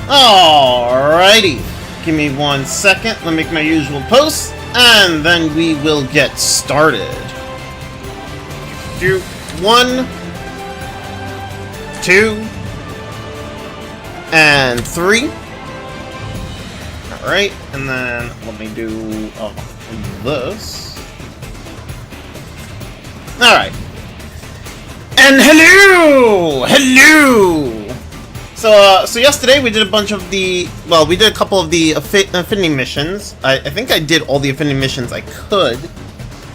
Alrighty. Give me 1 second. Let me make my usual post, and then we will get started. 1, 2, and 3. Alright, and then let me do this. Alright. And hello! Hello! So yesterday we did a bunch of the, well, we did a couple of the affinity missions. I think I did all the affinity missions I could.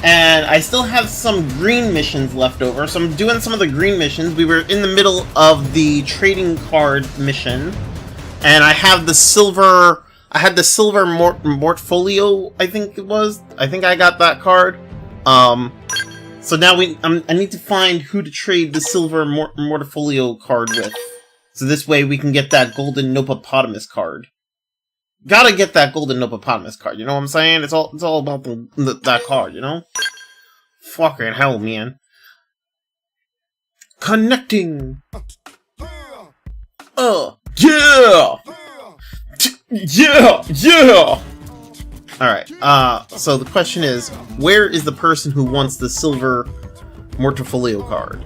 And I still have some green missions left over, so I'm doing some of the green missions. We were in the middle of the trading card mission. And I have the silver, I had the Silver Mortifole, I think it was. I think I got that card. So now I need to find who to trade the Silver Mortifole Card with. So this way we can get that Gold Nopopotamus Card. Gotta get that Gold Nopopotamus Card, you know what I'm saying? It's all about that card, you know? Fucking hell, man. Connecting! Yeah! Yeah! Yeah! Alright, so the question is, where is the person who wants the Silver Mortifole Card?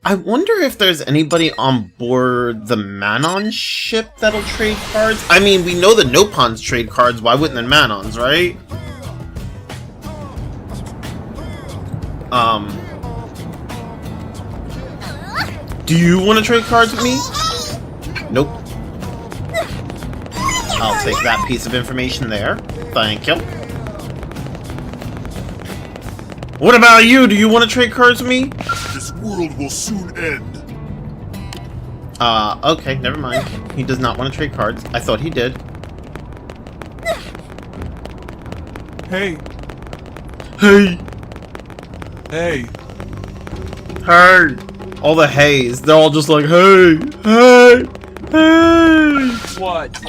I wonder if there's anybody on board the Manon ship that'll trade cards? I mean, we know the Nopons trade cards, why wouldn't the Manons, right? Do you want to trade cards with me? Nope. I'll take that piece of information there. Thank you. What about you? Do you want to trade cards with me? This world will soon end. Okay, never mind. He does not want to trade cards. I thought he did. Hey. Hey. Hey. Hey. All the hays. They're all just like, hey. Hey. Hey. What?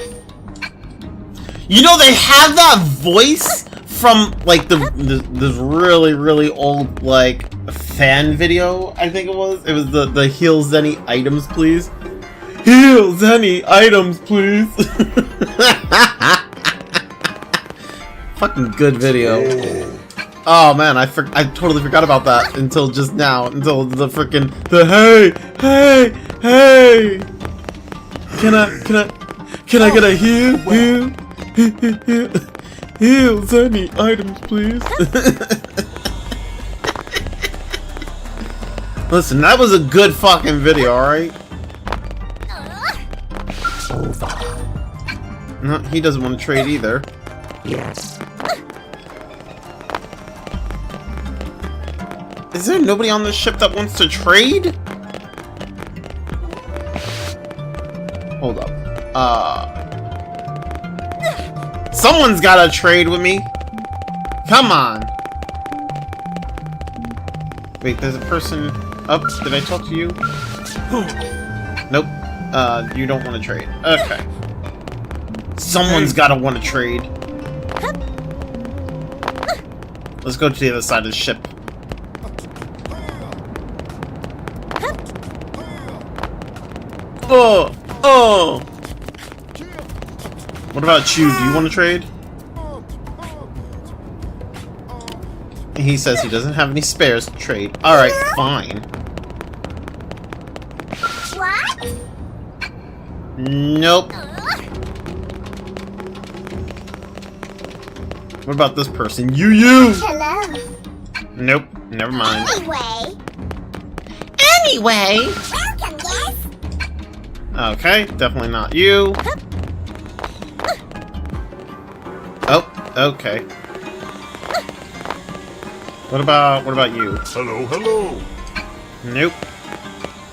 You know, they have that voice from, like, this really, really old, like, fan video, I think it was. It was the heals any items, please. Heals any items, please. Fucking good video. Oh man, I totally forgot about that until just now. Until the frickin' hey, hey. Can I get a heal? Heals any items, please. Listen, that was a good fucking video, alright? No, he doesn't want to trade either. Yes. Is there nobody on this ship that wants to trade? Hold up. Someone's gotta trade with me. Come on. Wait, there's a person. Oh, did I talk to you? Nope. You don't want to trade. Okay. Someone's gotta want to trade. Let's go to the other side of the ship. Oh! What about you? Do you want to trade? He says he doesn't have any spares to trade. Alright, fine. What? Nope. What about this person? You! Hello. Nope, never mind. Anyway. Anyway! Welcome, yes. Okay, definitely not you. Oh, okay. What about you? Hello, hello. Nope.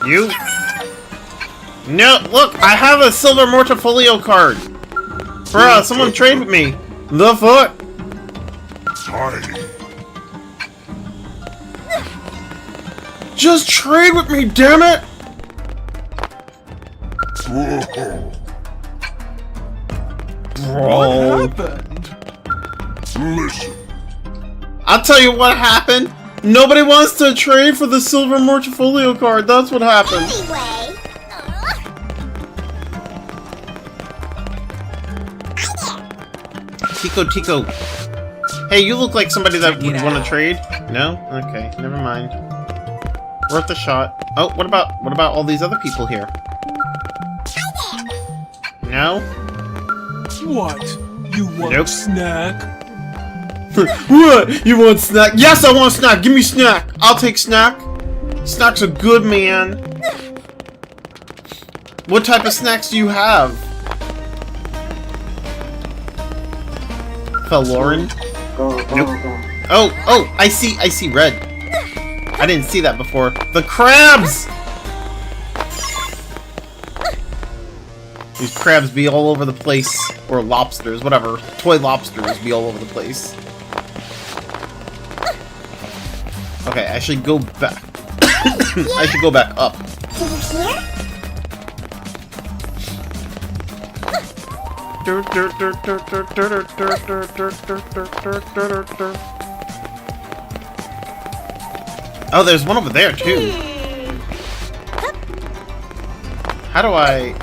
You? No, look, I have a Silver Mortifole Card. Bruh, someone trade with me. The fuck? Tiny. Just trade with me, damn it! Whoa. Bro. What happened? Listen. I'll tell you what happened. Nobody wants to trade for the Silver Mortifole Card. That's what happened. Anyway. Tico. Hey, you look like somebody that would want to trade. No? Okay, never mind. Worth a shot. Oh, what about all these other people here? No? What? You want Nope. snack? What? You want snack? Yes, I want snack. Give me snack. I'll take snack. Snacks are good, man. What type of snacks do you have? Lauren? Nope. Oh, I see red. I didn't see that before. The crabs! These crabs be all over the place. Or lobsters, whatever. Toy lobsters be all over the place. Okay, I should go back. I should go back up. Oh, there's one over there too. How do I...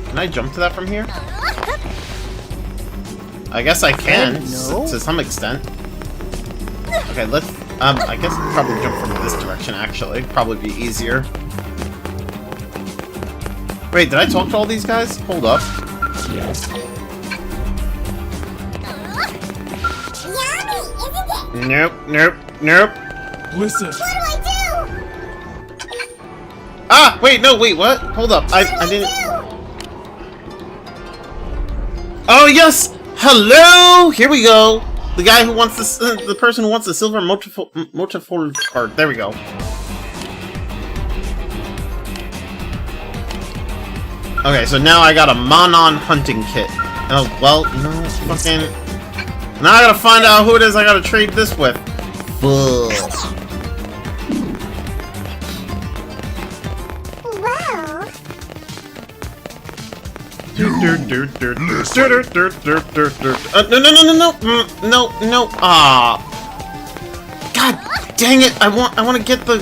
Can I jump to that from here? I guess I can, to some extent. Okay, let's... I guess I'll probably jump from this direction, actually. Probably be easier. Wait, did I talk to all these guys? Hold up. Nope. Listen. What do I do? Ah! Wait, what? Hold up. I didn't... Oh, yes! Hello! Here we go! The guy who wants this... the person who wants the Silver Mortifole Card. There we go. Okay, so now I got a Manon hunting kit. Oh, well, no, fucking... Now I gotta find out who it is I gotta trade this with. Wow. No. Ah. God dang it! I want to get the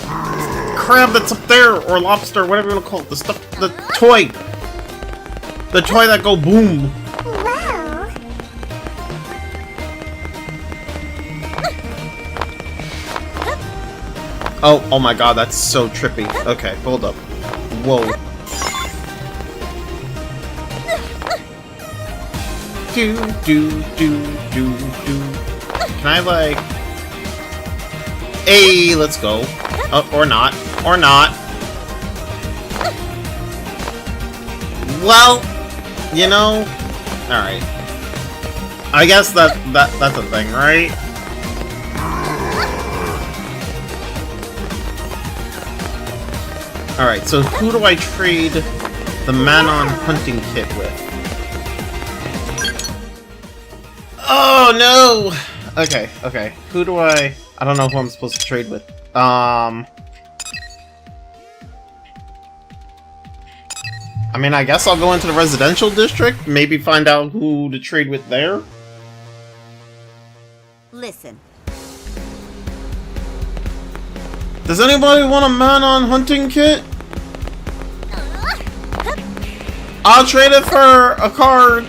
crab that's up there, or lobster, whatever you want to call it. The stuff, the toy. The toy that go boom. Wow. Oh my god, that's so trippy. Okay, hold up. Whoa. Do. Can I, like... Hey, let's go. Oh, or not. Well, you know... Alright. I guess that's a thing, right? Alright, so who do I trade the Manon hunting kit with? Oh no! Okay. Who do I don't know who I'm supposed to trade with. I mean, I guess I'll go into the residential district, maybe find out who to trade with there. Listen. Does anybody want a Manon hunting kit? I'll trade it for a card.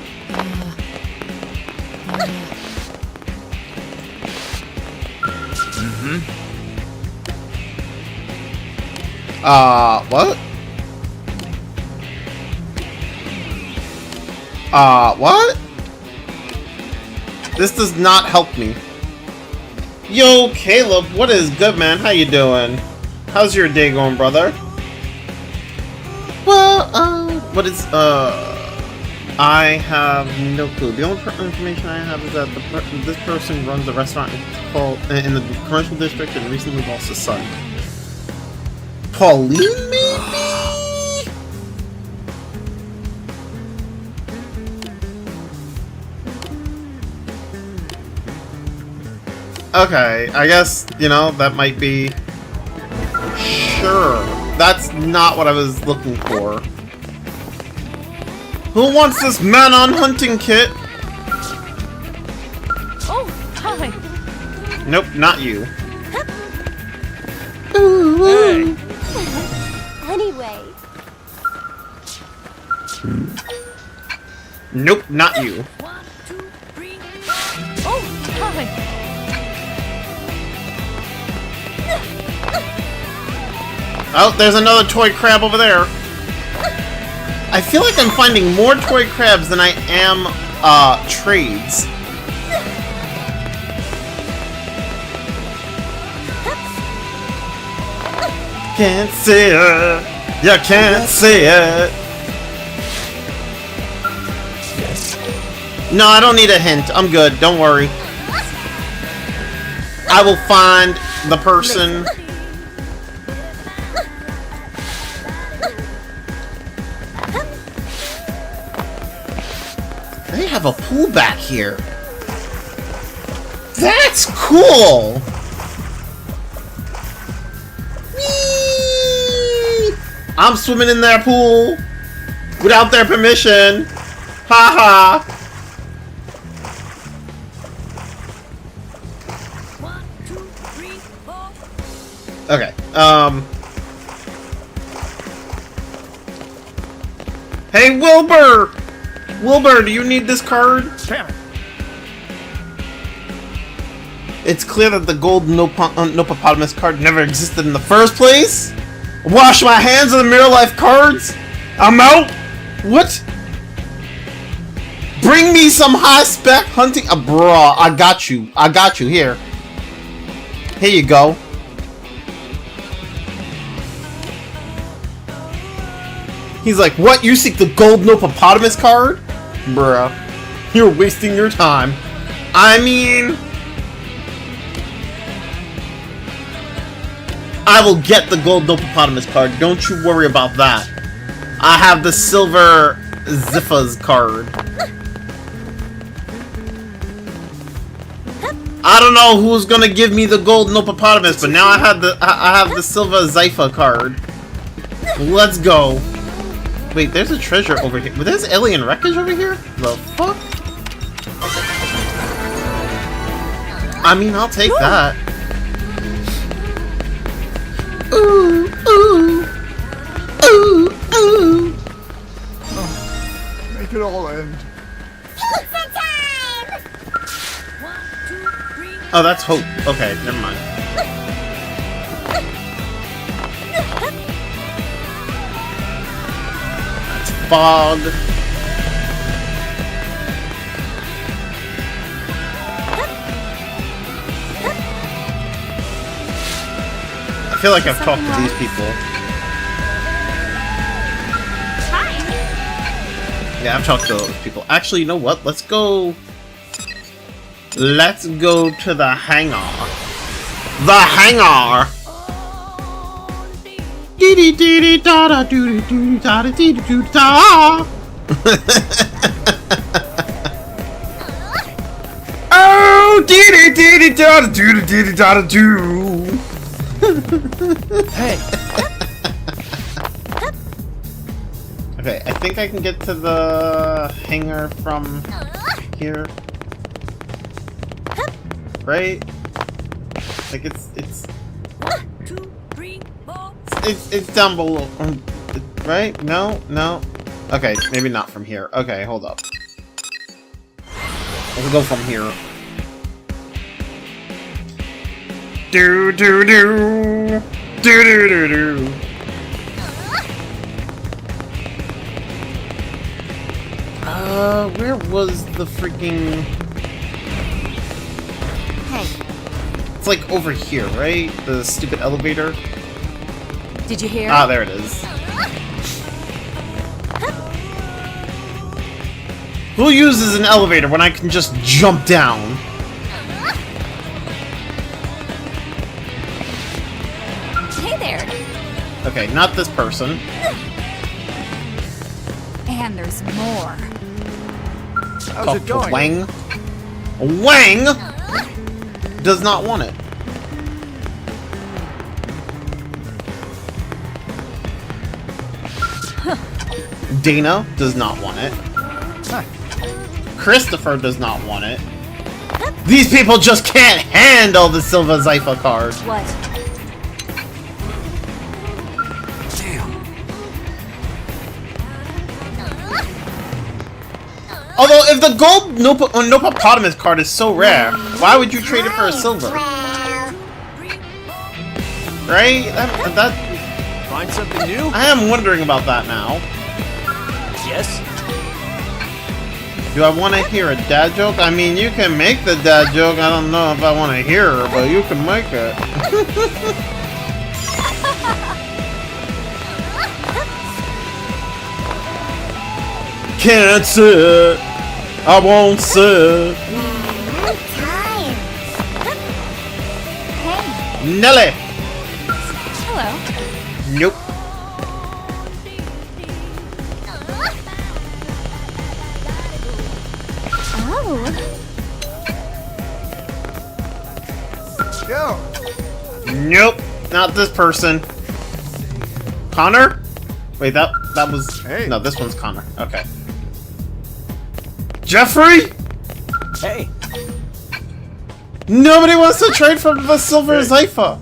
What? What? This does not help me. Yo, Caleb, what is good, man? How you doing? How's your day going, brother? Well, what is, I have no clue. The only information I have is that this person runs a restaurant in the commercial district and recently lost his son. Pauline, maybe? Okay, I guess, you know, that might be... Sure. That's not what I was looking for. Who wants this Manon hunting kit? Oh, hi. Nope, not you. Hey. Anyway. Nope, not you. Oh, there's another toy crab over there. I feel like I'm finding more toy crabs than I am, trades. Can't see it. You can't see it. No, I don't need a hint. I'm good. Don't worry. I will find the person. They have a pool back here. That's cool. Whee! I'm swimming in their pool without their permission. Ha ha. Okay, Hey, Wilbur! Wilbur, do you need this card? Damn it. It's clear that the Gold Nopopotamus Card never existed in the first place? Wash my hands of the Mirror Life cards? I'm out? What? Bring me some high-spec hunting... bruh, I got you. I got you. Here. Here you go. He's like, what? You seek the Gold Nopopotamus Card? Bruh. You're wasting your time. I mean... I will get the Gold Nopopotamus Card. Don't you worry about that. I have the Silver Ziffa's card. I don't know who's gonna give me the Gold Nopopotamus, but now I have the Silver Zypha card. Let's go. Wait, there's a treasure over here. But there's alien wreckage over here? The fuck? I mean, I'll take that. Ooh, ooh. Ooh, ooh. Oh, make it all end. Pizza time! Oh, that's Hope. Okay, never mind. Fog. I feel like I've talked to these people. Yeah, I've talked to those people. Actually, you know what? Let's go... Let's go to the hangar. The hangar! Dee dee dee dee da da doo dee doo da da dee doo da. Oh, dee dee dee dee da da doo dee dee da da doo. Hey. Okay, I think I can get to the hangar from here. Right? Like it's down below. Right? No? No? Okay, maybe not from here. Okay, hold up. Let's go from here. Do do do. Do do do do. Where was the freaking... Hey, It's like over here, right? The stupid elevator. did you hear? Ah, there it is. Who uses an elevator when I can just jump down? Hey there. Okay, not this person. And there's more. How's Talk it to going? Wang. Wang does not want it. Dana does not want it. Christopher does not want it. These people just can't handle the Silver Zypha card. What? Although, if the Gold Nopopotamus card is so rare, why would you trade it for a silver? Well, Right? That Find something new? I am wondering about that now. Yes. Do I want to hear a dad joke? I mean, you can make the dad joke. I don't know if I want to hear her, but you can make it. Can't sit. I won't sit. Time. Hey. Nelly. Hello. Nope. Oh. Yo. Nope. Not this person. Connor? Wait, that was... Hey. No, this one's Connor. Okay. Jeffrey? Hey. Nobody wants to trade for the Silver Zypha.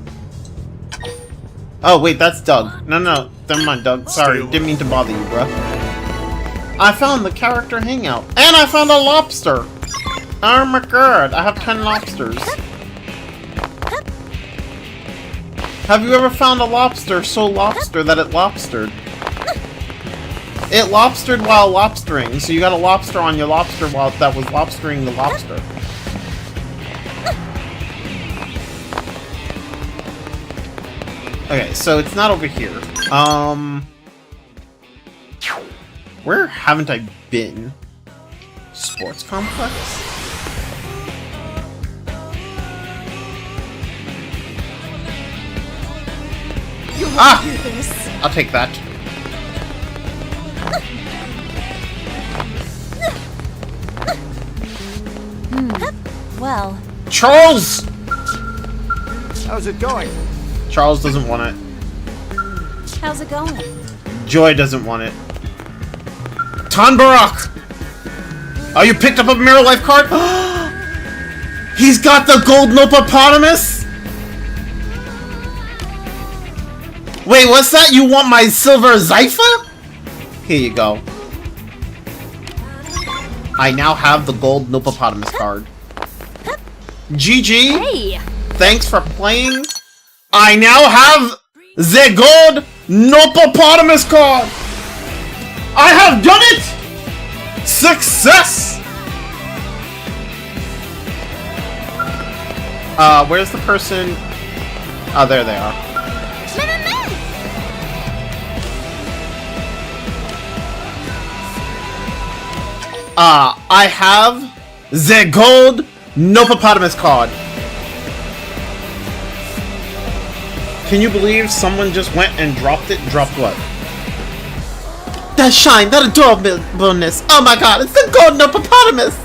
Oh, wait, that's Doug. No, never mind, Doug. Sorry, didn't mean to bother you, bro. I found the character hangout. And I found a lobster. Oh my god, I have 10 lobsters. Have you ever found a lobster so lobster that it lobstered? It lobstered while lobstering, so you got a lobster on your lobster while that was lobstering the lobster. Okay, so it's not over here. Where haven't I been? Sports complex? Ah! I'll take that. Well. Charles! How's it going? Charles doesn't want it. How's it going? Joy doesn't want it. Tanbarak! Oh, you picked up a Mirror Life card? He's got the Gold Nopopotamus? Wait, what's that? You want my Silver Zypha? Here you go. I now have the Gold Nopopotamus card. GG. Hey! Thanks for playing. I now have the Gold Nopopotamus card. I have done it! Success! Where's the person? Oh, there they are. I have the Gold Nopopotamus card. Can you believe someone just went and dropped it? Dropped what? That shine, that adorableness. Oh my god, it's the Gold Nopopotamus!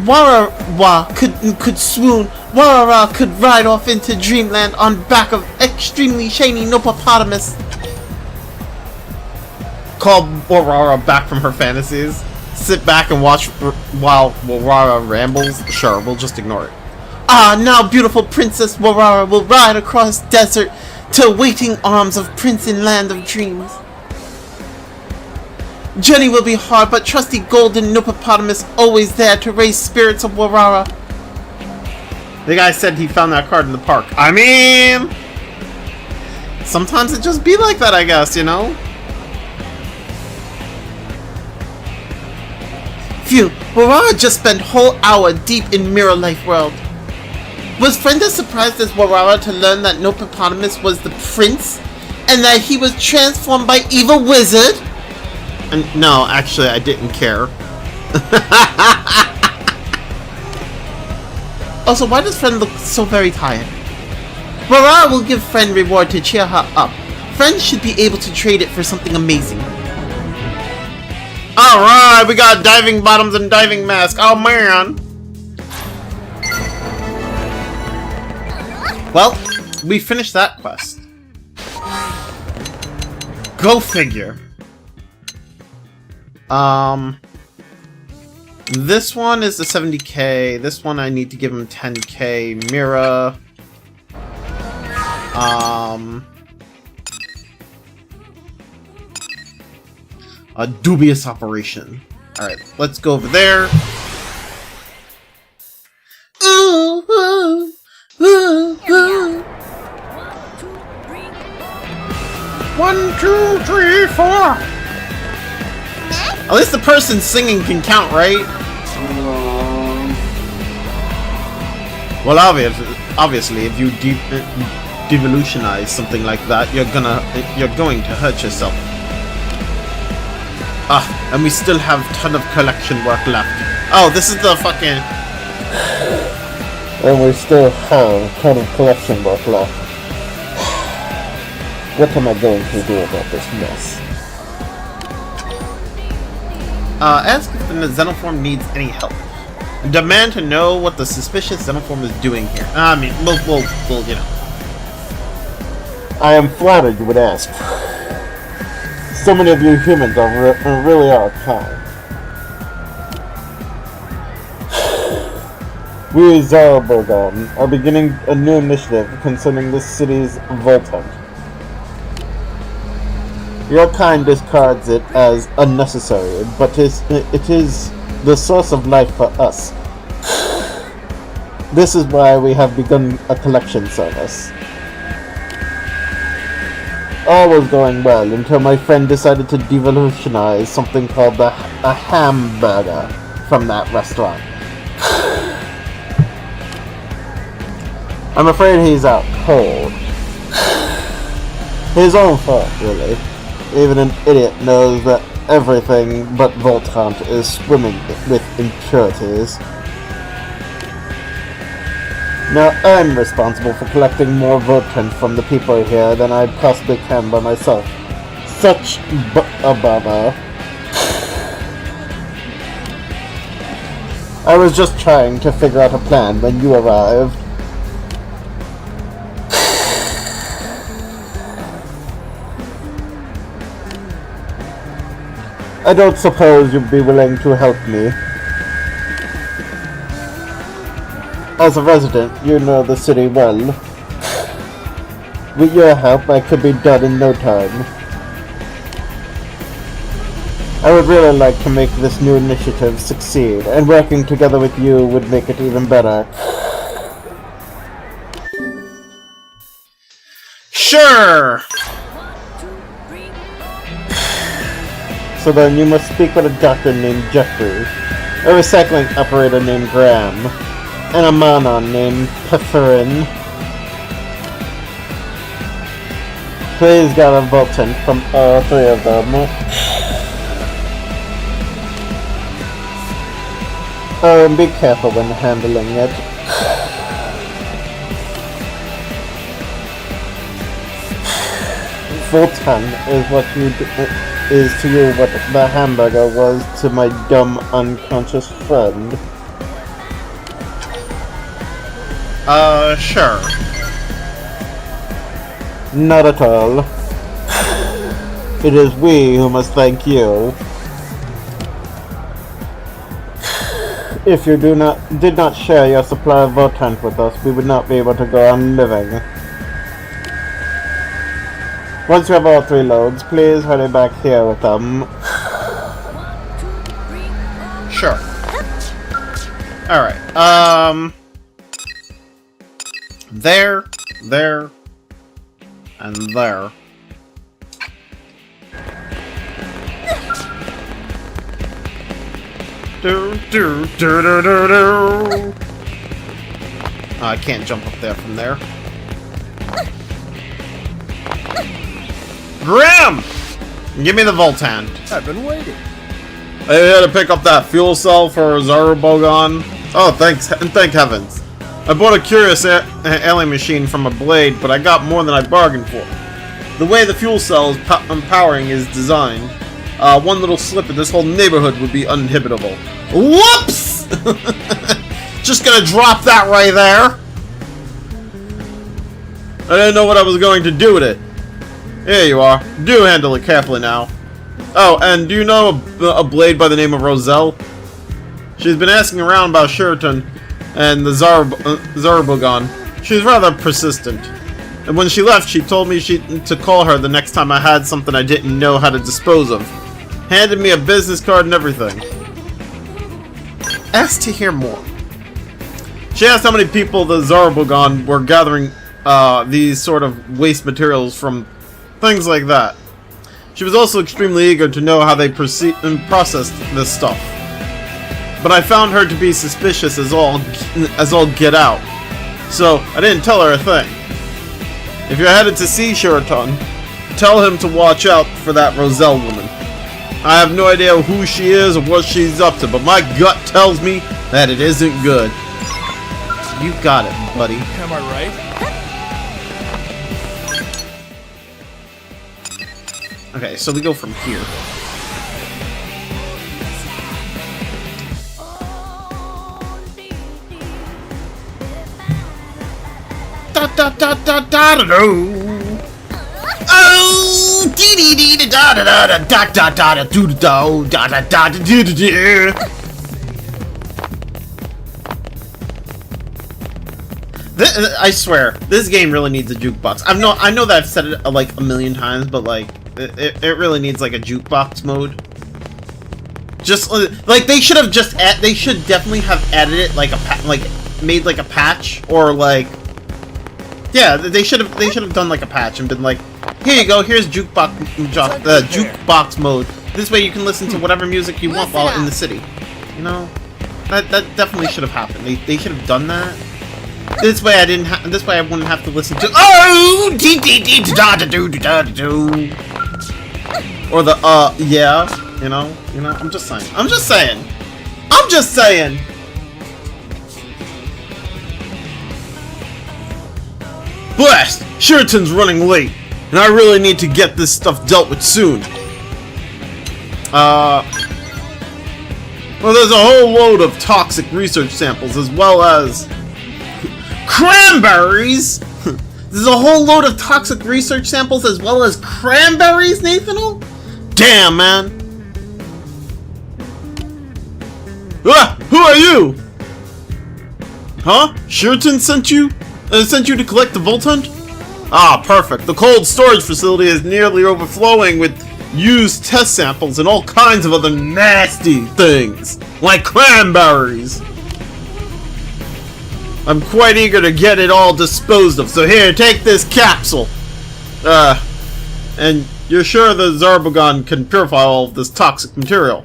Warawa could swoon. Warara could ride off into dreamland on back of extremely shiny Nopopotamus. Call Warara back from her fantasies. Sit back and watch while Warara rambles. Sure, we'll just ignore it. Ah, now beautiful Princess Warara will ride across desert to waiting arms of Prince in Land of Dreams. Journey will be hard, but trusty Golden Nopopotamus always there to raise spirits of Warara. The guy said he found that card in the park. I mean, sometimes it just be like that, I guess, you know? Phew, Warara just spent whole hour deep in Mirror Life World. Was Friend as surprised as Warara to learn that Nopopotamus was the prince, and that he was transformed by Evil Wizard? And no, actually, I didn't care. Also, why does Friend look so very tired? Warara will give Friend reward to cheer her up. Friend should be able to trade it for something amazing. Alright, we got diving bottoms and diving mask. Oh man. Well, we finished that quest. Go figure. This one is the 70k. This one I need to give him 10k. Mira. A dubious operation. Alright, let's go over there. Ooh, ooh, ooh, ooh. 1, 2, 3, 4. At least the person singing can count, right? Well, obviously, if you devolutionize something like that, you're going to hurt yourself. And we still have a ton of collection work left. Oh, this is the fucking... And we still have a ton of collection work left. What am I going to do about this mess? Ask if the Xenoform needs any help. Demand to know what the suspicious Xenoform is doing here. I mean, we'll, you know. I am flattered you would ask. So many of you humans really are kind. We Xenoblade are beginning a new initiative concerning this city's vault hunt. Your kind discards it as unnecessary, but it is the source of life for us. This is why we have begun a collection service. All was going well until my friend decided to devolutionize something called a hamburger from that restaurant. I'm afraid he's out cold. His own fault, really. Even an idiot knows that everything but Vault Hunt is swimming with impurities. Now I'm responsible for collecting more Votant from the people here than I possibly can by myself. Such a bummer. I was just trying to figure out a plan when you arrived. I don't suppose you'd be willing to help me. As a resident, you know the city well. With your help, I could be done in no time. I would really like to make this new initiative succeed, and working together with you would make it even better. Sure! So then you must speak with a doctor named Jeffrey, a recycling operator named Graham, and a Manon named Pepperin. Please get a Votant from all three of them. Oh, and be careful when handling it. Votant is what is to you what the hamburger was to my dumb, unconscious friend. Sure. Not at all. It is we who must thank you. If you did not share your supply of Votant with us, we would not be able to go on living. Once you have all three loads, please hurry back here with them. Sure. Alright, there, and there. Oh, I can't jump up there from there. Graham! Give me the Voltant. I've been waiting. I had to pick up that fuel cell for Xenoblade. Oh, thanks, and thank heavens. I bought a curious alien machine from a blade, but I got more than I bargained for. The way the fuel cell is powering is designed, one little slip in this whole neighborhood would be uninhibitable. Whoops! Just gonna drop that right there. I didn't know what I was going to do with it. Here you are. Do handle it carefully now. Oh, and do you know a blade by the name of Roselle? She's been asking around about Sheraton and the Zarabogon. She's rather persistent. And when she left, she told me to call her the next time I had something I didn't know how to dispose of. Handed me a business card and everything. Asked to hear more. She asked how many people the Zarabogon were gathering these sort of waste materials from Things like that. She was also extremely eager to know how they processed this stuff. But I found her to be suspicious as all get out. So, I didn't tell her a thing. If you're headed to see Sheraton, tell him to watch out for that Roselle woman. I have no idea who she is or what she's up to, but my gut tells me that it isn't good. You got it, buddy. Am I right? Okay, so we go from here. Da da da da da da do. Oh, dee dee dee da da da da da da da da do da da da da da da. I swear, this game really needs a jukebox. I know that I've said it like a million times, but like, it really needs like a jukebox mode. Just like they should have just they should definitely have added it like made like a patch, or like, yeah, they should have done like a patch and been like, here you go, here's jukebox mode. This way you can listen to whatever music you want while in the city. You know, that definitely should have happened. They should have done that. This way I wouldn't have to listen to dee dee dee da da do da da do, or the yeah, you know. I'm just saying. Blast! Sheraton's running late, and I really need to get this stuff dealt with soon. Well, there's a whole load of toxic research samples as well as cranberries! There's a whole load of toxic research samples as well as cranberries, Nathanal? Damn, man! Ah! Who are you? Huh? Sheraton sent you? Sent you to collect the Volt Hunt? Ah, perfect. The cold storage facility is nearly overflowing with used test samples and all kinds of other nasty things, like cranberries. I'm quite eager to get it all disposed of, so here, take this capsule. And you're sure the Zarbogon can purify all of this toxic material?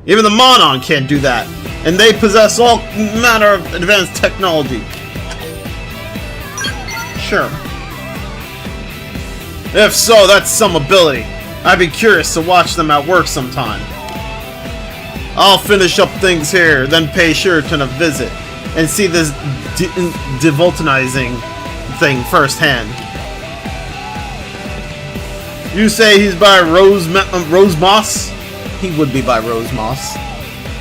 Even the Monon can't do that, and they possess all manner of advanced technology. Sure. If so, that's some ability. I'd be curious to watch them at work sometime. I'll finish up things here, then pay Sheraton a visit, and see this devoltanizing thing firsthand. You say he's by Rose Moss? He would be by Rose Moss.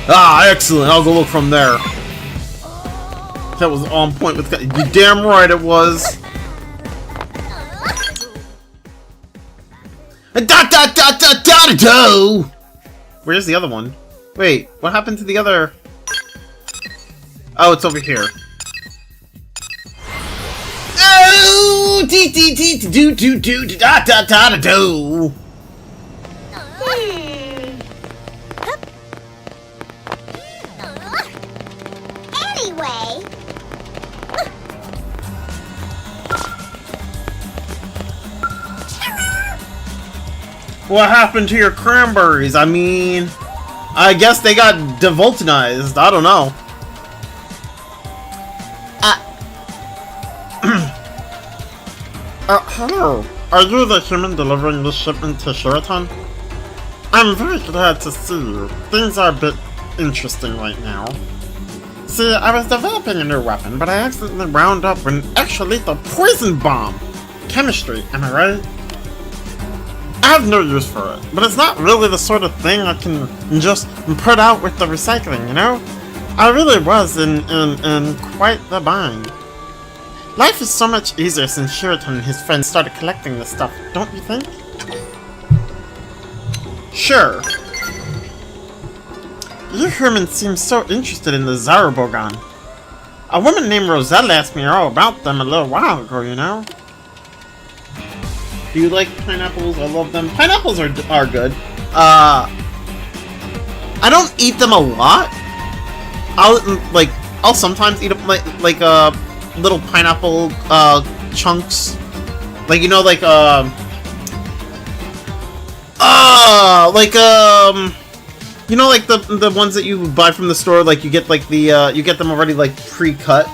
Ah, excellent. I'll go look from there. That was on point with... You damn right it was. Where's the other one? Wait, what happened to the other... Oh, it's over here. Oh, dee dee dee do do do da da da da do. Anyway. What happened to your cranberries? I mean, I guess they got devoltanized. I don't know. Hello. Are you the human delivering this shipment to Sheraton? I'm very glad to see you. Things are a bit interesting right now. See, I was developing a new weapon, but I accidentally wound up with an extra-lethal poison bomb. Chemistry, am I right? I have no use for it, but it's not really the sort of thing I can just put out with the recycling, you know? I really was in quite the bind. Life is so much easier since Sheraton and his friends started collecting this stuff, don't you think? Sure. You humans seem so interested in the Zarbogon. A woman named Roselle asked me all about them a little while ago, you know? Do you like pineapples? I love them. Pineapples are good. I don't eat them a lot. I'll sometimes eat them like little pineapple chunks. Like, you know, like Like you know, like the ones that you buy from the store, like you get like the you get them already like pre-cut.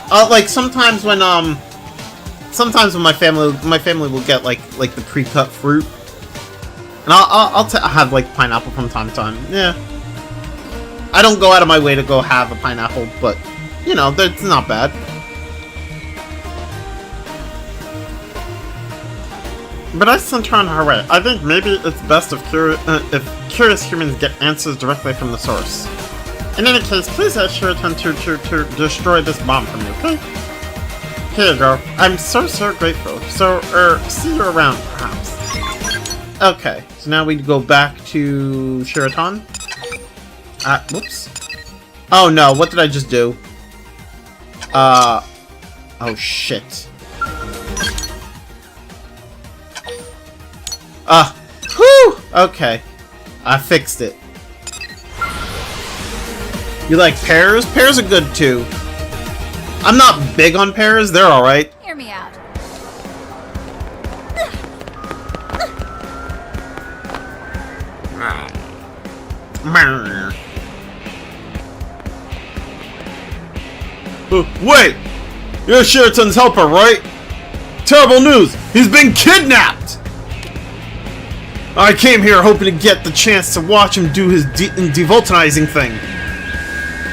Like sometimes when my family will get like the pre-cut fruit, and I'll have like pineapple from time to time. Yeah, I don't go out of my way to go have a pineapple, but you know, it's not bad. But I sent her on her way. I think maybe it's best if curious humans get answers directly from the source. In any case, please ask Sheraton to destroy this bomb for me, okay? Here you go. I'm so grateful. So, see you around, perhaps. Okay, so now we go back to Sheraton. Whoops. Oh no, what did I just do? Oh shit. Whew! Okay. I fixed it. You like pears? Pears are good too. I'm not big on pears, they're alright. Hear me out. Wait! You're Sheraton's helper, right? Terrible news! He's been kidnapped! I came here hoping to get the chance to watch him do his devulcanizing thing.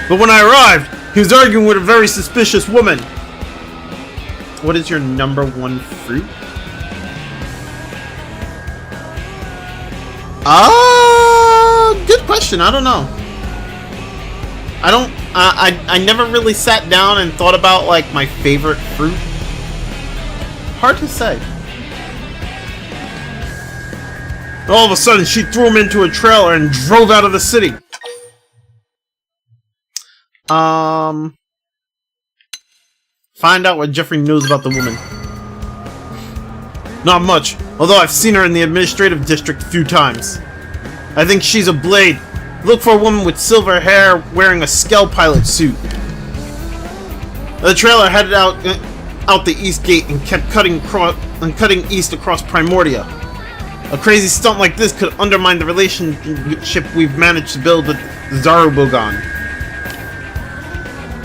But when I arrived, he was arguing with a very suspicious woman. What is your number one fruit? Good question. I don't know. I never really sat down and thought about like my favorite fruit. Hard to say. All of a sudden, she threw him into a trailer and drove out of the city. Find out what Jeffrey knows about the woman. Not much, although I've seen her in the administrative district a few times. I think she's a blade. Look for a woman with silver hair wearing a Skell pilot suit. The trailer headed out the east gate and kept cutting east across Primordia. A crazy stunt like this could undermine the relationship we've managed to build with Zarubogan.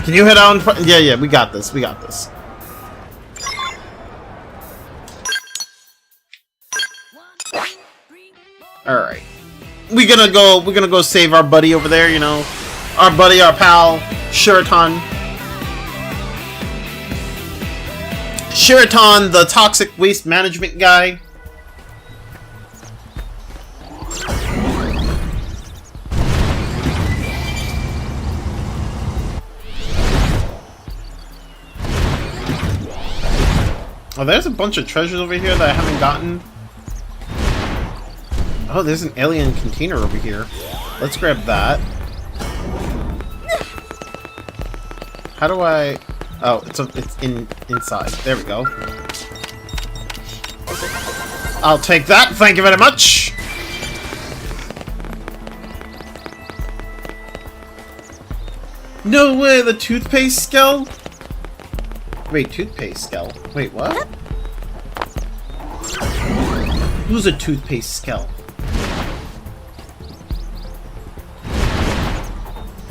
Can you head out in front? Yeah, we got this. We got this. Alright. We're gonna go save our buddy over there, you know. Our buddy, our pal, Sheraton. Sheraton, the toxic waste management guy. Oh, there's a bunch of treasures over here that I haven't gotten. Oh, there's an alien container over here. Let's grab that. How do I... Oh, it's inside. There we go. I'll take that. Thank you very much. No way, the toothpaste skull? Wait, toothpaste skull. Wait, what? Who's a toothpaste skull?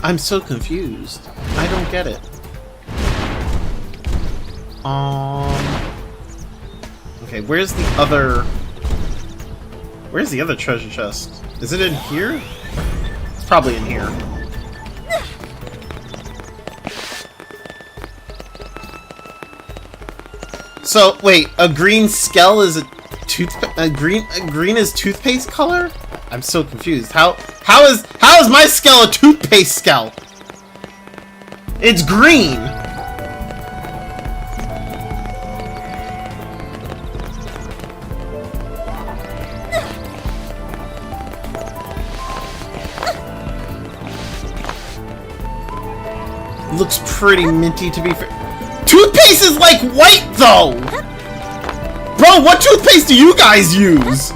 I'm so confused. I don't get it. Okay, where's the other treasure chest? Is it in here? It's probably in here. So wait, a green skull is green is toothpaste color? I'm so confused. How is my skull a toothpaste skull? It's green. Looks pretty minty to be fair. Toothpaste is like white though! Bro, what toothpaste do you guys use?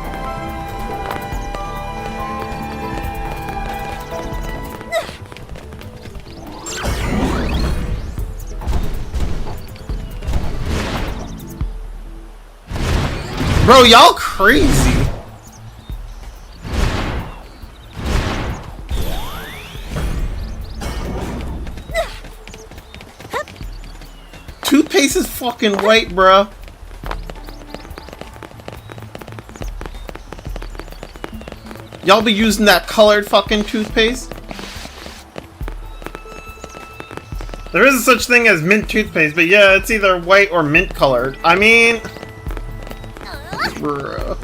Bro, y'all crazy. Toothpaste is fucking white, bruh. Y'all be using that colored fucking toothpaste? There isn't such thing as mint toothpaste, but yeah, it's either white or mint colored. I mean... Bruh.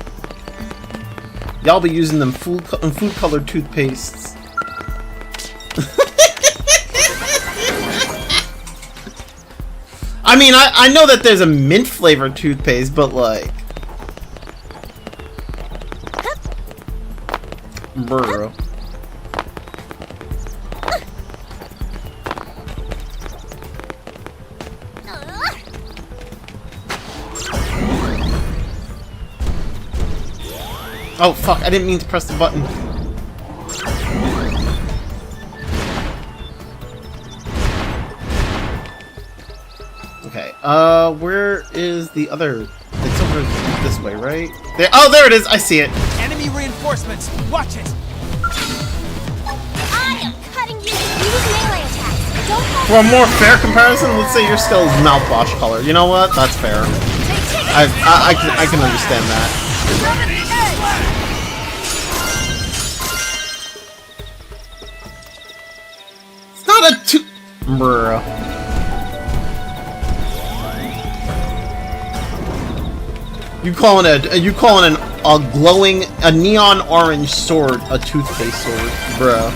Y'all be using them food colored toothpastes. I mean, I know that there's a mint flavored toothpaste, but like... Bruh. Oh fuck, I didn't mean to press the button. Okay, where is the other? It's over this way, right? There. Oh, there it is! I see it! Enemy reinforcements! Watch it! I am cutting you. Use melee attacks. Don't fall. For a more fair comparison, let's say your skill is mouthwash color. You know what? That's fair. I can understand that. It's not a bruh. You calling a glowing, a neon orange sword a toothpaste sword, bruh.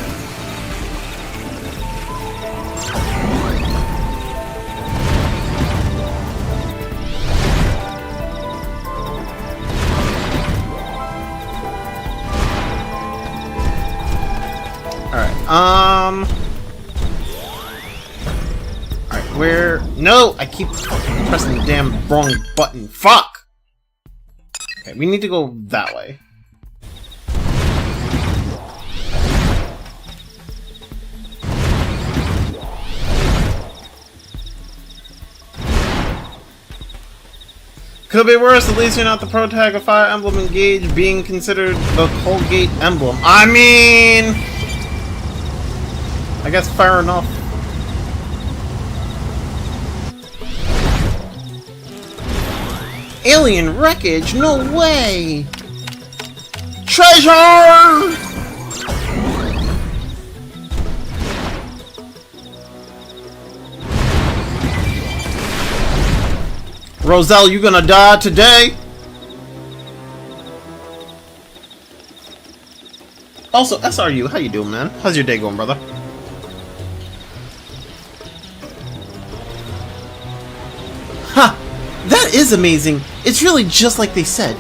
Alright, where... No! I keep pressing the damn wrong button. Fuck! Okay, we need to go that way. Could be worse, at least you're not the protag of Fire Emblem Engage being considered the Colgate emblem. I mean... I guess fair enough. Alien wreckage? No way! Treasure! Roselle, you gonna die today? Also, SRU, how you doing, man? How's your day going, brother? Ha! That is amazing! It's really just like they said.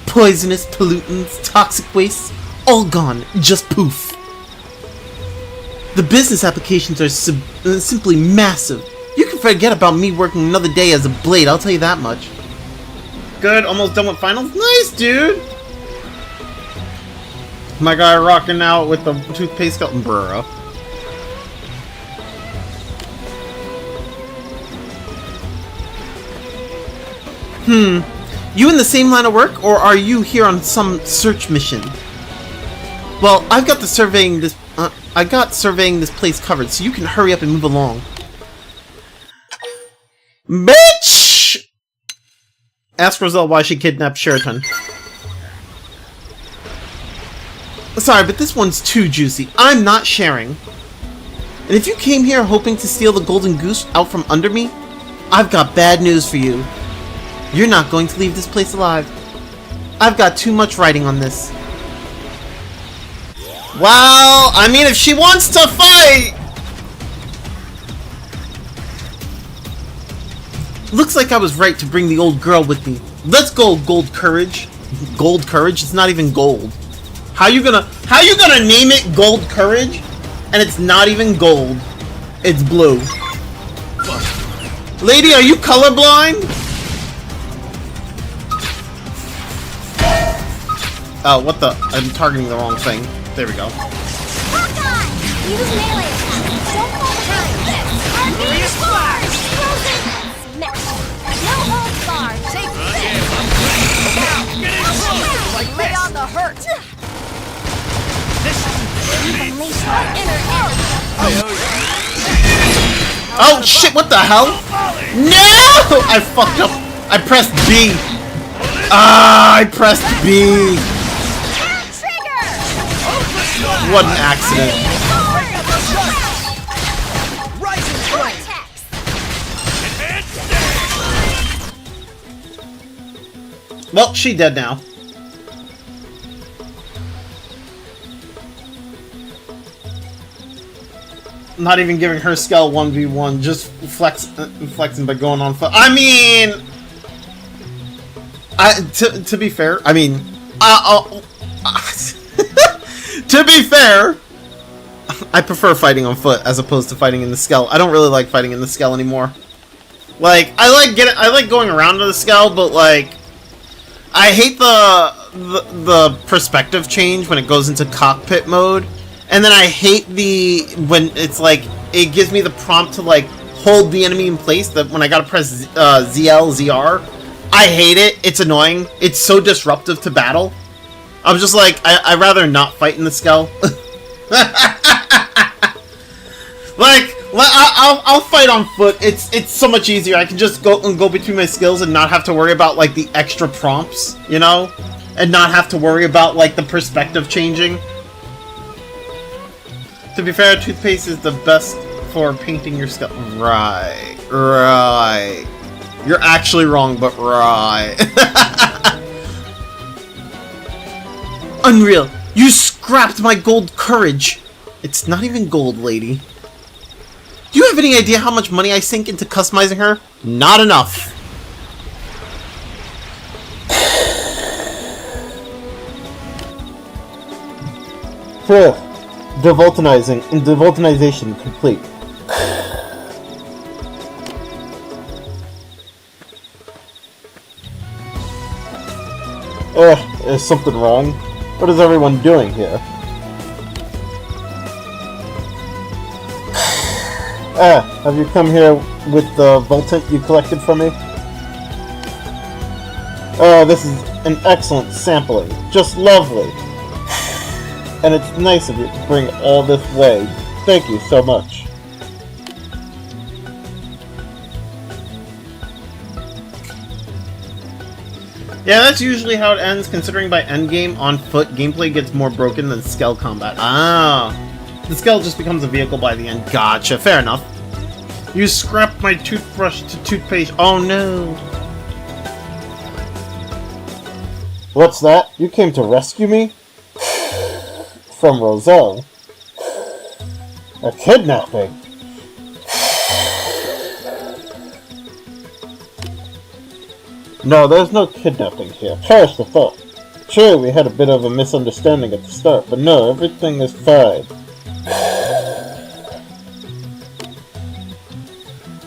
Poisonous, pollutants, toxic wastes, all gone, just poof. The business applications are simply massive. You can forget about me working another day as a blade, I'll tell you that much. Good, almost done with finals? Nice, dude! My guy rocking out with the toothpaste skeleton burrow. You in the same line of work, or are you here on some search mission? Well, I've got surveying this place covered, so you can hurry up and move along. Bitch! Ask Roselle why she kidnapped Sheraton. Sorry, but this one's too juicy. I'm not sharing. And if you came here hoping to steal the golden goose out from under me, I've got bad news for you. You're not going to leave this place alive. I've got too much writing on this. Well, I mean, if she wants to fight... Looks like I was right to bring the old girl with me. Let's go, Gold Courage. Gold Courage? It's not even gold. How you gonna name it Gold Courage? And it's not even gold. It's blue. Lady, are you colorblind? Oh, what the? I'm targeting the wrong thing. There we go. Rock on! Use melee attacks. Don't fall behind. Maria Splash! Frozen! Smash! No holds barred. Take this! Oh shit, what the hell? No! I fucked up. I pressed B. I pressed B. Trigger! What an accident. Vortex! Well, she dead now. Not even giving her Skell 1v1, just flexing by going on foot. I mean, to be fair, I mean, to be fair, I prefer fighting on foot as opposed to fighting in the Skell. I don't really like fighting in the Skell anymore. Like, I like going around to the Skell, but like, I hate the perspective change when it goes into cockpit mode. And then I hate when it's like, it gives me the prompt to like, hold the enemy in place, that when I gotta press ZL, ZR. I hate it, it's annoying, it's so disruptive to battle. I'm just like, I'd rather not fight in the Skell. Like, I'll fight on foot, it's so much easier, I can just go between my skills and not have to worry about like the extra prompts, you know? And not have to worry about like the perspective changing. To be fair, toothpaste is the best for painting your skull. Right. You're actually wrong, but right. Unreal. You scrapped my gold courage. It's not even gold, lady. Do you have any idea how much money I sink into customizing her? Not enough. Phew. Devoltanization complete. Is something wrong? What is everyone doing here? Have you come here with the Voltant you collected from me? Oh, this is an excellent sampling. Just lovely. And it's nice of you to bring all this way. Thank you so much. Yeah, that's usually how it ends, considering by endgame, on foot, gameplay gets more broken than Skell combat. Ah. The Skell just becomes a vehicle by the end. Gotcha, fair enough. You scrapped my toothbrush to toothpaste. Oh no. What's that? You came to rescue me? From Roselle. A kidnapping? No, there's no kidnapping here. Perish the thought. Sure, we had a bit of a misunderstanding at the start, but no, everything is fine.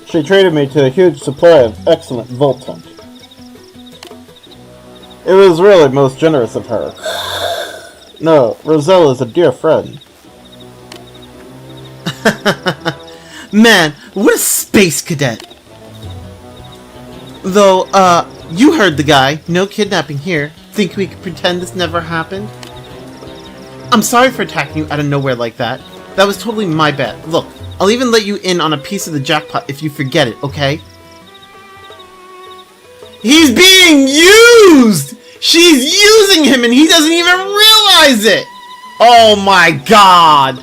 She treated me to a huge supply of excellent Voltant. It was really most generous of her. No, Roselle is a dear friend. Man, what a space cadet! Though, you heard the guy. No kidnapping here. Think we could pretend this never happened? I'm sorry for attacking you out of nowhere like that. That was totally my bad. Look, I'll even let you in on a piece of the jackpot if you forget it, okay? He's being used! She's using him and he doesn't even realize it! Oh my god!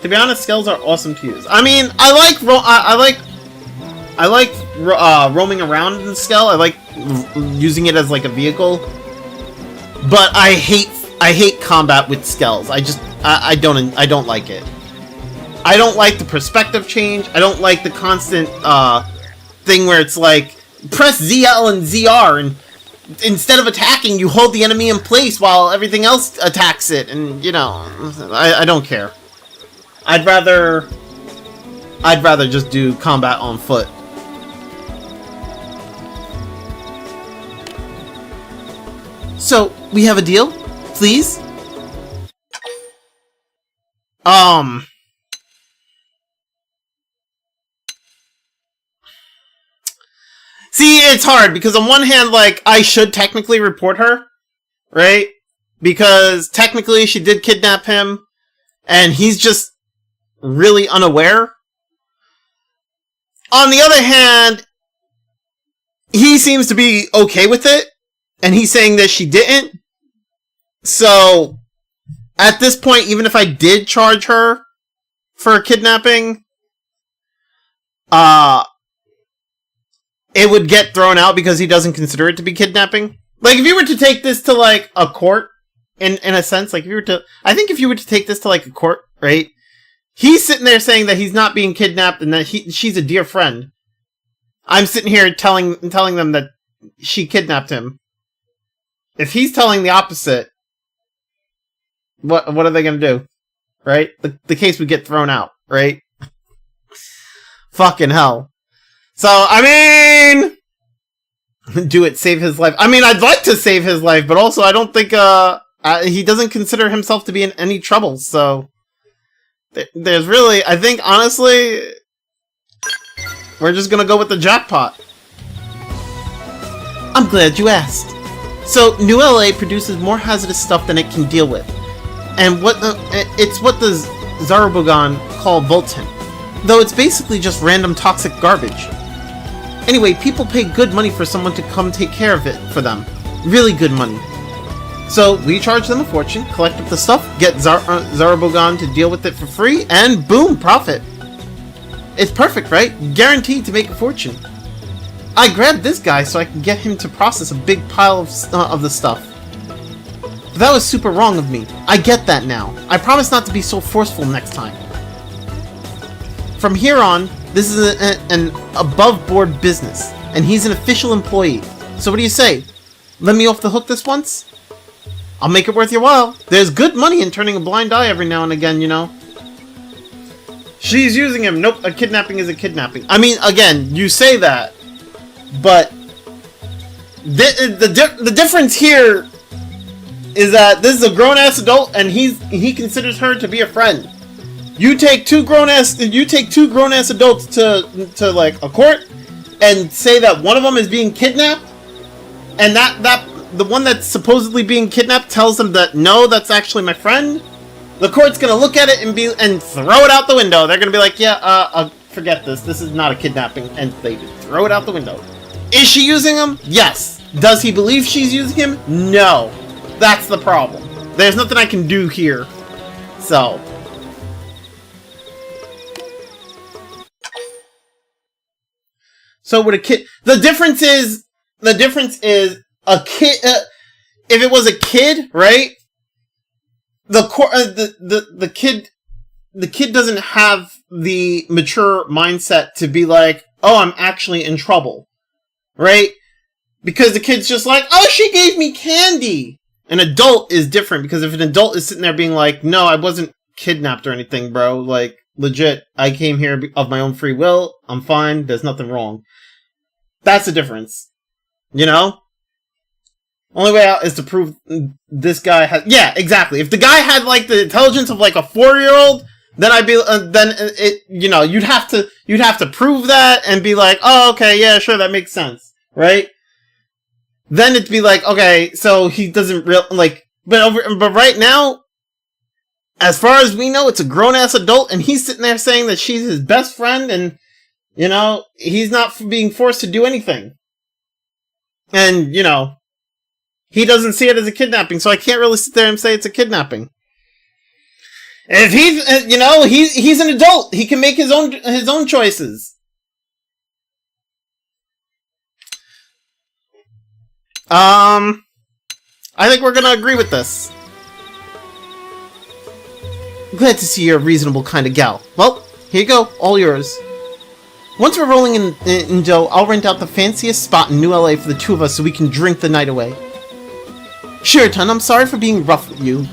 To be honest, Skells are awesome to use. I mean, I like roaming around in the Skell. I like using it as like a vehicle. But I hate combat with Skells. I don't like it. I don't like the perspective change. I don't like the constant thing where it's like press ZL and ZR and instead of attacking you hold the enemy in place while everything else attacks it, and you know, I don't care. I'd rather just do combat on foot. So, we have a deal? Please? See, it's hard, because on one hand, like, I should technically report her, right? Because technically she did kidnap him, and he's just really unaware. On the other hand, he seems to be okay with it, and he's saying that she didn't. So, at this point, even if I did charge her for kidnapping, it would get thrown out because he doesn't consider it to be kidnapping. Like, if you were to take this to, like, a court, in a sense, like, if you were to... I think if you were to take this to, like, a court, right? He's sitting there saying that he's not being kidnapped and that she's a dear friend. I'm sitting here telling them that she kidnapped him. If he's telling the opposite, what are they gonna do? Right? The case would get thrown out, right? Fucking hell. So, I mean... do it, save his life. I mean, I'd like to save his life, but also I don't think, he doesn't consider himself to be in any trouble, so... There's really... I think, honestly... we're just gonna go with the jackpot. I'm glad you asked. So, New LA produces more hazardous stuff than it can deal with. And it's what the Zarubogan call Volten. Though it's basically just random toxic garbage. Anyway, people pay good money for someone to come take care of it for them. Really good money. So, we charge them a fortune, collect up the stuff, get Zarubogan to deal with it for free, and boom, profit. It's perfect, right? Guaranteed to make a fortune. I grabbed this guy so I can get him to process a big pile of the stuff. But that was super wrong of me. I get that now. I promise not to be so forceful next time. From here on, this is an above-board business, and he's an official employee. So what do you say? Let me off the hook this once? I'll make it worth your while. There's good money in turning a blind eye every now and again, you know. She's using him. Nope, a kidnapping is a kidnapping. I mean, again, you say that, but the difference here is that this is a grown-ass adult, and he considers her to be a friend. You take two grown-ass adults to like a court and say that one of them is being kidnapped, and that the one that's supposedly being kidnapped tells them that no, that's actually my friend. The court's gonna look at it and throw it out the window. They're gonna be like, yeah, forget this. This is not a kidnapping, and they throw it out the window. Is she using him? Yes. Does he believe she's using him? No. That's the problem. There's nothing I can do here. So. So with a kid, the difference is a kid. If it was a kid, right? The kid doesn't have the mature mindset to be like, oh, I'm actually in trouble, right? Because the kid's just like, oh, she gave me candy. An adult is different, because if an adult is sitting there being like, no, I wasn't kidnapped or anything, bro. Like, legit, I came here of my own free will. I'm fine. There's nothing wrong. That's the difference. You know? Only way out is to prove this guy has... Yeah, exactly. If the guy had, like, the intelligence of, like, a 4-year-old, then I'd be... then it... You know, you'd have to prove that and be like, oh, okay, yeah, sure, that makes sense. Right? Then it'd be like, okay, so he doesn't like... But right now, as far as we know, it's a grown-ass adult, and he's sitting there saying that she's his best friend, and, you know, he's not being forced to do anything. And, you know... He doesn't see it as a kidnapping, so I can't really sit there and say it's a kidnapping. If he's, you know, he's an adult. He can make his own choices. I think we're gonna agree with this. Glad to see you're a reasonable kind of gal. Well, here you go, all yours. Once we're rolling in dough, I'll rent out the fanciest spot in New LA for the two of us so we can drink the night away. Shiraton, I'm sorry for being rough with you.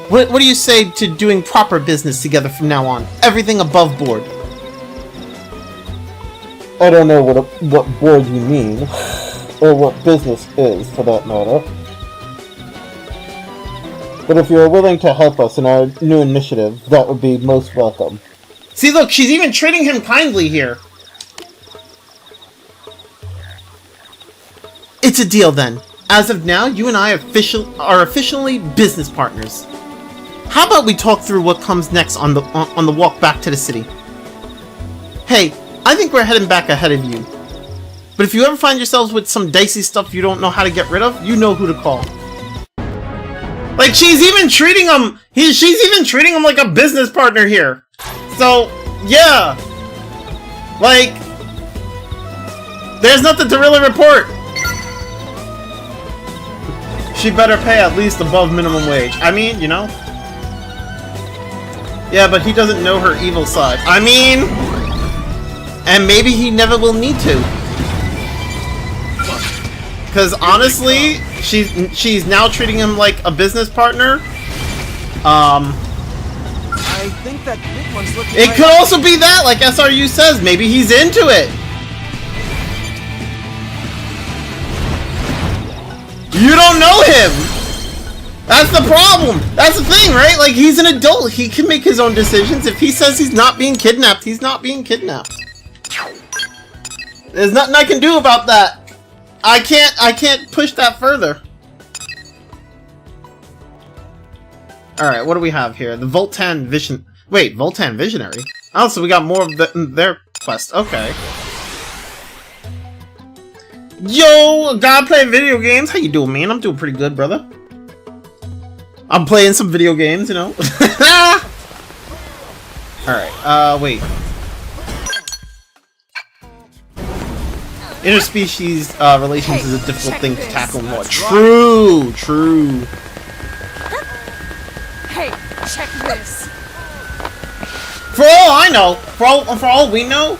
What do you say to doing proper business together from now on? Everything above board. I don't know what board you mean, or what business is, for that matter. But if you're willing to help us in our new initiative, that would be most welcome. See, look, she's even treating him kindly here. It's a deal then. As of now, you and I are officially business partners. How about we talk through what comes next on the walk back to the city? Hey, I think we're heading back ahead of you. But if you ever find yourselves with some dicey stuff you don't know how to get rid of, you know who to call. Like, she's even treating him, she's even treating him like a business partner here. So, yeah. Like, there's nothing to really report. She better pay at least above minimum wage. I mean, you know. Yeah, but he doesn't know her evil side. I mean, and maybe he never will need to. Because honestly, she's now treating him like a business partner. I think that big one's looking. It could also be that, like SRU says, maybe he's into it. You don't know him. That's the problem. That's the thing, right? Like, he's an adult. He can make his own decisions. If he says he's not being kidnapped, he's not being kidnapped. There's nothing I can do about that. I can't push that further. Alright, what do we have here? The Voltan Vision... Wait, Voltan Visionary? Oh, so we got more of their quest. Okay. Yo, God playing video games. How you doing, man? I'm doing pretty good, brother. I'm playing some video games, you know? Alright, wait. Interspecies relations is a difficult thing to tackle more. True, true. Hey, check this. For all I know, for all we know,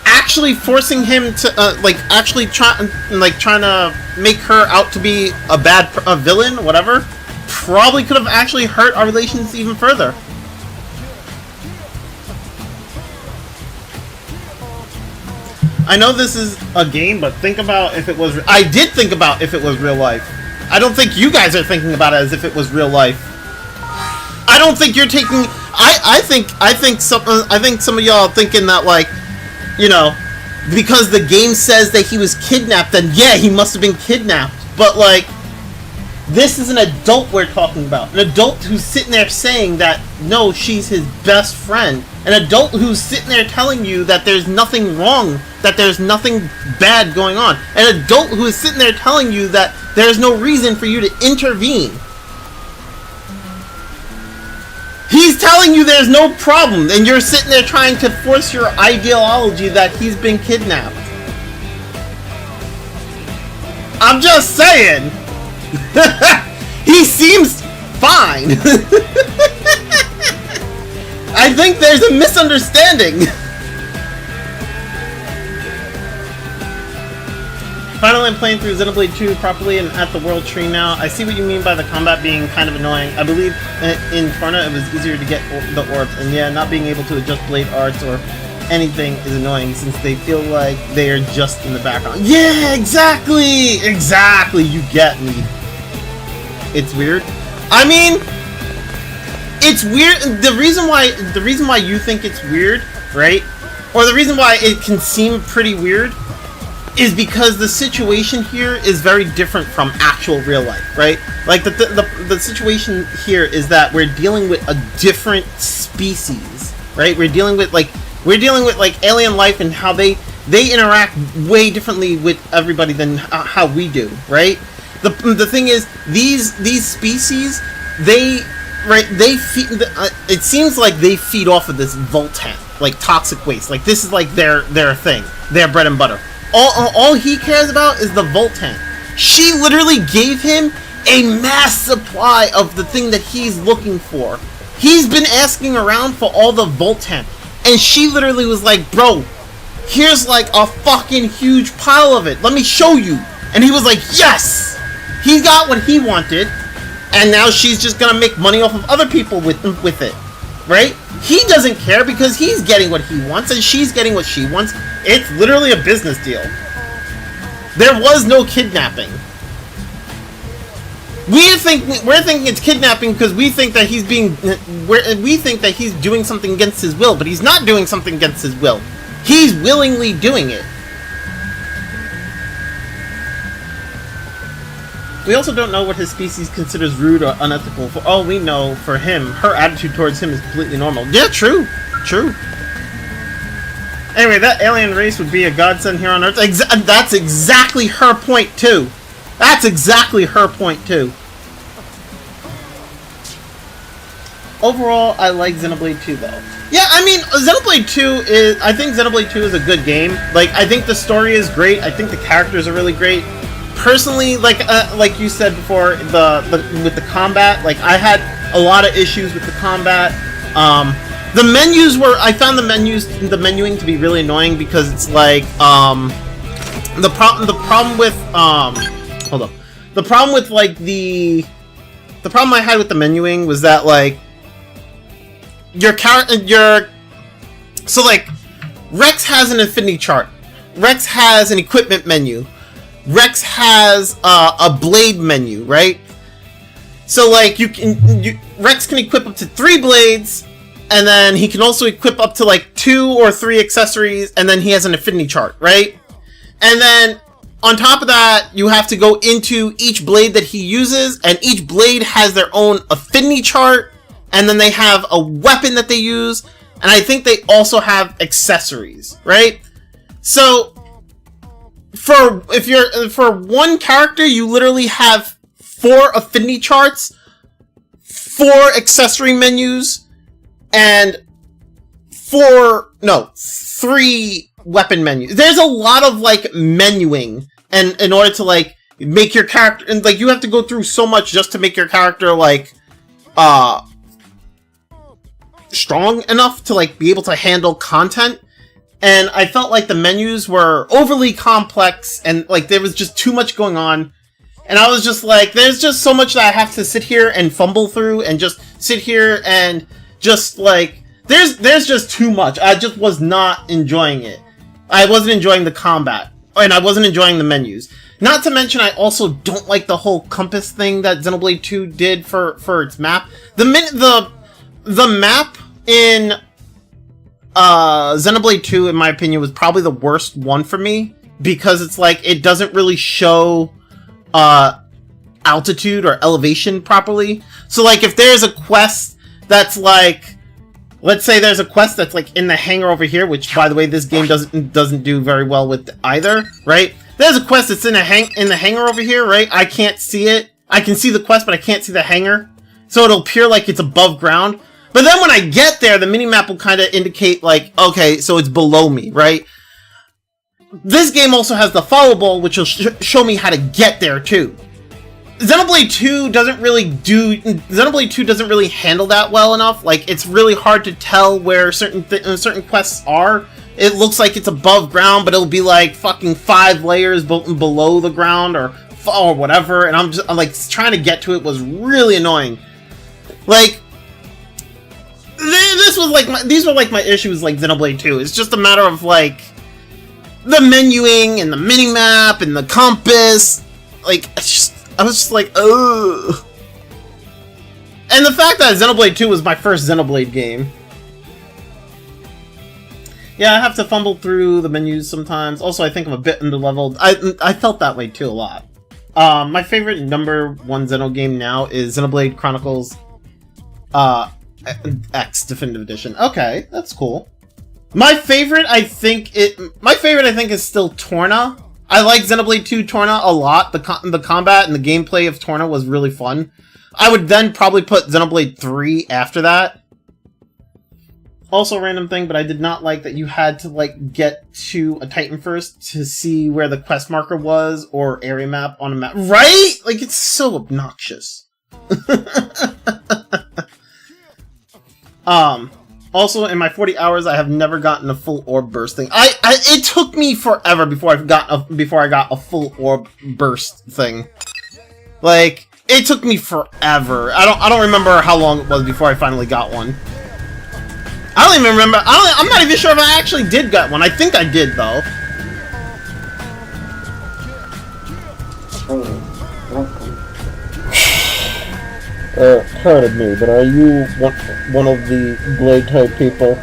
actually forcing him to trying to make her out to be a villain, whatever, probably could have actually hurt our relations even further. I know this is a game, but think about if it was... I did think about if it was real life. I don't think you guys are thinking about it as if it was real life. I don't think you're taking... I think some of y'all are thinking that, like, you know, because the game says that he was kidnapped, then yeah, he must have been kidnapped. But, like, this is an adult we're talking about. An adult who's sitting there saying that, no, she's his best friend. An adult who's sitting there telling you that there's nothing wrong, that there's nothing bad going on. An adult who is sitting there telling you that there's no reason for you to intervene. He's telling you there's no problem, and you're sitting there trying to force your ideology that he's been kidnapped. I'm just saying. He seems fine. I think there's a misunderstanding. Finally, I'm playing through Xenoblade 2 properly and at the World Tree now. I see what you mean by the combat being kind of annoying. I believe in Torna it was easier to get the orbs, and yeah, not being able to adjust blade arts or anything is annoying since they feel like they are just in the background. Yeah, exactly! Exactly, you get me. It's weird. I mean, it's weird. The reason why you think it's weird, right? Or the reason why it can seem pretty weird is because the situation here is very different from actual real life, right? Like the situation here is that we're dealing with a different species, right? We're dealing with like alien life and how they interact way differently with everybody than how we do, right? The thing is, these species, they feed. It seems like they feed off of this Voltan, like toxic waste. Like this is like their thing, their bread and butter. All he cares about is the Voltan. She literally gave him a mass supply of the thing that he's looking for. He's been asking around for all the Voltan, and she literally was like, "Bro, here's like a fucking huge pile of it. Let me show you." And he was like, "Yes." He got what he wanted, and now she's just gonna make money off of other people with it, right? He doesn't care because he's getting what he wants and she's getting what she wants. It's literally a business deal. There was no kidnapping. We're thinking it's kidnapping because we think that he's doing something against his will, but he's not doing something against his will. He's willingly doing it. We also don't know what his species considers rude or unethical. For all we know, for him, her attitude towards him is completely normal. Yeah, true. True. Anyway, that alien race would be a godsend here on Earth. That's exactly her point, too. That's exactly her point, too. Overall, I like Xenoblade 2, though. Yeah, I mean, Xenoblade 2 is... I think Xenoblade 2 is a good game. Like, I think the story is great. I think the characters are really great. Personally, like you said before, with the combat, like, I had a lot of issues with the combat. The menus were... I found the menuing to be really annoying because it's like, the problem with, hold up. The problem with, like, the problem I had with the menuing was that, like, so, like, Rex has an affinity chart. Rex has an equipment menu. Rex has a blade menu, right? So, like, Rex can equip up to 3 blades, and then he can also equip up to, like, 2 or 3 accessories, and then he has an affinity chart, right? And then, on top of that, you have to go into each blade that he uses, and each blade has their own affinity chart, and then they have a weapon that they use, and I think they also have accessories, right? So, for one character, you literally have 4 affinity charts, 4 accessory menus, and 3 weapon menus. There's a lot of, like, menuing, and in order to, like, make your character, and, like, you have to go through so much just to make your character, like, strong enough to, like, be able to handle content. And I felt like the menus were overly complex, and, like, there was just too much going on. And I was just like, there's just so much that I have to sit here and fumble through, and just sit here and just, like, there's just too much. I just was not enjoying it. I wasn't enjoying the combat, and I wasn't enjoying the menus. Not to mention, I also don't like the whole compass thing that Xenoblade 2 did for its map. The map in Xenoblade 2, in my opinion, was probably the worst one for me, because it's like, it doesn't really show altitude or elevation properly. So, like, if there's a quest that's like, let's say there's a quest that's like in the hangar over here, which, by the way, this game doesn't do very well with either, right? There's a quest that's in the hangar over here, right? I can't see it. I can see the quest, but I can't see the hangar. So it'll appear like it's above ground. But then when I get there, the minimap will kind of indicate, like, okay, so it's below me, right? This game also has the follow ball, which will show me how to get there, too. Xenoblade 2 doesn't really handle that well enough. Like, it's really hard to tell where certain quests are. It looks like it's above ground, but it'll be like fucking 5 layers below the ground, or whatever. And I'm like, trying to get to it was really annoying. Like, these were like my issues, like Xenoblade 2. It's just a matter of, like, the menuing and the minimap and the compass. Like, I was just like, ugh. And the fact that Xenoblade 2 was my first Xenoblade game. Yeah, I have to fumble through the menus sometimes. Also, I think I'm a bit underleveled. I felt that way too a lot. My favorite number 1 Xeno game now is Xenoblade Chronicles X Definitive Edition. Okay, that's cool. My favorite, I think, is still Torna. I like Xenoblade 2 Torna a lot. The combat and the gameplay of Torna was really fun. I would then probably put Xenoblade 3 after that. Also a random thing, but I did not like that you had to, like, get to a Titan first to see where the quest marker was, or area map on a map. Right? Like, it's so obnoxious. Also, in my 40 hours, I have never gotten a full orb burst thing. It took me forever before I got a full orb burst thing. Like, it took me forever. I don't remember how long it was before I finally got one. I don't even remember. I'm not even sure if I actually did get one. I think I did, though. Pardon me, but are you one of the Blade-type people?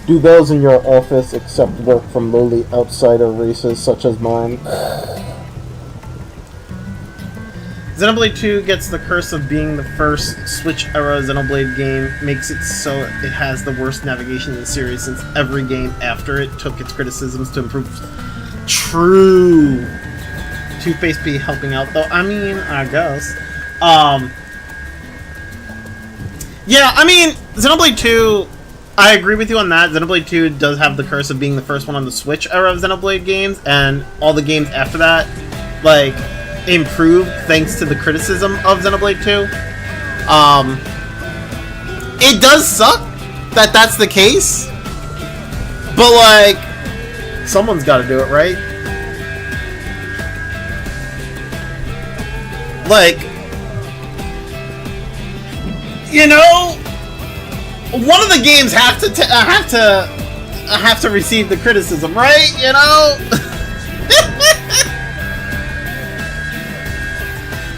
Do those in your office accept work from lowly outsider races such as mine? Xenoblade 2 gets the curse of being the first Switch-era Xenoblade game, makes it so it has the worst navigation in the series since every game after it took its criticisms to improve. True! Toothpaste be helping out, though. I mean, I guess. Yeah, I mean, Xenoblade 2, I agree with you on that. Xenoblade 2 does have the curse of being the first one on the Switch era of Xenoblade games, and all the games after that, like, improved thanks to the criticism of Xenoblade 2. It does suck that that's the case, but like, someone's got to do it, right? Like, you know, one of the games have to receive the criticism, right? You know.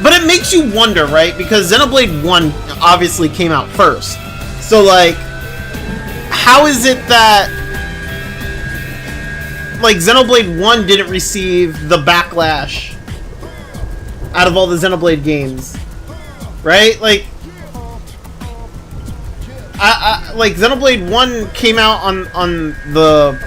But it makes you wonder, right? Because Xenoblade 1 obviously came out first. So, like, how is it that, like, Xenoblade 1 didn't receive the backlash out of all the Xenoblade games? Right? Like, like, Xenoblade 1 came out on the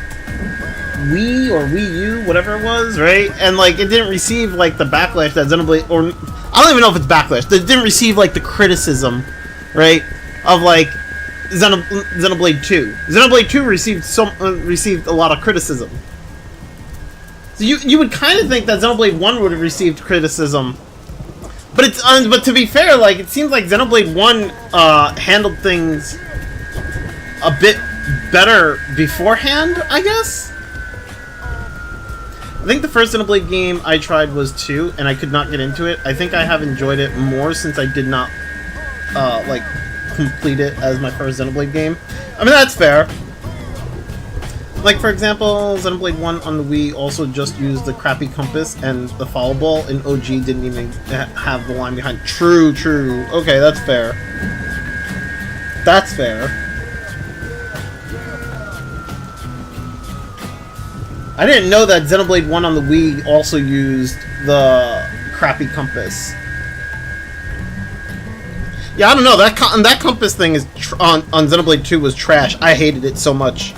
Wii or Wii U, whatever it was, right? And, like, it didn't receive, like, the backlash that Xenoblade, or I don't even know if it's backlash. It didn't receive, like, the criticism, right, of, like, Xenoblade 2. Xenoblade 2 received a lot of criticism. So you would kind of think that Xenoblade 1 would have received criticism. But it's but to be fair, like, it seems like Xenoblade 1 handled things a bit better beforehand, I guess? I think the first Xenoblade game I tried was 2, and I could not get into it. I think I have enjoyed it more since I did not, like, complete it as my first Xenoblade game. I mean, that's fair. Like, for example, Xenoblade 1 on the Wii also just used the crappy compass and the follow ball, and OG didn't even have the line behind. True, true. Okay, that's fair. That's fair. I didn't know that Xenoblade 1 on the Wii also used the crappy compass. Yeah, I don't know. That compass thing is on Xenoblade 2 was trash. I hated it so much.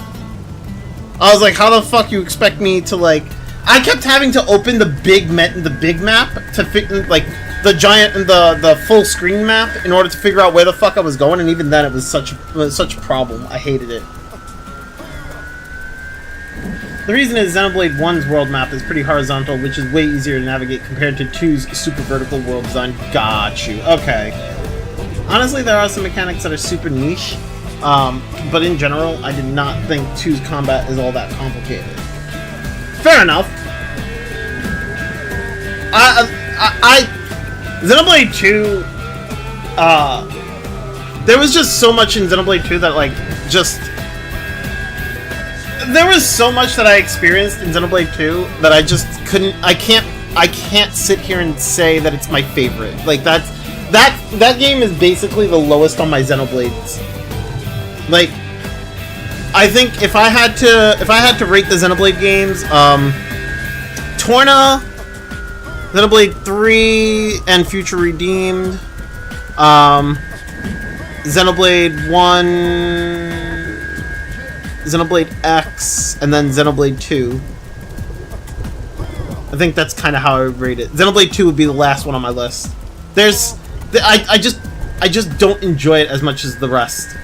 I was like, how the fuck you expect me to, like... I kept having to open the big map to fit, like, the giant and the full screen map in order to figure out where the fuck I was going, and even then it was such a problem. I hated it. The reason is Xenoblade 1's world map is pretty horizontal, which is way easier to navigate compared to 2's super vertical world design. Got you. Okay. Honestly, there are some mechanics that are super niche, but in general, I did not think 2's combat is all that complicated. Fair enough. Xenoblade 2, there was just so much in Xenoblade 2 that, like, just... There was so much that I experienced in Xenoblade 2 that I just couldn't... I can't sit here and say that it's my favorite. Like, that game is basically the lowest on my Xenoblades. Like, I think if I had to rate the Xenoblade games, Torna, Xenoblade 3, and Future Redeemed, Xenoblade 1, Xenoblade X, and then Xenoblade 2. I think that's kind of how I would rate it. Xenoblade 2 would be the last one on my list. I just don't enjoy it as much as the rest.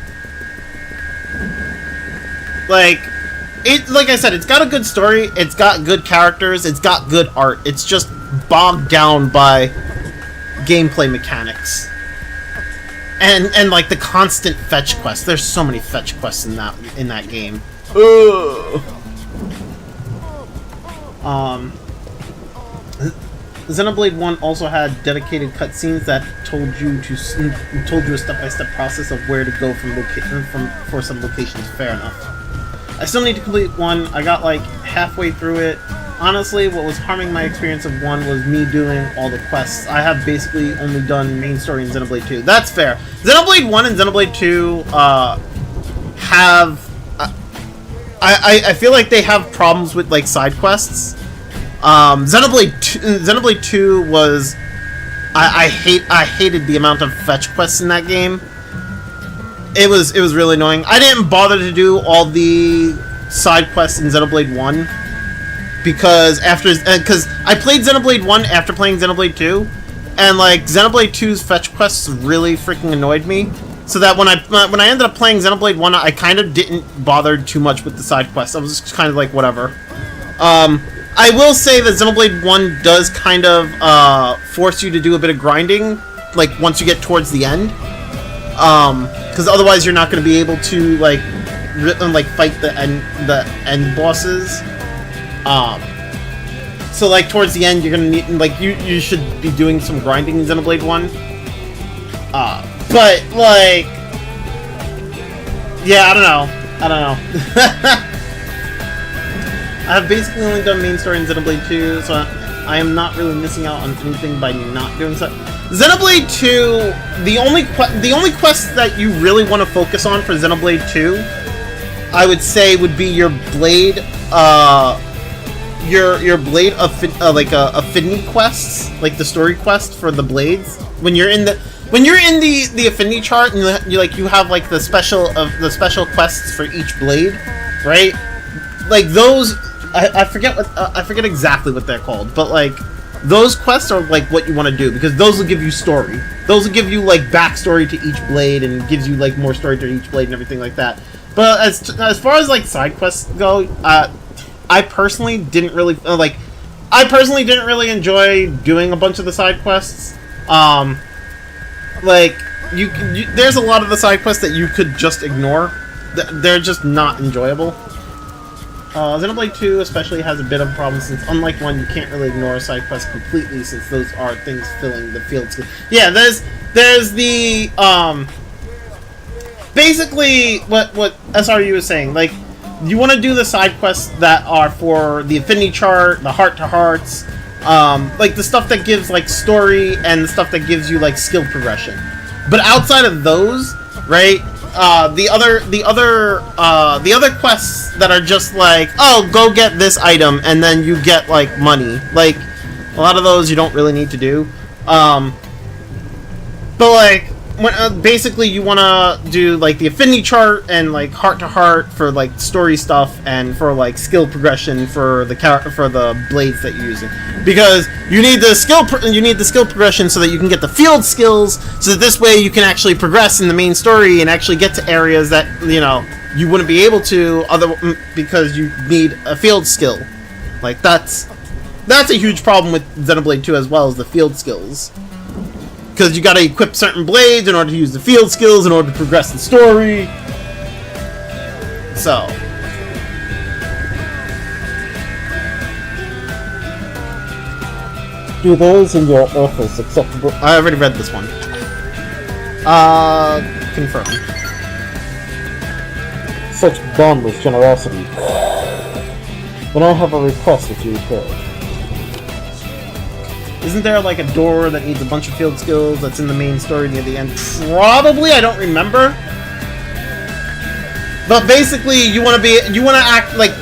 Like I said, it's got a good story, it's got good characters, it's got good art. It's just bogged down by gameplay mechanics. And like the constant fetch quests. There's so many fetch quests in that game. Ugh. Xenoblade 1 also had dedicated cutscenes that told you a step-by-step process of where to go for some locations. Fair enough. I still need to complete 1. I got like halfway through it. Honestly, what was harming my experience of 1 was me doing all the quests. I have basically only done main story in Xenoblade 2. That's fair. Xenoblade 1 and Xenoblade 2 have... I feel like they have problems with, like, side quests. Xenoblade 2 was I hated the amount of fetch quests in that game. It was really annoying. I didn't bother to do all the side quests in Xenoblade 1 because I played Xenoblade 1 after playing Xenoblade 2, and like Xenoblade 2's fetch quests really freaking annoyed me. So that when I ended up playing Xenoblade 1, I kind of didn't bother too much with the side quests. I was just kind of like, whatever. I will say that Xenoblade 1 does kind of force you to do a bit of grinding, like once you get towards the end. Because otherwise you're not going to be able to like fight the end bosses. So like towards the end you're gonna need like you should be doing some grinding in Xenoblade 1. But like, yeah, I don't know. I have basically only done main story in Xenoblade 2, so I am not really missing out on anything by not doing so. Xenoblade 2, the only quest that you really want to focus on for Xenoblade 2, I would say would be your blade, your blade affinity quests, like the story quest for the blades. When you're in the affinity chart and you have like the special quests for each blade, right? Like those, I forget exactly what they're called, but like those quests are like what you want to do because those will give you story. Those will give you like backstory to each blade and gives you like more story to each blade and everything like that. But as far as like side quests go, I personally didn't really enjoy doing a bunch of the side quests. Like there's a lot of the side quests that you could just ignore. They're just not enjoyable. Xenoblade 2 especially has a bit of a problem since, unlike 1, you can't really ignore side quests completely since those are things filling the field. Yeah, there's the basically what SRU was saying. Like, you want to do the side quests that are for the affinity chart, the heart-to-hearts, like the stuff that gives like story and the stuff that gives you like skill progression. But outside of those, right? The other quests that are just like, oh, go get this item and then you get like money. Like a lot of those you don't really need to do. But like when basically you want to do like the affinity chart and like heart to heart for like story stuff and for like skill progression for the blades that you're using, because you need the skill progression so that you can get the field skills, so that this way you can actually progress in the main story and actually get to areas that you wouldn't be able to because you need a field skill. Like that's a huge problem with Xenoblade 2 as well, as the field skills. Because you gotta equip certain blades in order to use the field skills in order to progress the story. So. Do those in your office acceptable? I already read this one. Confirm. Such boundless generosity. Then I have a request if you could. Isn't there like a door that needs a bunch of field skills that's in the main story near the end? Probably, I don't remember. But basically, you want to act like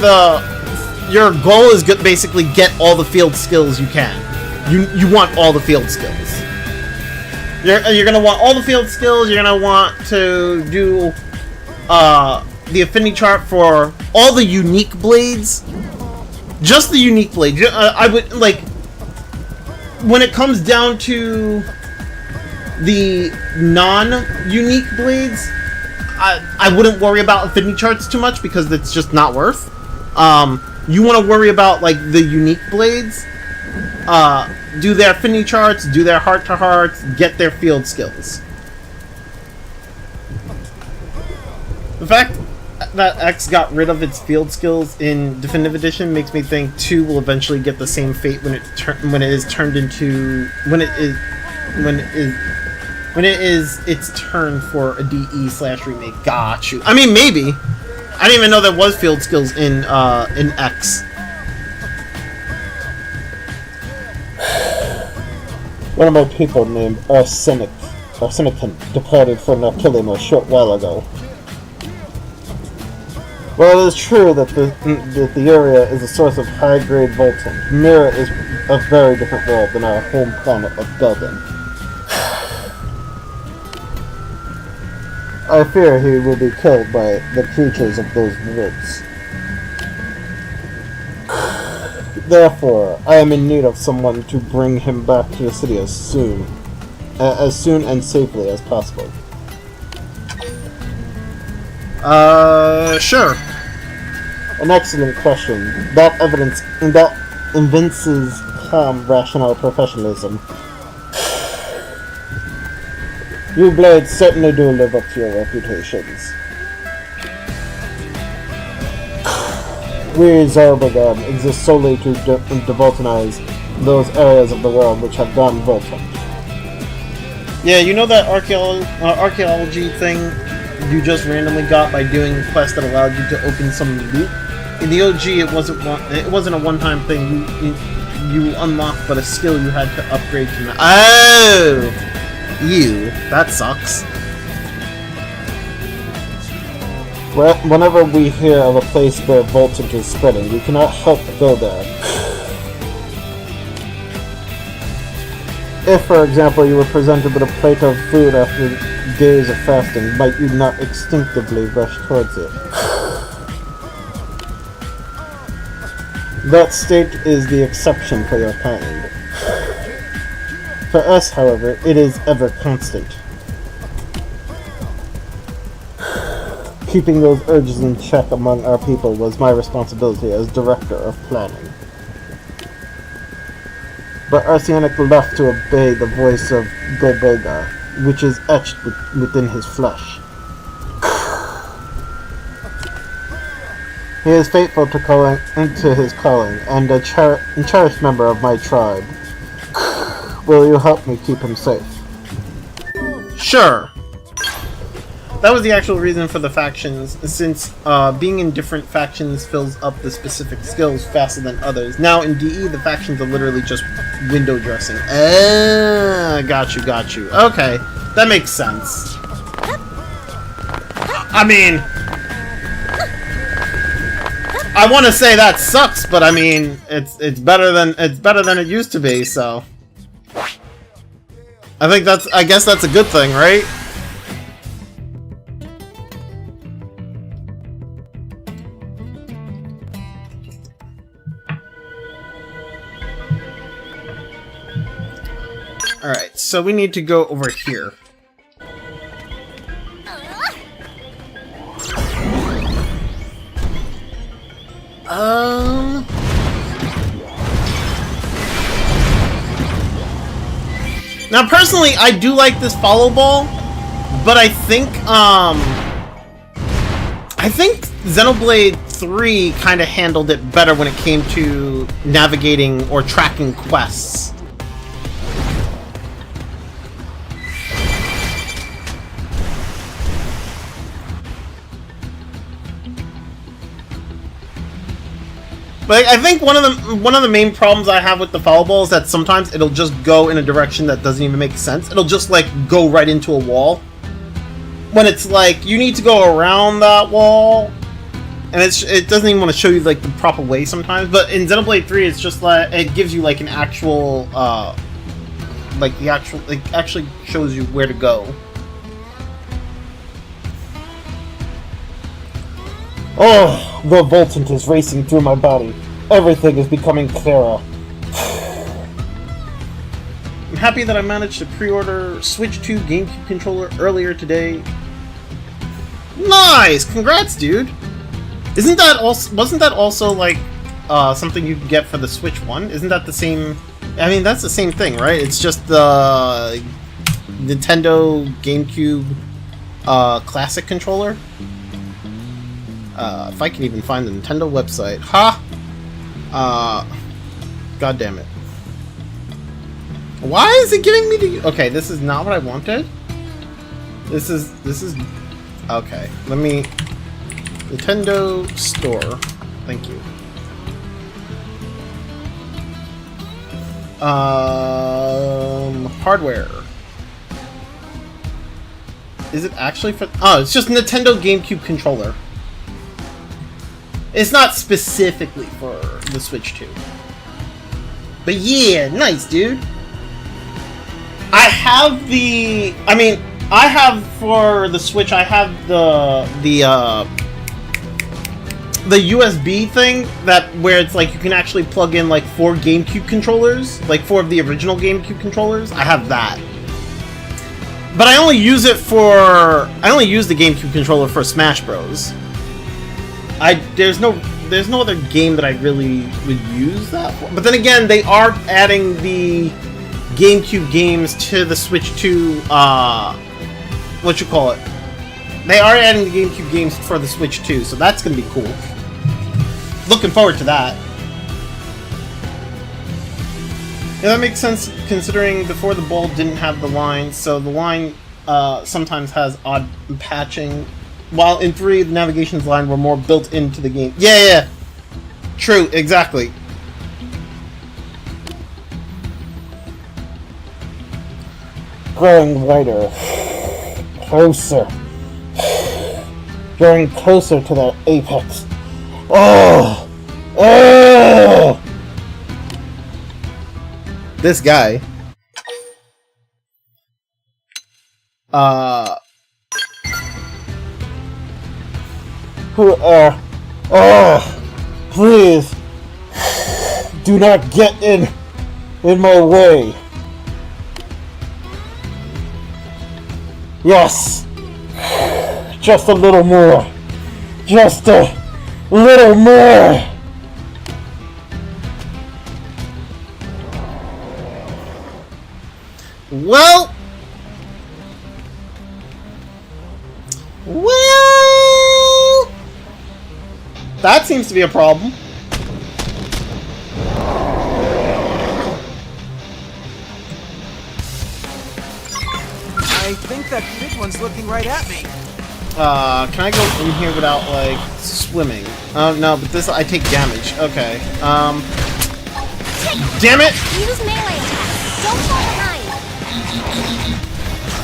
your goal is basically get all the field skills you can. You want all the field skills. You're gonna want all the field skills. You're gonna want to do the affinity chart for all the unique blades. Just the unique blades. I would like. When it comes down to the non-unique blades, I wouldn't worry about affinity charts too much because it's just not worth. You want to worry about like the unique blades. Do their affinity charts, do their heart-to-hearts, get their field skills. The fact that X got rid of its field skills in Definitive Edition makes me think 2 will eventually get the same fate when it is its turn for a DE/remake. Got you. I mean, maybe. I didn't even know there was field skills in X. One of my people named Arsenican departed for Nautilum a short while ago. While it is true that the area is a source of high-grade volcan, Mira is a very different world than our home planet of Belden. I fear he will be killed by the creatures of those woods. Therefore, I am in need of someone to bring him back to the city as soon and safely as possible. Sure. An excellent question. That evinces calm, rational professionalism. You blades certainly do live up to your reputations. We Zarbagon exist solely to devoltanize those areas of the world which have gone volatile. Yeah, you know that archaeology thing you just randomly got by doing a quest that allowed you to open some loot? In the OG, it wasn't a one-time thing. You unlocked, but a skill you had to upgrade to. Oh, that sucks. Whenever we hear of a place where Voltant is spreading, we cannot help but go there. If, for example, you were presented with a plate of food after days of fasting, might you not instinctively rush towards it? That state is the exception for your kind. For us, however, it is ever constant. Keeping those urges in check among our people was my responsibility as director of planning. But Arsenic left to obey the voice of Goboga, which is etched within his flesh. He is faithful to his calling, and a cherished member of my tribe. Will you help me keep him safe? Sure. That was the actual reason for the factions, since being in different factions fills up the specific skills faster than others. Now in DE, the factions are literally just window dressing. Got you. Okay, that makes sense. I mean, I want to say that sucks, but I mean, it's better than it used to be. So, I guess that's a good thing, right? Alright, so we need to go over here. Now, personally, I do like this follow ball, but I think Xenoblade 3 kind of handled it better when it came to navigating or tracking quests. But I think one of the main problems I have with the foul ball is that sometimes it'll just go in a direction that doesn't even make sense. It'll just like go right into a wall. When it's like you need to go around that wall, and it doesn't even want to show you like the proper way sometimes. But in Xenoblade 3, it's just like it gives you like an actual it actually shows you where to go. Oh, the Voltant is racing through my body. Everything is becoming clearer. I'm happy that I managed to pre-order Switch 2 GameCube controller earlier today. Nice! Congrats, dude! Wasn't that also like something you could get for the Switch 1? Isn't that the same? I mean, that's the same thing, right? It's just the Nintendo GameCube Classic controller. If I can even find the Nintendo website. Ha! God damn it. Why is it giving me the... Okay, this is not what I wanted. This is... Okay, let me... Nintendo Store. Thank you. Hardware. Is it actually for... Oh, it's just Nintendo GameCube controller. It's not specifically for the Switch 2. But yeah, nice, dude. I have the... I mean, I have for the Switch. I have the USB thing that where it's like you can actually plug in like 4 GameCube controllers, like 4 of the original GameCube controllers. I have that, but I only use it for I only use the GameCube controller for Smash Bros. There's no other game that I really would use that for. But then again, they are adding the GameCube games to the Switch 2. What you call it? They are adding the GameCube games for the Switch 2, so that's gonna be cool. Looking forward to that. Yeah, that makes sense considering before the ball didn't have the line, so the line sometimes has odd patching, while in 3 the navigation's line were more built into the game. Yeah. True, exactly. Growing wider. Closer. Getting closer to that apex. Oh! Oh! This guy. Please. Do not get in my way. Yes. Just a little more. Just a little more. Well, that seems to be a problem. I think that big one's looking right at me. Can I go in here without, like, swimming? Oh, no, but this, I take damage. Okay, damn it! Use melee attack. Don't fall behind.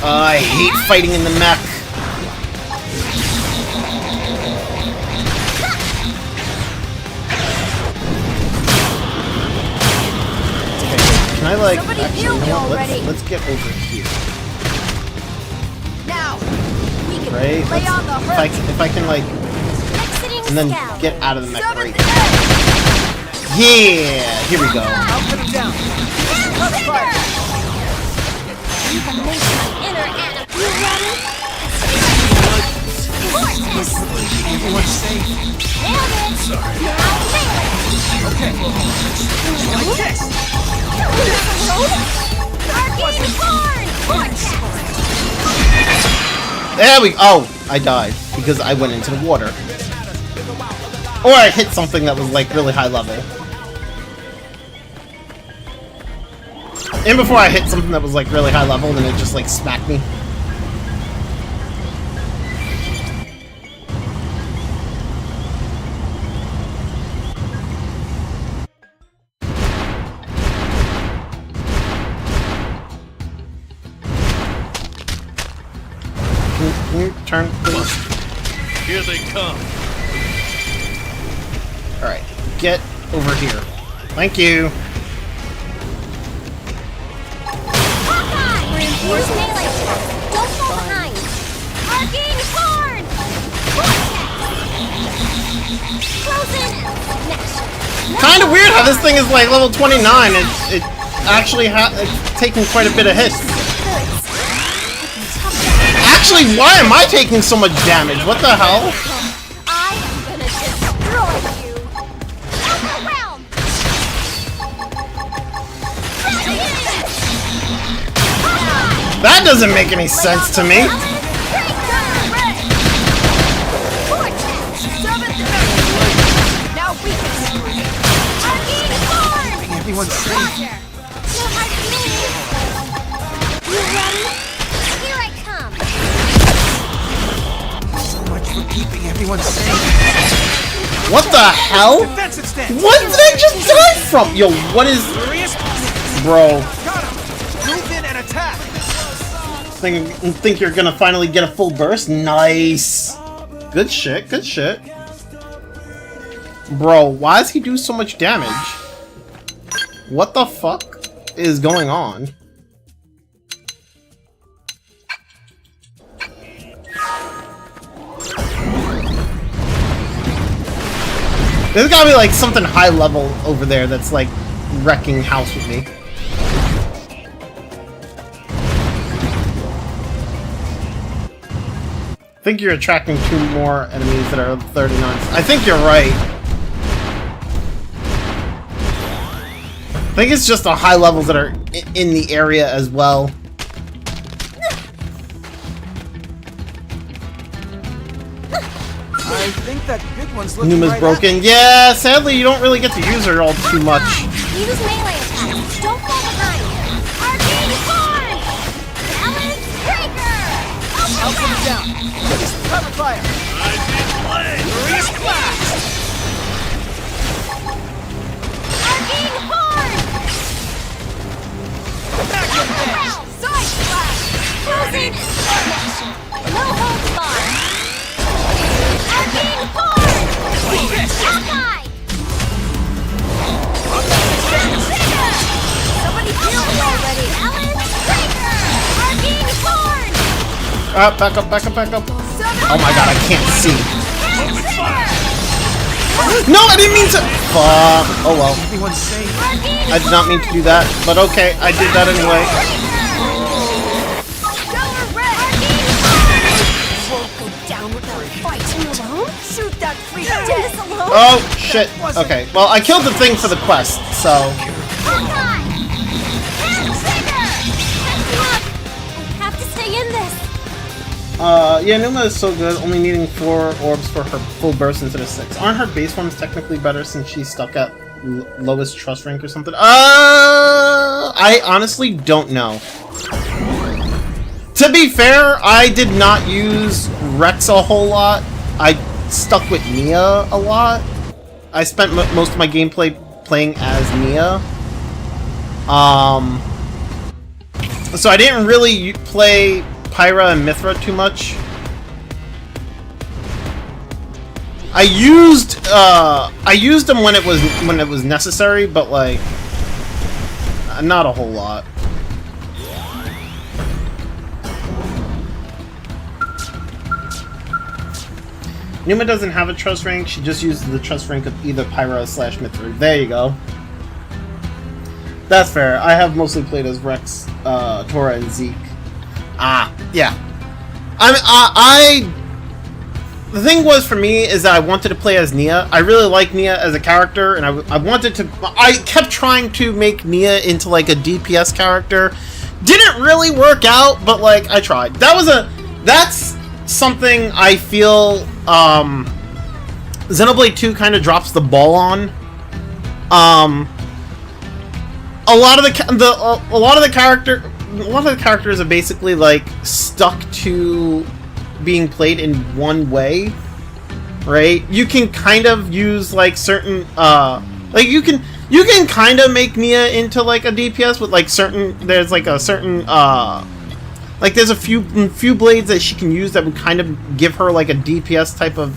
I hate fighting in the mech. Can I, like, Somebody actually, heal me no, already. let's get over here. Now, we can Right? lay on the hurt. If I can, like, Exiting and then scout. get out of the mech, Seventh right? edge. Yeah! Here we go. I'll put him down. Let's fight. You have made my inner Anna. You ready? Vortex. Everyone's safe. Nailed it. Sorry. Now melee. Okay. Like this. Arcane Horn. Vortex. There we go. Oh, I died because I went into the water. Or I hit something that was like really high level. And before I hit something that was like really high level, then it just like smacked me. Can you turn, please? Here they come. Alright, get over here. Thank you. Hawkeye. Reinforce melee attack. Don't fall behind. Arcane Horn. Vortex. Close in. Next. Kind of weird how this thing is like level 29. It actually it's taking quite a bit of hits. Actually, why am I taking so much damage? What the hell? I am gonna destroy you. Overwhelm. That doesn't make any sense to me. Now we can scream. Arcane Horn. Everyone's safe. Roger. So hard to believe. You ready? Here I come. So much for keeping everyone safe. What the hell? Defensive stance. What did I just die from? Yo, what is... Furious. Bro, Got him. Move in and attack. think you're gonna finally get a full burst? Nice. Good shit, good shit. Bro, why does he do so much damage? What the fuck is going on? There's gotta be like something high level over there that's like wrecking house with me. I think you're attracting 2 more enemies that are 39. I think you're right. I think it's just the high levels that are in the area as well. I think that big one's looking Numa's right broken. Yeah, sadly you don't really get to use her all too much. Use melee attacks. Don't fall behind. Arcane Form! Balance Breaker! I'll put it down. Cover fire. Freeze Blast. Arcane Horn! Side Blast! Frozen Smash! No holds barred! Arcane Horn! Ally! Somebody heal me already! Balance Breaker! Arcane Horn! Back up, back up, back up. Oh my god, I can't see. No, I didn't mean to. Fuck. Oh well. Everyone's safe. I did not mean to do that, but okay, I did that anyway. Won't go down without fighting alone. Shoot that freak dead alone. Oh shit. Okay, well I killed the thing for the quest, so. Have to stay in this. Yeah, Numa is so good, only needing 4 orbs for her full burst instead of 6. Aren't her base ones technically better since she's stuck at lowest trust rank or something? I honestly don't know. To be fair, I did not use Rex a whole lot. I stuck with Nia a lot. I spent most of my gameplay playing as Nia. So I didn't really play Pyra and Mithra too much. I used them when it was necessary, but like not a whole lot. Numa doesn't have a trust rank, she just uses the trust rank of either Pyra / Mithra. There you go. That's fair. I have mostly played as Rex, Tora, and Zeke. Yeah. The thing was for me is that I wanted to play as Nia. I really like Nia as a character, and I kept trying to make Nia into like a DPS character. Didn't really work out, but like I tried. That's something I feel Xenoblade 2 kind of drops the ball on. A lot of the characters are basically like stuck to being played in one way, right? You can kind of use like certain like you can kind of make Nia into like a DPS with like there's a few blades that she can use that would kind of give her like a DPS type of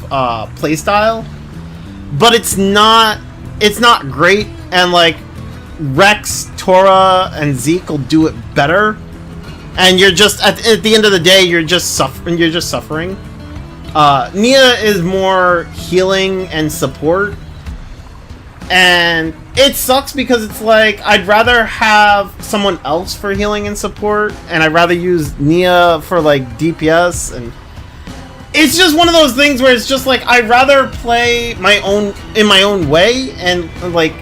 playstyle, but it's not great, and like Rex, Tora, and Zeke will do it better, and you're just at the end of the day you're just suffering. Nia is more healing and support, and it sucks because it's like I'd rather have someone else for healing and support, and I'd rather use Nia for like DPS, and it's just one of those things where it's just like I'd rather play in my own way, and like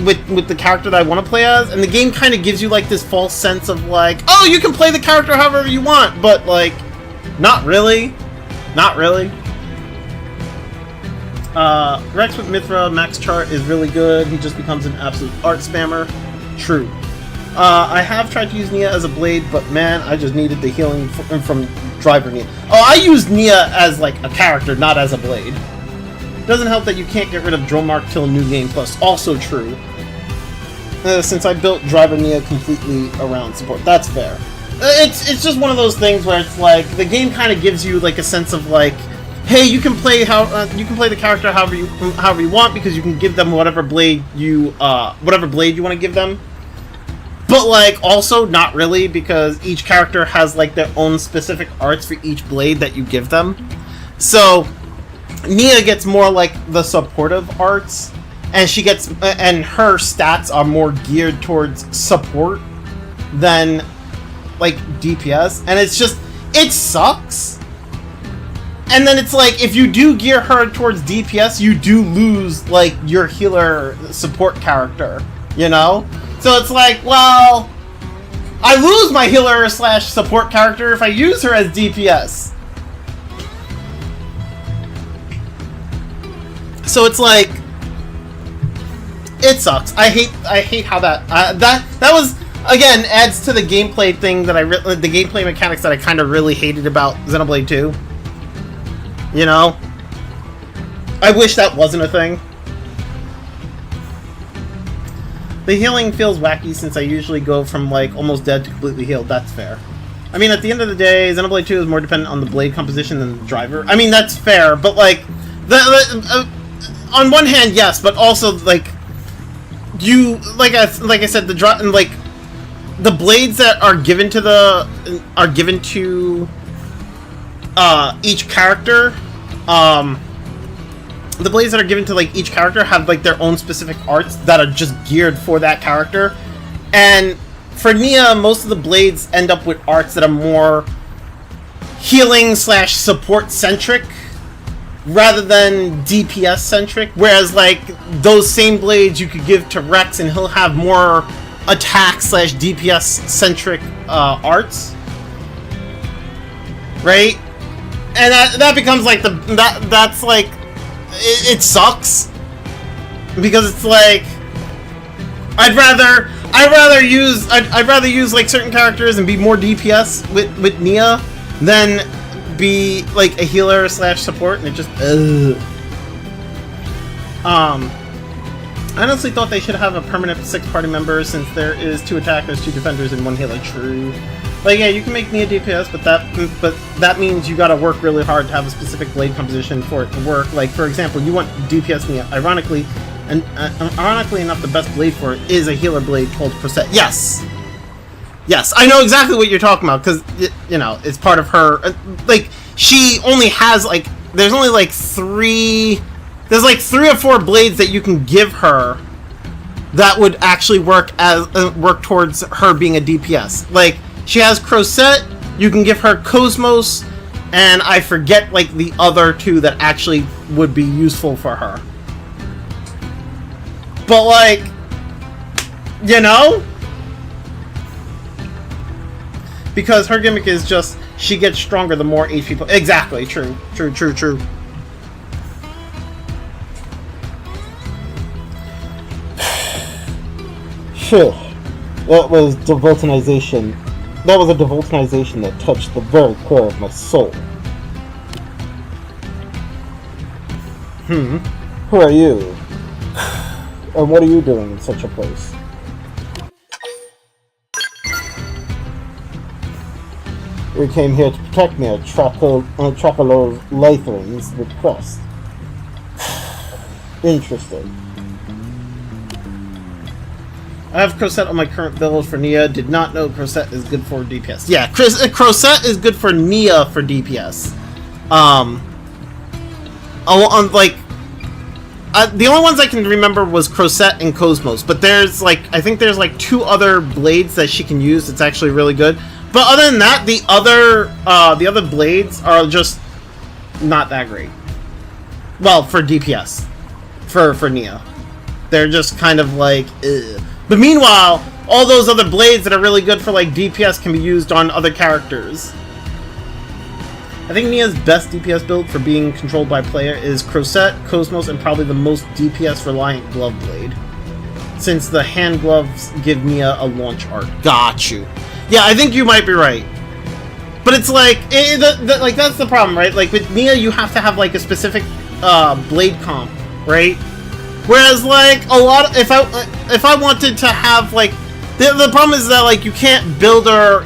with the character that I want to play as, and the game kind of gives you like this false sense of like, oh, you can play the character however you want, but like not really. Rex with Mithra max chart is really good. He just becomes an absolute art spammer. True. I have tried to use Nia as a blade, but man, I just needed the healing from Driver Nia. Oh, I used Nia as like a character, not as a blade. Doesn't help that you can't get rid of Dromark till New Game Plus. Also true. Since I built Driver Nia completely around support. That's fair. It's just one of those things where it's like the game kind of gives you like a sense of like, hey, you can play the character however you want, because you can give them whatever blade you want to give them. But like also not really, because each character has like their own specific arts for each blade that you give them. So Nia gets more like the supportive arts, and she gets and her stats are more geared towards support than like DPS, and it's just it sucks. And then it's like if you do gear her towards DPS, you do lose like your healer support character, you know? So it's like, well, I lose my healer slash support character if I use her as DPS. So it's like, it sucks. I hate how that was again adds to the gameplay thing that the gameplay mechanics that I kind of really hated about Xenoblade 2. You know, I wish that wasn't a thing. The healing feels wacky since I usually go from like almost dead to completely healed. That's fair. I mean, at the end of the day, Xenoblade 2 is more dependent on the blade composition than the driver. I mean, that's fair, but like on one hand, yes, but also like you like I said, the blades that are given to each character, the blades that are given to like each character have like their own specific arts that are just geared for that character. And for Nia, most of the blades end up with arts that are more healing slash support centric rather than DPS centric. Whereas like those same blades you could give to Rex and he'll have more attack slash DPS centric arts, right? And that becomes like that's like it sucks because it's like I'd rather use like certain characters and be more DPS with Nia than be like a healer slash support, and it just I honestly thought they should have a permanent 6 party member since there is 2 attackers, 2 defenders, and 1 healer. True. Like, yeah, you can make Nia DPS, but that means you gotta work really hard to have a specific blade composition for it to work. Like, for example, you want DPS Nia. Ironically enough, the best blade for it is a healer blade called Crosette. Yes! Yes, I know exactly what you're talking about, because, you know, it's part of her... Like, she only has, like... There's only, like, 3... There's, like, 3 or 4 blades that you can give her that would actually work towards her being a DPS. Like... She has Crosette, you can give her Cosmos, and I forget, like, the other 2 that actually would be useful for her. But, like, you know? Because her gimmick is just, she gets stronger the more HP... Exactly, true. Sure. That was devoltinization. That was a devoltinization that touched the very core of my soul. Who are you? And what are you doing in such a place? We came here to protect me at Trapalo's Lythrin's request. Interesting. I have Crosette on my current build for Nia. Did not know Crosette is good for DPS. Yeah, Crosette is good for Nia for DPS. The only ones I can remember was Crosette and Cosmos, but there's like I think there's like 2 other blades that she can use. It's actually really good. But other than that, the other blades are just not that great. Well, for DPS, for Nia, they're just kind of like. Ugh. But meanwhile, all those other blades that are really good for like DPS can be used on other characters. I think Nia's best DPS build for being controlled by player is Crosette, Cosmos, and probably the most DPS reliant glove blade, since the hand gloves give Nia a launch art. Got you. Yeah, I think you might be right. But it's like, like that's the problem, right? Like with Nia, you have to have like a specific blade comp, right? Whereas like a lot, if I wanted to have like, the problem is that like you can't build her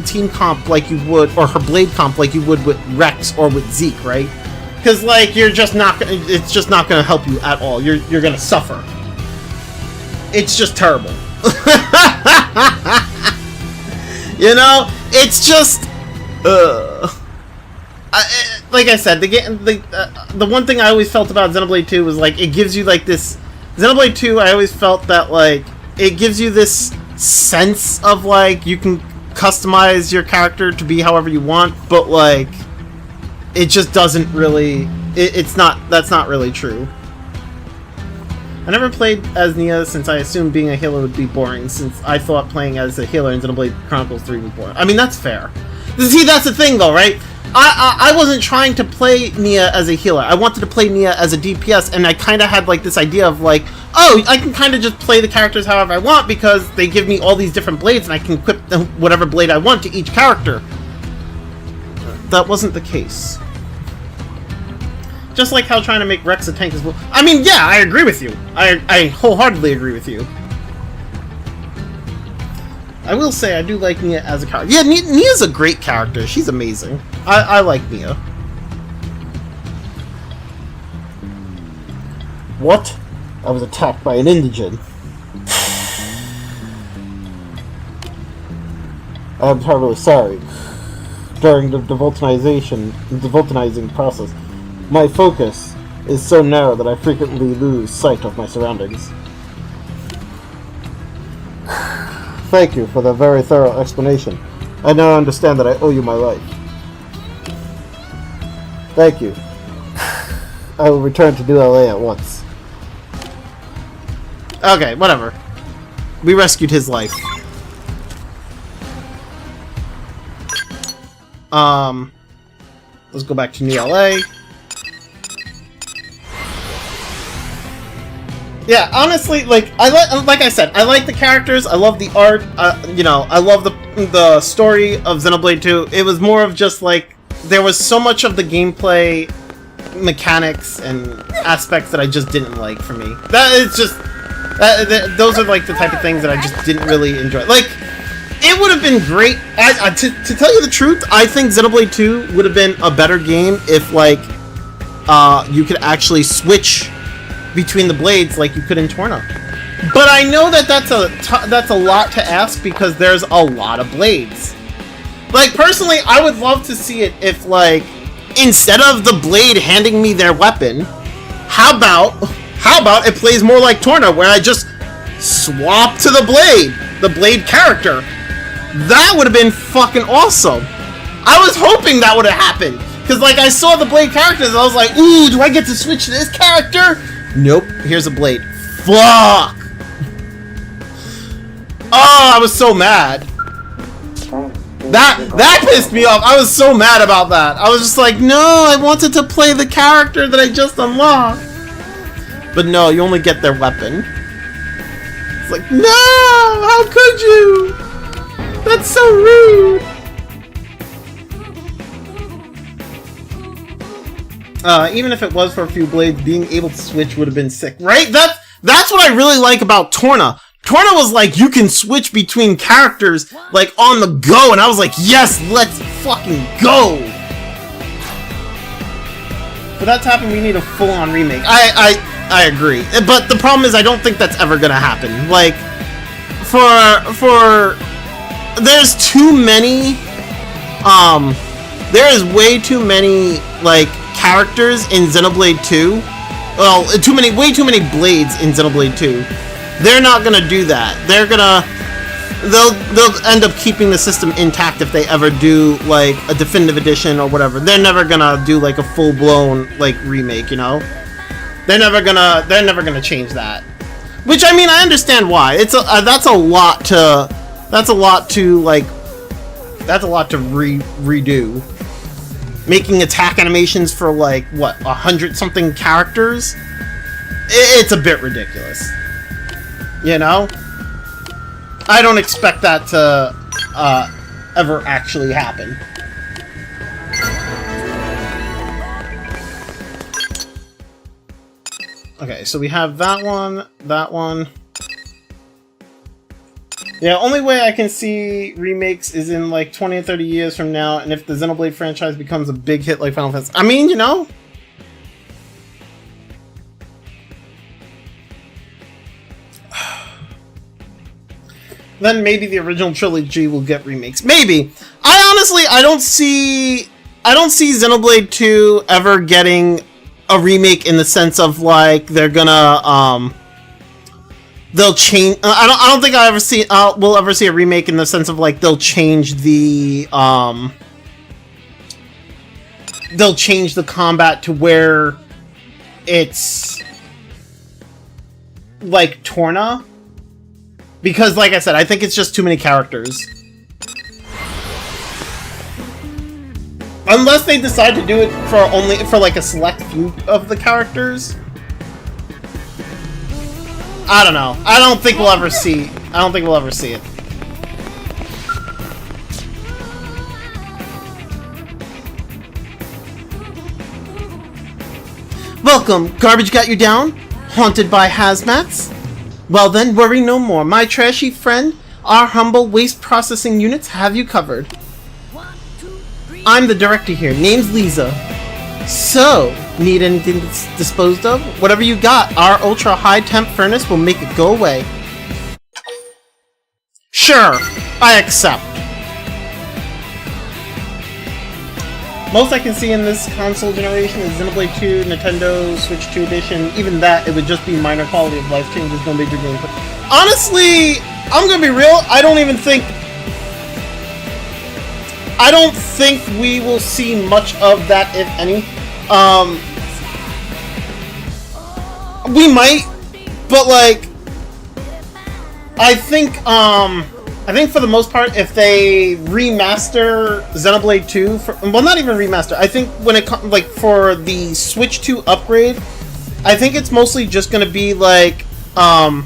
team comp like you would, or her blade comp like you would with Rex or with Zeke, right? Because like it's just not gonna help you at all. You're gonna suffer. It's just terrible. You know, it's just like I said, the one thing I always felt about Xenoblade 2 was like it gives you like this. Xenoblade 2, I always felt that like it gives you this sense of like you can customize your character to be however you want, but like it just doesn't really. That's not really true. I never played as Nia since I assumed being a healer would be boring, since I thought playing as a healer in Xenoblade Chronicles 3 was boring. I mean, that's fair. See, that's the thing though, right? I wasn't trying to play Nia as a healer. I wanted to play Nia as a DPS, and I kind of had like this idea of like, oh, I can kind of just play the characters however I want because they give me all these different blades, and I can equip whatever blade I want to each character. That wasn't the case. Just like how trying to make Rex a tank is... I mean, yeah, I agree with you. I wholeheartedly agree with you. I will say I do like Nia as a character. Yeah, Nia's a great character. She's amazing. I like Nia. What? I was attacked by an indigent. I'm terribly sorry. During the devoltanizing process, my focus is so narrow that I frequently lose sight of my surroundings. Thank you for the very thorough explanation. I now understand that I owe you my life. Thank you. I will return to New LA at once. Okay, whatever. We rescued his life. Let's go back to New LA. Yeah, honestly, like I said, I like the characters. I love the art. You know, I love the story of Xenoblade 2. It was more of just like there was so much of the gameplay mechanics and aspects that I just didn't like. For me, that is just those are like the type of things that I just didn't really enjoy. Like, it would have been great. To tell you the truth, I think Xenoblade 2 would have been a better game if like you could actually switch between the blades like you could in Torna. But I know that that's a lot to ask because there's a lot of blades. Like, personally, I would love to see it if, like, instead of the blade handing me their weapon, how about it plays more like Torna, where I just swap to the blade character. That would have been fucking awesome. I was hoping that would have happened. Because, like, I saw the blade characters and I was like, ooh, do I get to switch to this character? Nope, here's a blade. Fuck! Oh, I was so mad. That pissed me off. I was so mad about that. I was just like, no, I wanted to play the character that I just unlocked. But no, you only get their weapon. It's like, no! How could you? That's so rude! Even if it was for a few blades, being able to switch would have been sick, right? That's what I really like about Torna. Torna was like, you can switch between characters, like, on the go, and I was like, yes, let's fucking go! For that to happen, we need a full-on remake. I agree. But the problem is, I don't think that's ever gonna happen. Like, there's too many, there is way too many, like, characters in Xenoblade 2. Well, way too many blades in Xenoblade 2. They're not gonna do that. They'll end up keeping the system intact if they ever do like a definitive edition or whatever. They're never gonna do like a full-blown like remake, you know? They're never gonna change that. Which, I mean, I understand why. That's a lot to redo. Making attack animations for like what, 100-something characters? It's a bit ridiculous. You know? I don't expect that to ever actually happen. Okay, so we have that one, that one. Yeah, only way I can see remakes is in like 20 or 30 years from now, and if the Xenoblade franchise becomes a big hit like Final Fantasy. I mean, you know? Then maybe the original trilogy will get remakes. Maybe. I don't see I don't see Xenoblade 2 ever getting a remake in the sense of like they're gonna they'll change. I don't think we'll ever see a remake in the sense of like they'll change the combat to where it's like Torna, because like I said, I think it's just too many characters. Unless they decide to do it for like a select few of the characters. I don't know. I don't think we'll ever see it. Welcome, garbage got you down? Haunted by hazmats? Well then, worry no more. My trashy friend, our humble waste processing units have you covered. I'm the director here. Name's Lisa. So, need anything disposed of? Whatever you got, our ultra high temp furnace will make it go away. Sure, I accept. Most I can see in this console generation is Xenoblade 2, Nintendo Switch 2 edition. Even that, it would just be minor quality of life changes, no major gameplay. Honestly, I'm gonna be real, I don't think we will see much of that, if any. We might, but like, I think for the most part, if they remaster Xenoblade 2, well, not even remaster, I think when it comes, like, for the Switch 2 upgrade, I think it's mostly just gonna be like, I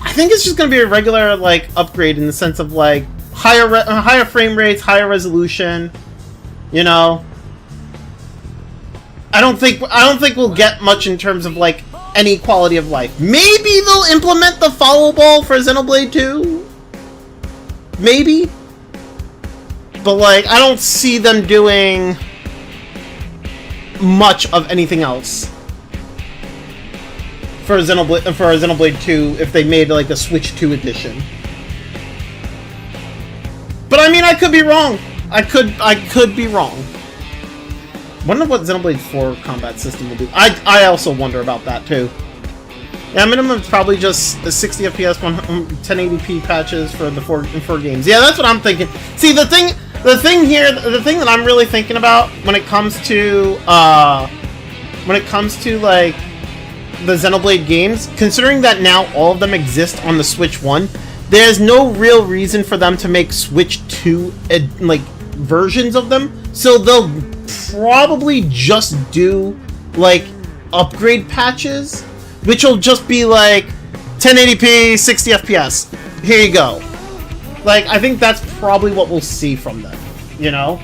think it's just gonna be a regular, like, upgrade in the sense of, like, higher frame rates, higher resolution, you know. I don't think we'll get much in terms of like any quality of life. Maybe they'll implement the follow ball for Xenoblade 2. Maybe. But like I don't see them doing much of anything else for Xenoblade 2 if they made like a Switch 2 edition. But I mean, I could be wrong. I could be wrong. Wonder what Xenoblade 4 combat system will do. I also wonder about that too. Yeah, minimum is probably just the 60 FPS, 1080p patches for the four games. Yeah, that's what I'm thinking. See, the thing that I'm really thinking about when it comes to like the Xenoblade games, considering that now all of them exist on the Switch 1. There's no real reason for them to make Switch 2 like versions of them, so they'll probably just do like upgrade patches, which will just be like 1080p, 60 FPS. Here you go. Like I think that's probably what we'll see from them, you know.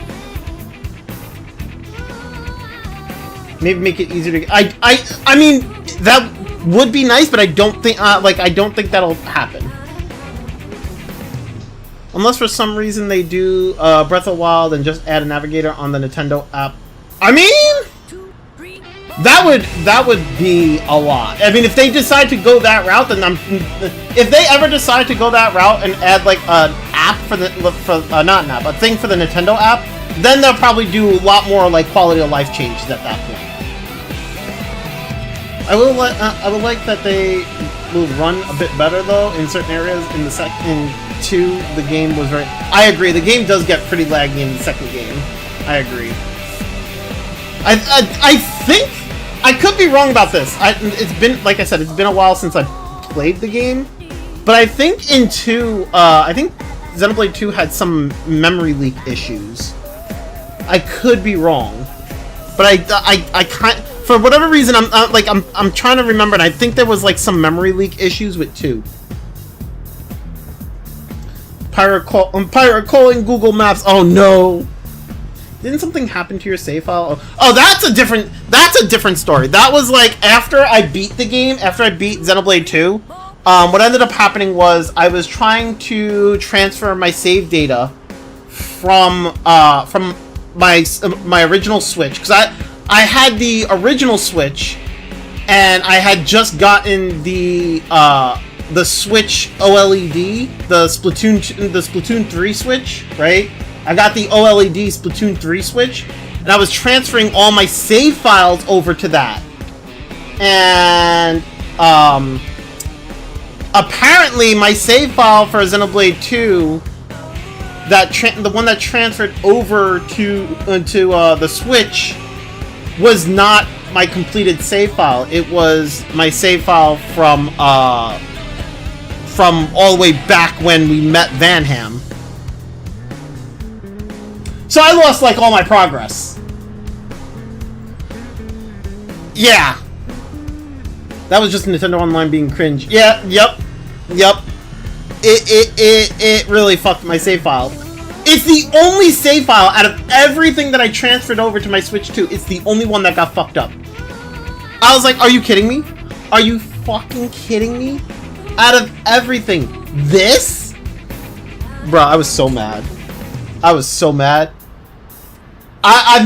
Maybe make it easier to. I mean that would be nice, but I don't think that'll happen. Unless for some reason they do Breath of the Wild and just add a navigator on the Nintendo app. I mean, that would be a lot. I mean, if they decide to go that route, then if they ever decide to go that route and add like an app not an app, a thing for the Nintendo app, then they'll probably do a lot more like quality of life changes at that point. I would like that they will run a bit better though in certain areas. In the second 2, the game was very. I agree. The game does get pretty laggy in the second game. I agree. I think I could be wrong about this. It's been, like I said, it's been a while since I played the game, but I think in 2, I think Xenoblade 2 had some memory leak issues. I could be wrong, but I can't. For whatever reason, I'm trying to remember, and I think there was like some memory leak issues with 2. Pirate calling Google Maps. Oh no! Didn't something happen to your save file? Oh, that's a different story. That was like after I beat the game, after I beat Xenoblade 2. What ended up happening was I was trying to transfer my save data from my original Switch, because I had the original Switch, and I had just gotten the Switch OLED, the Splatoon 3 Switch, right? I got the OLED Splatoon 3 Switch, and I was transferring all my save files over to that. And apparently my save file for Xenoblade 2, the one that transferred over to the Switch, was not my completed save file. It was my save file from all the way back when we met Van Ham. So I lost like all my progress. Yeah. That was just Nintendo Online being cringe. Yeah, yep. It really fucked my save file. It's the only save file out of everything that I transferred over to my Switch 2. It's the only one that got fucked up. I was like, are you kidding me? Are you fucking kidding me? Out of everything, this? Bruh, I was so mad. I was so mad. I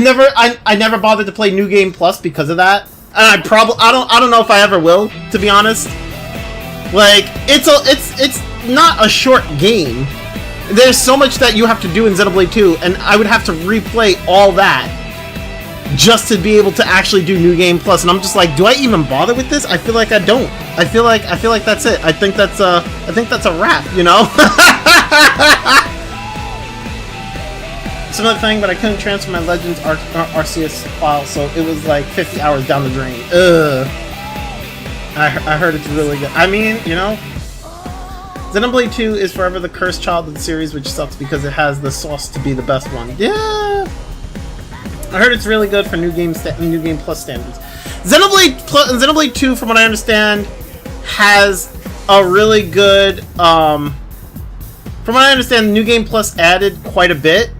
never bothered to play New Game Plus because of that. And I don't know if I ever will, to be honest. Like, it's not a short game. There's so much that you have to do in Xenoblade 2, and I would have to replay all that just to be able to actually do New Game Plus. And I'm just like, do I even bother with this? I feel like I don't. I feel like that's it. I think that's a wrap, you know? Similar thing, but I couldn't transfer my Legends RCS file, so it was like 50 hours down the drain. Ugh. I heard it's really good. I mean, you know, Xenoblade 2 is forever the cursed child of the series, which sucks because it has the sauce to be the best one. Yeah, I heard it's really good for New Game Plus standards. Xenoblade 2, from what I understand, has a really good. From what I understand, New Game Plus added quite a bit,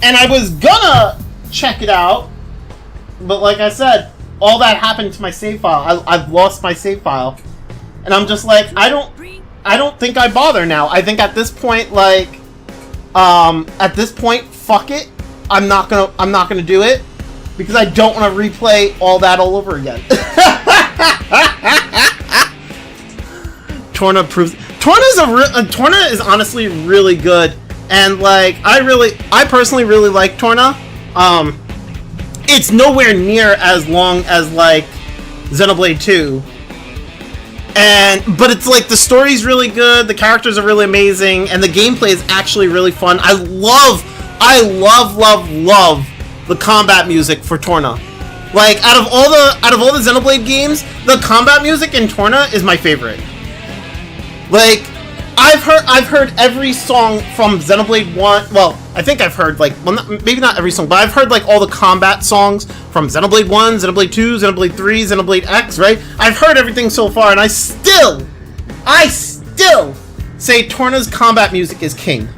and I was gonna check it out, but like I said, all that happened to my save file. I've lost my save file, and I'm just like, I don't think I bother now. I think at this point, like, fuck it. I'm not gonna do it because I don't want to replay all that all over again. Torna proves Torna is honestly really good, and like I personally really like Torna. It's nowhere near as long as like Xenoblade 2. But it's like the story's really good, the characters are really amazing, and the gameplay is actually really fun. I love the combat music for Torna. Like out of all the Xenoblade games, the combat music in Torna is my favorite. Like I've heard every song from Xenoblade 1. Well, I think I've heard like, well, maybe not every song, but I've heard like all the combat songs from Xenoblade 1, Xenoblade 2, Xenoblade 3, Xenoblade X, right? I've heard everything so far, and I still say Torna's combat music is king.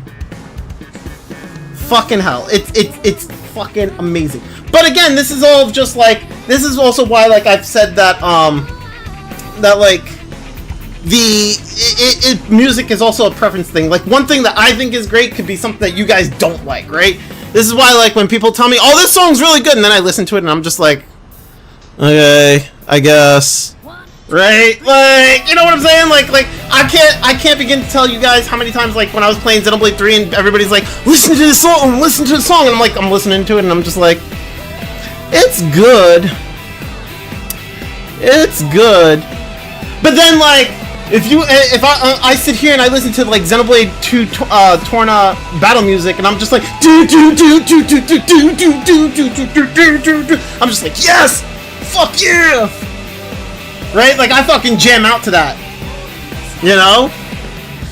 Fucking hell, it's fucking amazing. But again, this is all just like, this is also why like I've said that that like music is also a preference thing. Like one thing that I think is great could be something that you guys don't like, right? This is why like when people tell me, oh, this song's really good, and then I listen to it and I'm just like, okay, I guess. Right? Like, you know what I'm saying? Like I can't begin to tell you guys how many times like when I was playing Xenoblade 3 and everybody's like, listen to this song, and I'm like, I'm listening to it and I'm just like, it's good. It's good. But then like if I sit here and I listen to like Xenoblade 2 Torna battle music and I'm just like I'm just like, yes! Fuck yeah! Right? Like I fucking jam out to that. You know?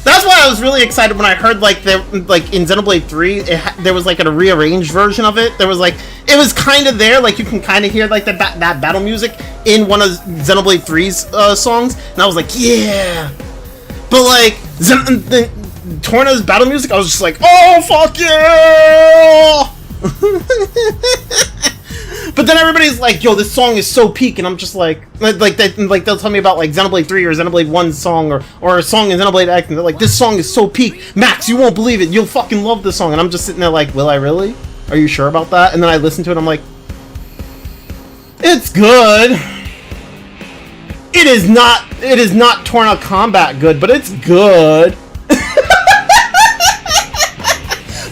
That's why I was really excited when I heard like in Xenoblade 3 there was like a rearranged version of it. There was like, it was kind of there, like you can kind of hear like that battle music in one of Xenoblade 3's songs, and I was like, yeah. But like Torna's battle music, I was just like, oh fuck yeah. But then everybody's like, yo, this song is so peak, and I'm just like they'll tell me about like Xenoblade 3 or Xenoblade 1 song or a song in Xenoblade X, and they're like, this song is so peak, Max, you won't believe it, you'll fucking love this song, and I'm just sitting there like, will I really? Are you sure about that? And then I listen to it, I'm like, it's good. It is not Torna combat good, but it's good.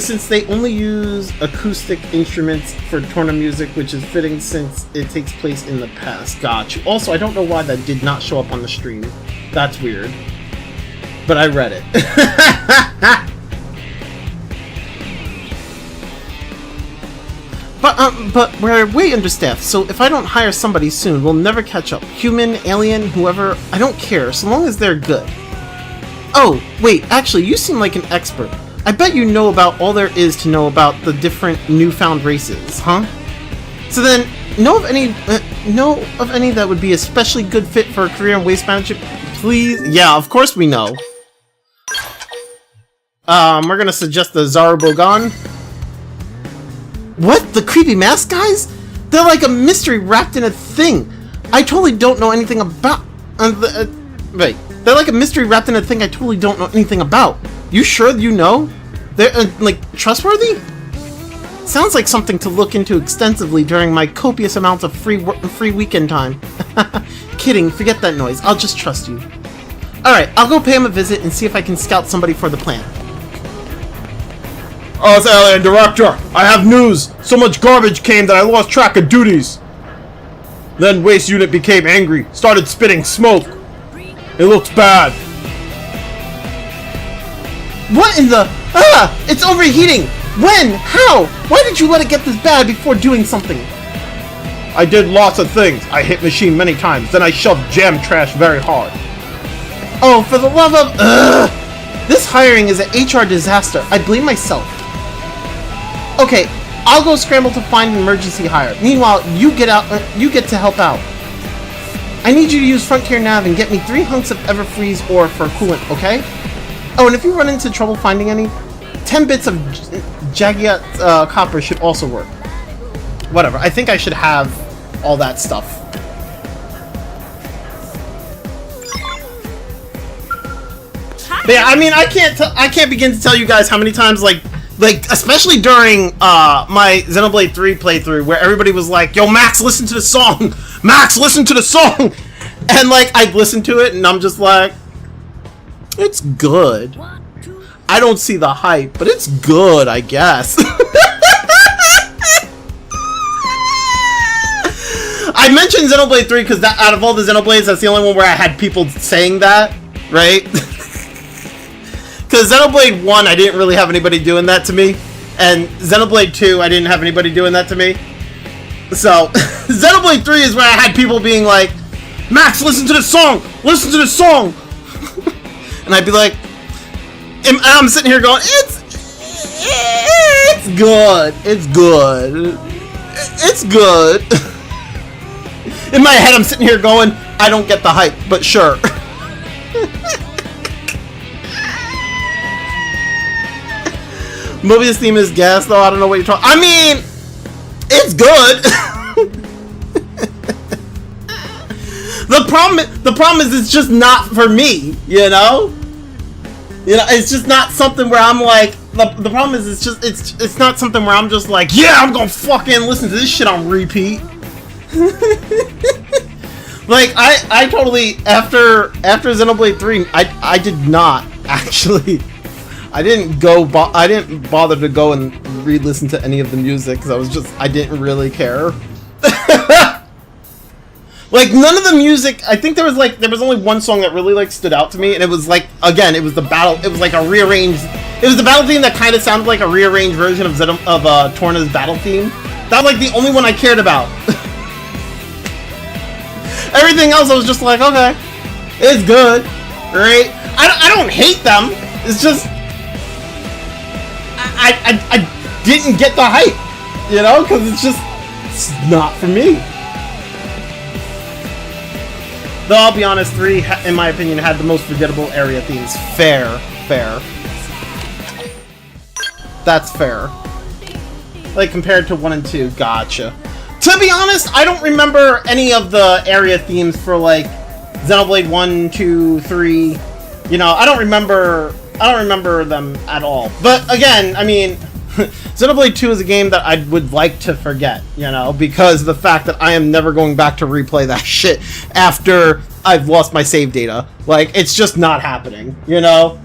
since they only use acoustic instruments for Torna music, which is fitting since it takes place in the past. Got you. Also, I don't know why that did not show up on the stream. That's weird. But I read it. But we're way understaffed, so if I don't hire somebody soon, we'll never catch up. Human, alien, whoever, I don't care, so long as they're good. Oh, wait, actually, you seem like an expert. I bet you know about all there is to know about the different newfound races, huh? So then, know of any that would be especially good fit for a career in waste management? Please? Yeah, of course we know. We're gonna suggest the Zarubogan. What? The creepy mask guys? They're like a mystery wrapped in a thing. I totally don't know anything about... Wait. They're like a mystery wrapped in a thing I totally don't know anything about. You sure you know? They're, like, trustworthy? Sounds like something to look into extensively during my copious amounts of free weekend time. Kidding, forget that noise. I'll just trust you. Alright, I'll go pay him a visit and see if I can scout somebody for the plan. Oh, it's Alien Director! I have news! So much garbage came that I lost track of duties! Then Waste Unit became angry, started spitting smoke. It looks bad. What in the... Ah! It's overheating! When? How? Why did you let it get this bad before doing something? I did lots of things. I hit machine many times, then I shoved jam trash very hard. Oh, for the love of... Ugh! This hiring is an HR disaster. I blame myself. Okay, I'll go scramble to find an emergency hire. Meanwhile, you get to help out. I need you to use Frontier Nav and get me 3 hunks of Everfreeze ore for coolant, okay? Oh, and if you run into trouble finding any, 10 bits of Jagiat copper should also work. Whatever, I think I should have all that stuff. But yeah, I mean, I can't begin to tell you guys how many times, like especially during my Xenoblade 3 playthrough, where everybody was like, "Yo, Max, listen to the song! Max, listen to the song!" And like, I'd listen to it, and I'm just like, it's good. I don't see the hype, but it's good, I guess. I mentioned Xenoblade 3 because out of all the Xenoblades, that's the only one where I had people saying that, right? Because Xenoblade 1, I didn't really have anybody doing that to me. And Xenoblade 2, I didn't have anybody doing that to me. So, Xenoblade 3 is where I had people being like, "Max, listen to this song! Listen to this song!" And I'd be like, and I'm sitting here going, it's good. It's good. It's good. In my head, I'm sitting here going, I don't get the hype, but sure. Mobius theme is gas, though. I don't know what you're talking. I mean, it's good. The problem is it's just not for me, you know? You know, it's just not something where I'm like, the problem is it's not something where I'm just like, yeah, I'm gonna fucking listen to this shit on repeat. Like, I totally, after Xenoblade 3, I did not actually, I didn't bother to go and re-listen to any of the music, because I didn't really care. Like, none of the music, I think there was only one song that really, like, stood out to me, and it was, like, again, it was the battle, it was, like, a rearranged, it was the battle theme that kind of sounded like a rearranged version of Torna's battle theme. That was, like, the only one I cared about. Everything else, I was just like, okay, it's good, right? I don't hate them, it's just, I didn't get the hype, you know, because it's not for me. Though, I'll be honest, 3, in my opinion, had the most forgettable area themes. Fair. That's fair. Like, compared to 1 and 2, gotcha. To be honest, I don't remember any of the area themes for, like, Xenoblade 1, 2, 3. You know, I don't remember them at all. But, again, I mean, Xenoblade 2 is a game that I would like to forget, you know, because of the fact that I am never going back to replay that shit after I've lost my save data. Like, it's just not happening, you know?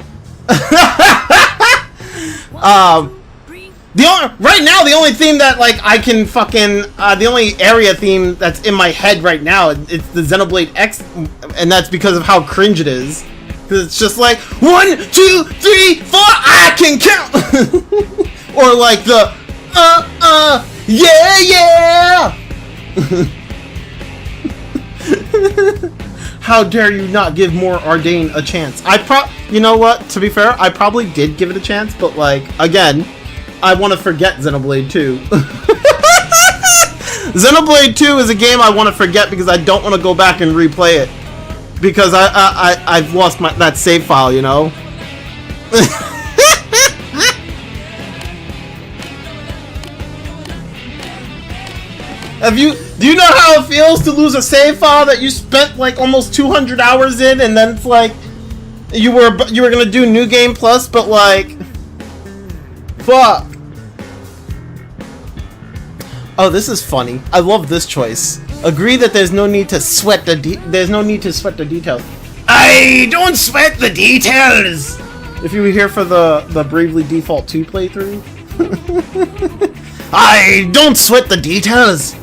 Right now, the only theme that like I can fucking the only area theme that's in my head right now, it's the Xenoblade X, and that's because of how cringe it is. Because it's just like 1, 2, 3, 4, I can count, or like the yeah. How dare you not give more Ardain a chance? You know what? To be fair, I probably did give it a chance, but like again. I want to forget Xenoblade 2. Xenoblade 2 is a game I want to forget because I don't want to go back and replay it. Because I've lost that save file, you know? Do you know how it feels to lose a save file that you spent like almost 200 hours in, and then it's like you were gonna do New Game Plus, but like fuck. Oh, this is funny. I love this choice. Agree that there's no need to sweat the details. I don't sweat the details. If you were here for the Bravely Default 2 playthrough, I don't sweat the details.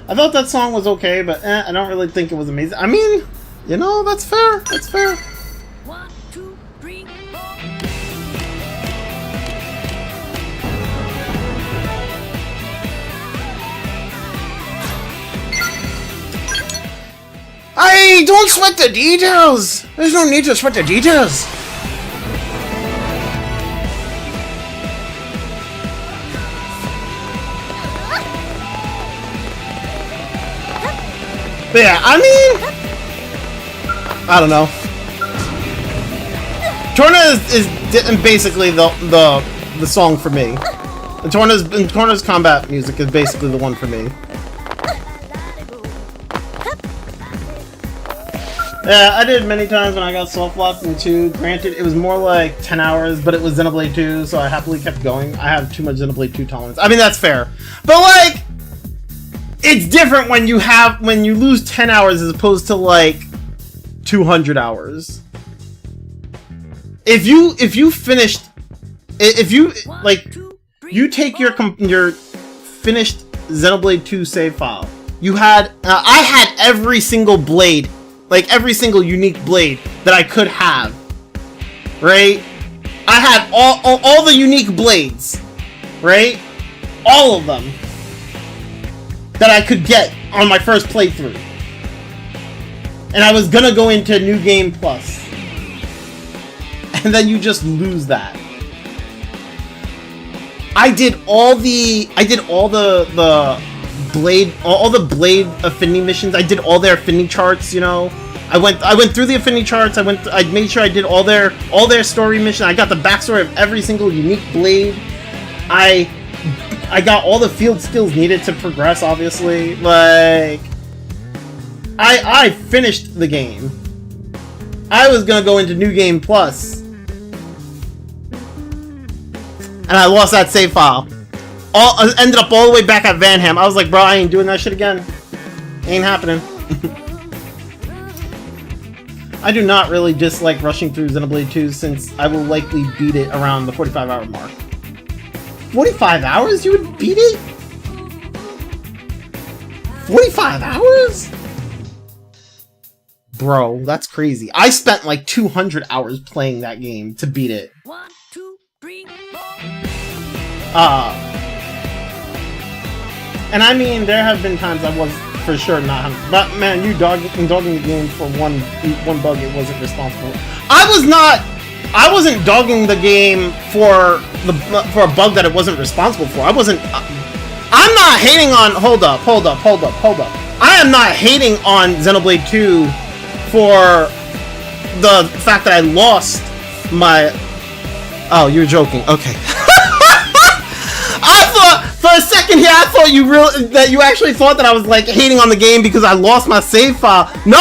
I thought that song was okay, but I don't really think it was amazing. I mean, you know, that's fair. That's fair. 1, 2, 3, 4. I don't sweat the details! There's no need to sweat the details! But yeah, I mean... I don't know. Torna is basically the song for me. And Torna's combat music is basically the one for me. Yeah, I did many times when I got soft-locked in 2. Granted, it was more like 10 hours, but it was Xenoblade 2, so I happily kept going. I have too much Xenoblade 2 tolerance. I mean, that's fair. But, like, it's different when you lose 10 hours as opposed to, like, 200 hours. If you take your finished Xenoblade 2 save file, you had, I had every single blade, like every single unique blade that I could have, right? I had all the unique blades, right? All of them that I could get on my first playthrough. And I was gonna go into New Game Plus. And then you just lose that. I did all the blade affinity missions. I did all their affinity charts, you know. I went through the affinity charts. I made sure I did all their story missions. I got the backstory of every single unique blade. I got all the field skills needed to progress, obviously. Like, I finished the game. I was gonna go into New Game Plus, and I lost that save file. I ended up all the way back at Vanham. I was like, bro, I ain't doing that shit again. Ain't happening. I do not really dislike rushing through Xenoblade 2 since I will likely beat it around the 45-hour mark. 45 hours? You would beat it? 45 hours? Bro, that's crazy. I spent like 200 hours playing that game to beat it. 1, 2, 3, 4. And I mean, there have been times I was for sure not, but man, you dogging the game for one bug it wasn't responsible. I wasn't dogging the game for a bug that it wasn't responsible for. I'm not hating on. Hold up. I am not hating on Xenoblade 2 for the fact that I lost my. Oh, you're joking. Okay. I thought for a second here, I thought that you actually thought that I was like hating on the game because I lost my save file. No.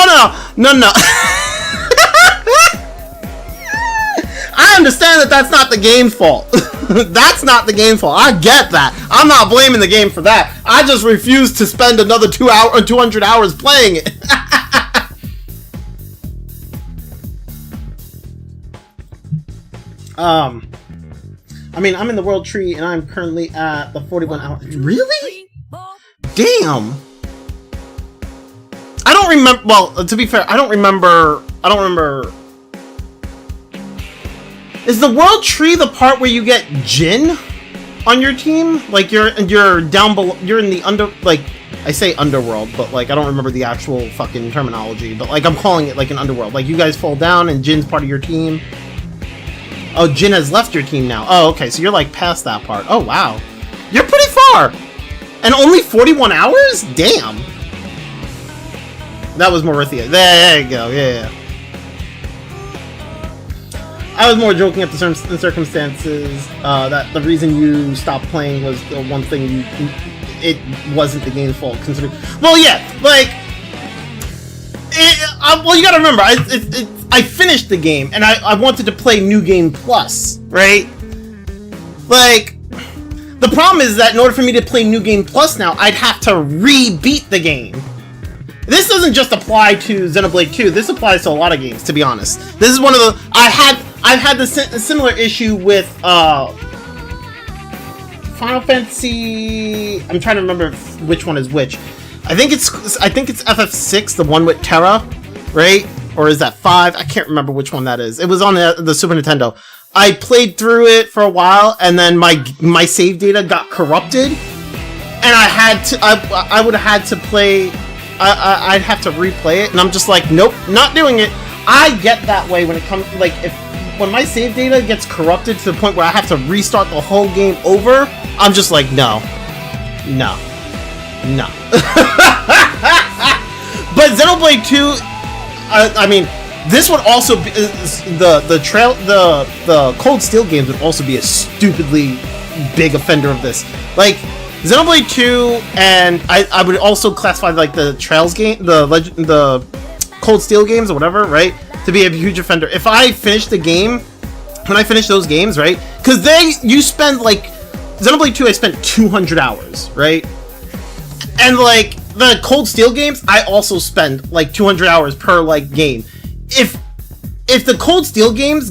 I understand that that's not the game's fault. That's not the game's fault. I get that. I'm not blaming the game for that. I just refuse to spend another 200 hours playing it. I mean, I'm in the world tree, and I'm currently at the 41 hour. Really? Ball. Damn. I don't remember. Well, to be fair, I don't remember. Is the world tree the part where you get Jin on your team? Like you're down below. You're in the I say underworld, but like I don't remember the actual fucking terminology. But like I'm calling it like an underworld. Like you guys fall down, and Jin's part of your team. Oh, Jin has left your team now. Oh, okay. So you're like past that part. Oh, wow. You're pretty far. And only 41 hours? Damn. That was Morithia. There you go. Yeah. I was more joking at the circumstances. That the reason you stopped playing was the one thing it wasn't the game's fault. Considering. Well, yeah. Like. Well, you gotta remember. I finished the game, and I wanted to play New Game Plus, right? Like. The problem is that in order for me to play New Game Plus now, I'd have to re-beat the game. This doesn't just apply to Xenoblade 2. This applies to a lot of games, to be honest. This is one of the... I've had the similar issue with Final Fantasy... I'm trying to remember which one is which. I think it's FF6, the one with Terra, right? Or is that 5? I can't remember which one that is. It was on the Super Nintendo. I played through it for a while, and then my save data got corrupted, and I would have had to play. I'd have to replay it, and I'm just like, nope, not doing it. I get that way when it comes like when my save data gets corrupted to the point where I have to restart the whole game over. I'm just like, no. But Xenoblade 2, I mean. This would also be the Cold Steel games would also be a stupidly big offender of this. Like Xenoblade 2, and I would also classify like the Trails game, the Cold Steel games or whatever, right, to be a huge offender. If I finish the game, when I finish those games, right, because you spend like Xenoblade 2, I spent 200 hours, right, and like the Cold Steel games, I also spend like 200 hours per like game. If the Cold Steel games,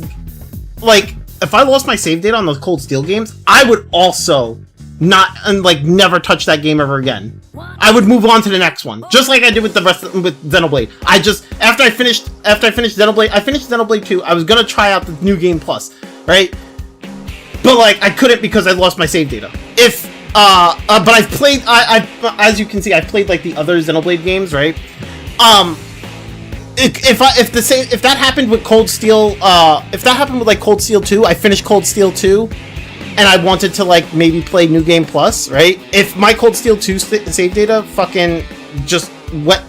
like, if I lost my save data on those Cold Steel games, I would also never touch that game ever again. I would move on to the next one, just like I did with the rest with Xenoblade. After I finished Xenoblade, I finished Xenoblade 2. I was gonna try out the New Game Plus, right? But like I couldn't because I lost my save data. But I've played. As you can see, I've played like the other Xenoblade games, right? If that happened with Cold Steel, if that happened with like Cold Steel 2, I finished Cold Steel 2, and I wanted to like maybe play New Game Plus, right? If my Cold Steel 2 save data fucking just went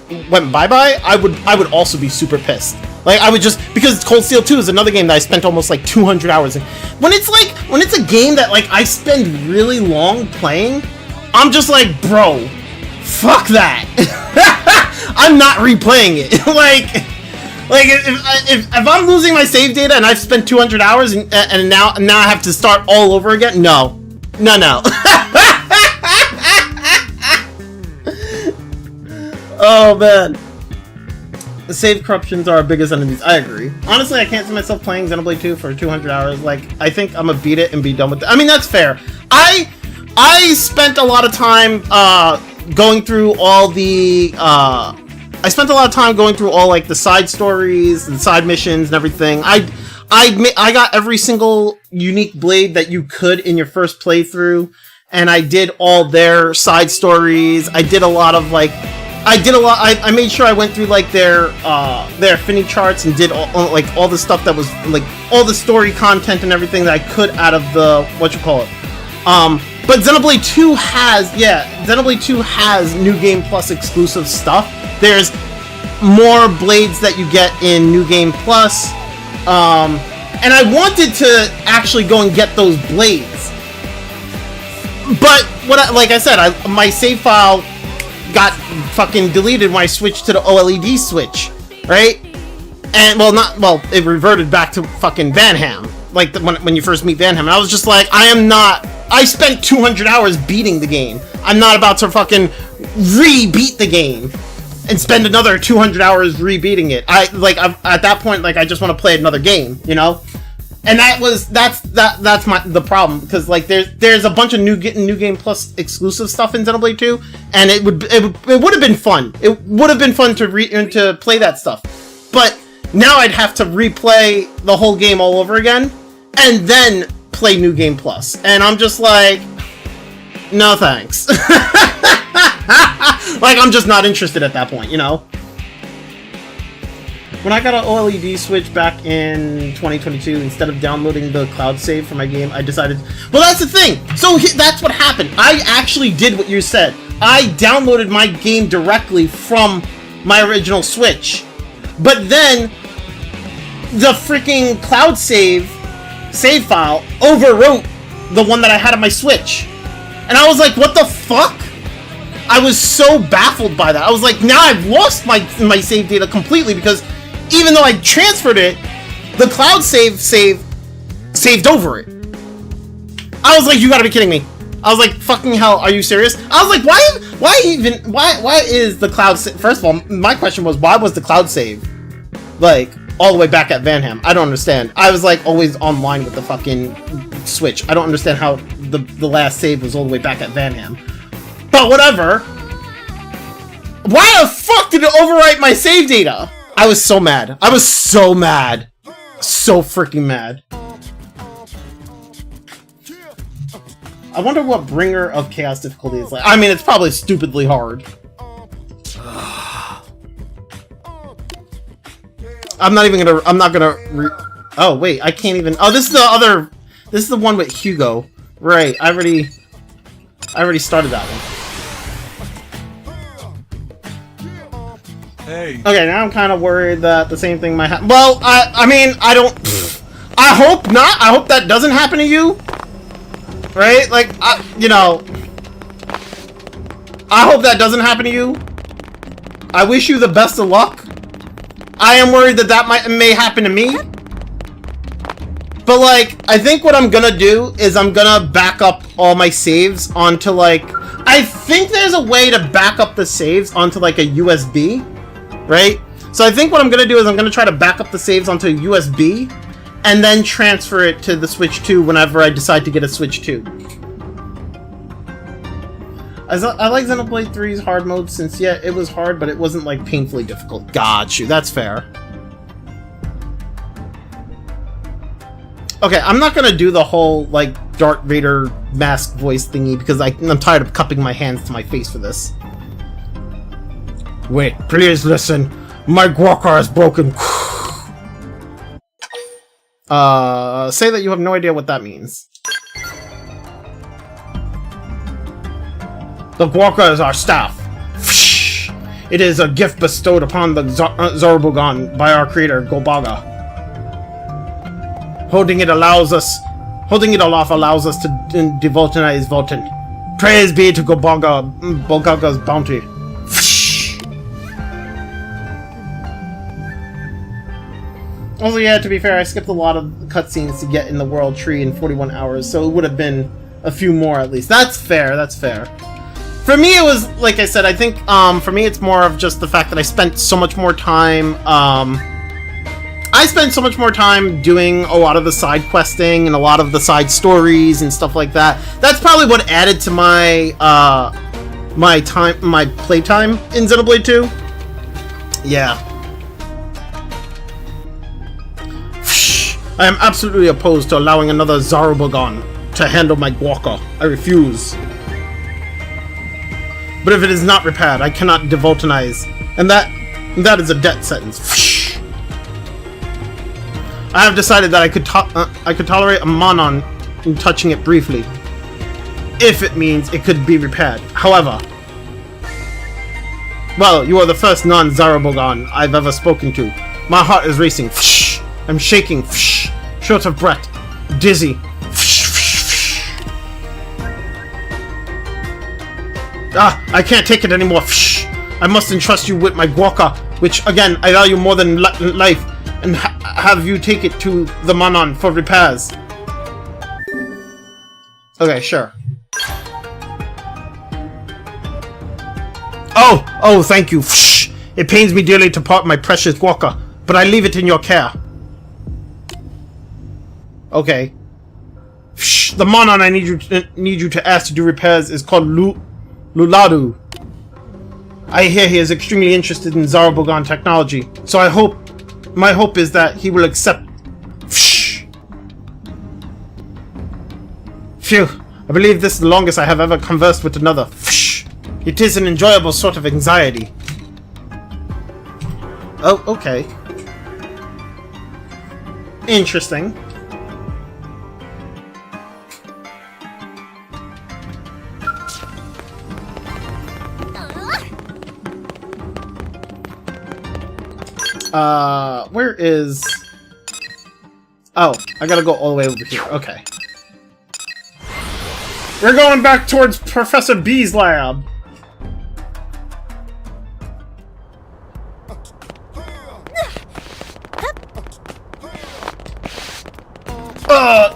bye-bye, I would also be super pissed. Like I would just, because Cold Steel 2 is another game that I spent almost like 200 hours in. When it's a game that like I spend really long playing, I'm just like, bro, fuck that. I'm not replaying it. if I'm losing my save data and I've spent 200 hours and now I have to start all over again, no. Oh man, the save corruptions are our biggest enemies. I agree. Honestly, I can't see myself playing Xenoblade 2 for 200 hours. Like, I think I'm gonna beat it and be done with it. I mean, that's fair. I spent a lot of time going through all the like the side stories and side missions and everything. I got every single unique blade that you could in your first playthrough, and I did all their side stories. I made sure I went through like their affinity charts and did all the stuff that was like all the story content and everything that I could out of the But Xenoblade 2 has New Game Plus exclusive stuff. There's more blades that you get in New Game Plus. And I wanted to actually go and get those blades. But like I said, my save file got fucking deleted when I switched to the OLED switch, right? And it reverted back to fucking Vanham, like when you first meet Vanham. And I was just like, I spent 200 hours beating the game. I'm not about to fucking re-beat the game and spend another 200 hours re-beating it. At that point, like, I just want to play another game, you know? And that's the problem, because like there's a bunch of new game plus exclusive stuff in Xenoblade 2, and it would have been fun. It would have been fun to play that stuff, but now I'd have to replay the whole game all over again, and then play New Game Plus, and I'm just like, no thanks. Like, I'm just not interested at that point, you know. When I got an OLED Switch back in 2022, instead of downloading the cloud save for my game, I decided... Well, that's the thing! So, that's what happened. I actually did what you said. I downloaded my game directly from my original Switch. But then, the freaking cloud save file overwrote the one that I had on my Switch. And I was like, what the fuck? I was so baffled by that. I was like, now I've lost my save data completely, because even though I transferred it, the cloud saved over it. I was like, you gotta be kidding me. I was like, fucking hell, are you serious? I was like, why is the cloud save? First of all, my question was, why was the cloud save, like, all the way back at Vanham? I don't understand. I was like, always online with the fucking Switch. I don't understand how the last save was all the way back at Vanham. But whatever. Why the fuck did it overwrite my save data? I was so mad. I was so mad. So freaking mad. I wonder what Bringer of Chaos difficulty is like. I mean, it's probably stupidly hard. I'm not gonna oh, wait, I can't even... Oh, this is the one with Hugo. Right, I already started that one. Hey. Okay, now I'm kind of worried that the same thing might happen. Well, I mean, I don't... I hope not. I hope that doesn't happen to you. Right? Like, you know... I hope that doesn't happen to you. I wish you the best of luck. I am worried that may happen to me. But, like, I think what I'm gonna do is I'm gonna back up all my saves onto, like... I think there's a way to back up the saves onto, like, a USB. Right? So I think what I'm gonna do is I'm gonna try to back up the saves onto a USB, and then transfer it to the Switch 2 whenever I decide to get a Switch 2. I like Xenoblade 3's hard mode, since, yeah, it was hard, but it wasn't, like, painfully difficult. Got you, that's fair. Okay, I'm not gonna do the whole, like, Darth Vader mask voice thingy, because I'm tired of cupping my hands to my face for this. Wait, please listen. My guaca is broken. Say that you have no idea what that means. The guaca is our staff. It is a gift bestowed upon the Zarubogan by our creator, Golbaga. Holding it aloft allows us to devotinize Volten. Praise be to Golbaga's bounty. Also, yeah, to be fair, I skipped a lot of cutscenes to get in the World Tree in 41 hours, so it would have been a few more at least. That's fair, that's fair. For me, it was, like I said, I think, for me, it's more of just the fact that I spent so much more time, doing a lot of the side questing and a lot of the side stories and stuff like that. That's probably what added to my, my playtime in Xenoblade 2. Yeah. I am absolutely opposed to allowing another Zarubogan to handle my guaca. I refuse. But if it is not repaired, I cannot devotinize, and that is a death sentence. I have decided that I could tolerate a Monon in touching it briefly, if it means it could be repaired. However, well, you are the first non-Zarubogan I've ever spoken to. My heart is racing. I'm shaking. Short of breath. Dizzy. I can't take it anymore. I must entrust you with my guaca, which, again, I value more than life, and have you take it to the Manon for repairs. Okay, sure. Oh, thank you. It pains me dearly to part my precious guaca, but I leave it in your care. Okay. The Monon I need you to ask to do repairs is called Luladu. I hear he is extremely interested in Zarabogan technology, so my hope is that he will accept. Phew, I believe this is the longest I have ever conversed with another. It is an enjoyable sort of anxiety. Oh, okay. Interesting. Where is... Oh, I gotta go all the way over here. Okay. We're going back towards Professor B's lab.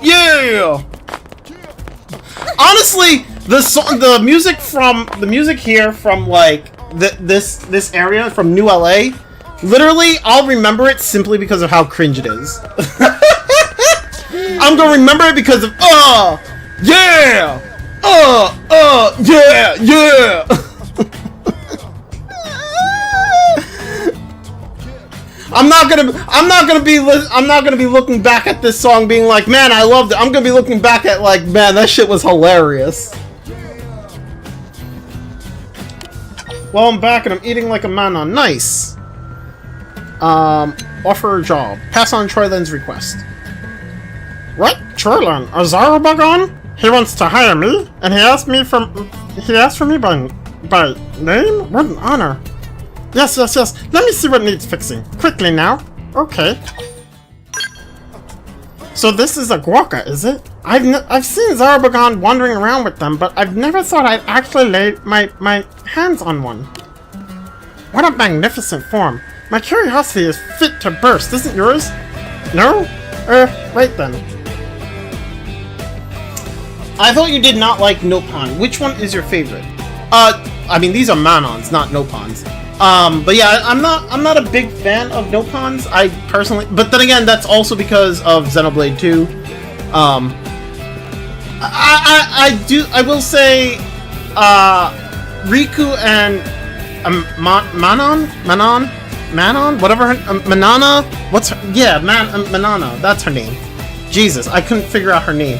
Yeah! Honestly, the music here from like this area from New LA, literally I'll remember it simply because of how cringe it is. I'm gonna remember it because of yeah! Yeah! I'm not gonna be looking back at this song being like, man, I loved it. I'm gonna be looking back at like, man, that shit was hilarious. Well, I'm back and I'm eating like a man on nice. Offer a job. Pass on Troyland's request. What? Troyland? A Zarabogan? He wants to hire me, and he asked for me by name? What an honor. Yes. Let me see what needs fixing. Quickly now. Okay. So this is a Guaca, is it? I've seen Zarabogan wandering around with them, but I've never thought I'd actually lay my hands on one. What a magnificent form. My curiosity is fit to burst, isn't yours? No? Wait then. I thought you did not like Nopon. Which one is your favorite? I mean, these are Manons, not Nopons. But yeah, I'm not a big fan of Nopons. I personally, but then again, that's also because of Xenoblade 2. I will say, Riku and Manon, whatever her, Manana. What's her? Yeah, Manana. That's her name. Jesus, I couldn't figure out her name.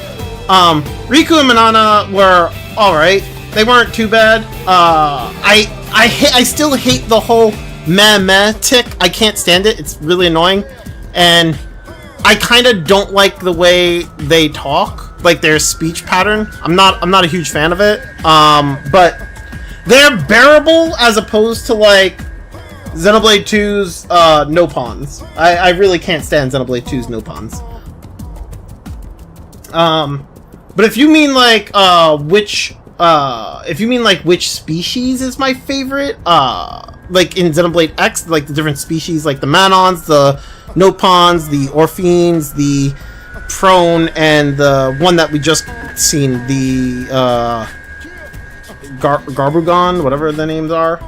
Riku and Manana were alright. They weren't too bad. I still hate the whole meh tick. I can't stand it. It's really annoying. And I kind of don't like the way they talk, like their speech pattern. I'm not a huge fan of it. But they're bearable as opposed to like Xenoblade 2's Nopons. I really can't stand Xenoblade 2's Nopons. But if you mean like which species is my favorite, like in Xenoblade X, like the different species, like the Manons, the Nopons, the Orphines, the Prone, and the one that we just seen, the Garbugon, whatever the names are.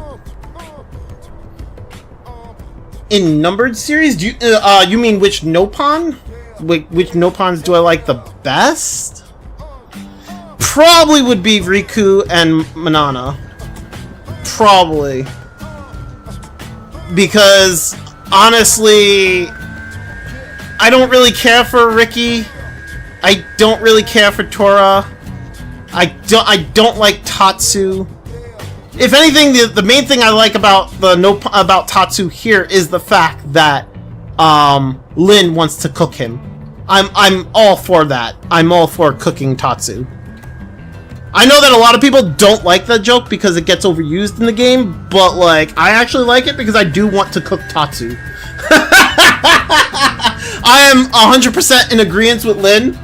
In numbered series, do you mean which Nopon? Which Nopons do I like the best? Probably would be Riku and Manana. Probably. Because, honestly, I don't really care for Ricky. I don't really care for Tora. I don't like Tatsu. If anything, the main thing I like about about Tatsu here is the fact that Lin wants to cook him. I'm all for that. I'm all for cooking Tatsu. I know that a lot of people don't like that joke because it gets overused in the game, but like I actually like it because I do want to cook Tatsu. I am 100% in agreement with Lin.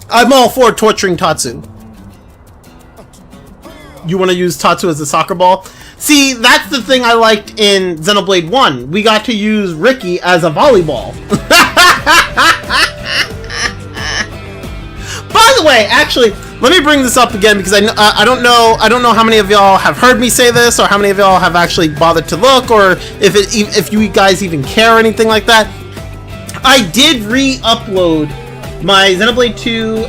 I'm all for torturing Tatsu. You want to use Tatsu as a soccer ball? See, that's the thing I liked in Xenoblade 1. We got to use Ricky as a volleyball. By the way, actually, let me bring this up again because I don't know how many of y'all have heard me say this or how many of y'all have actually bothered to look or if you guys even care or anything like that. I did re-upload my Xenoblade 2,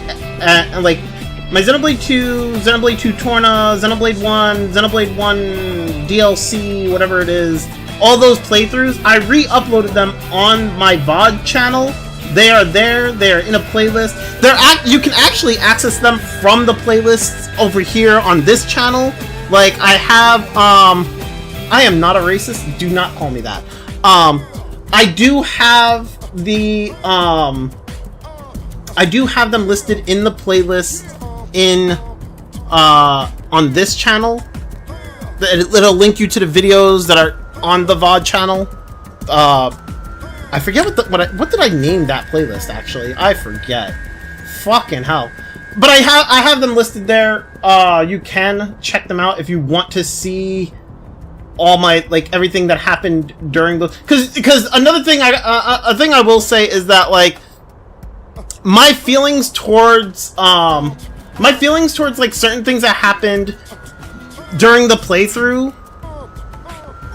like, my Xenoblade 2, Xenoblade 2 Torna, Xenoblade 1, Xenoblade 1 DLC, whatever it is, all those playthroughs, I re-uploaded them on my VOD channel. They are there, they're in a playlist. You can actually access them from the playlists over here on this channel. Like, I have, I am not a racist, do not call me that. I do have the, I do have them listed in the playlist on this channel. It'll link you to the videos that are on the VOD channel. I forget what did I name that playlist, actually? I forget. Fucking hell. But I have them listed there. You can check them out if you want to see all my, like, everything that happened during the, because another thing a thing I will say is that, like, my feelings towards like certain things that happened during the playthrough,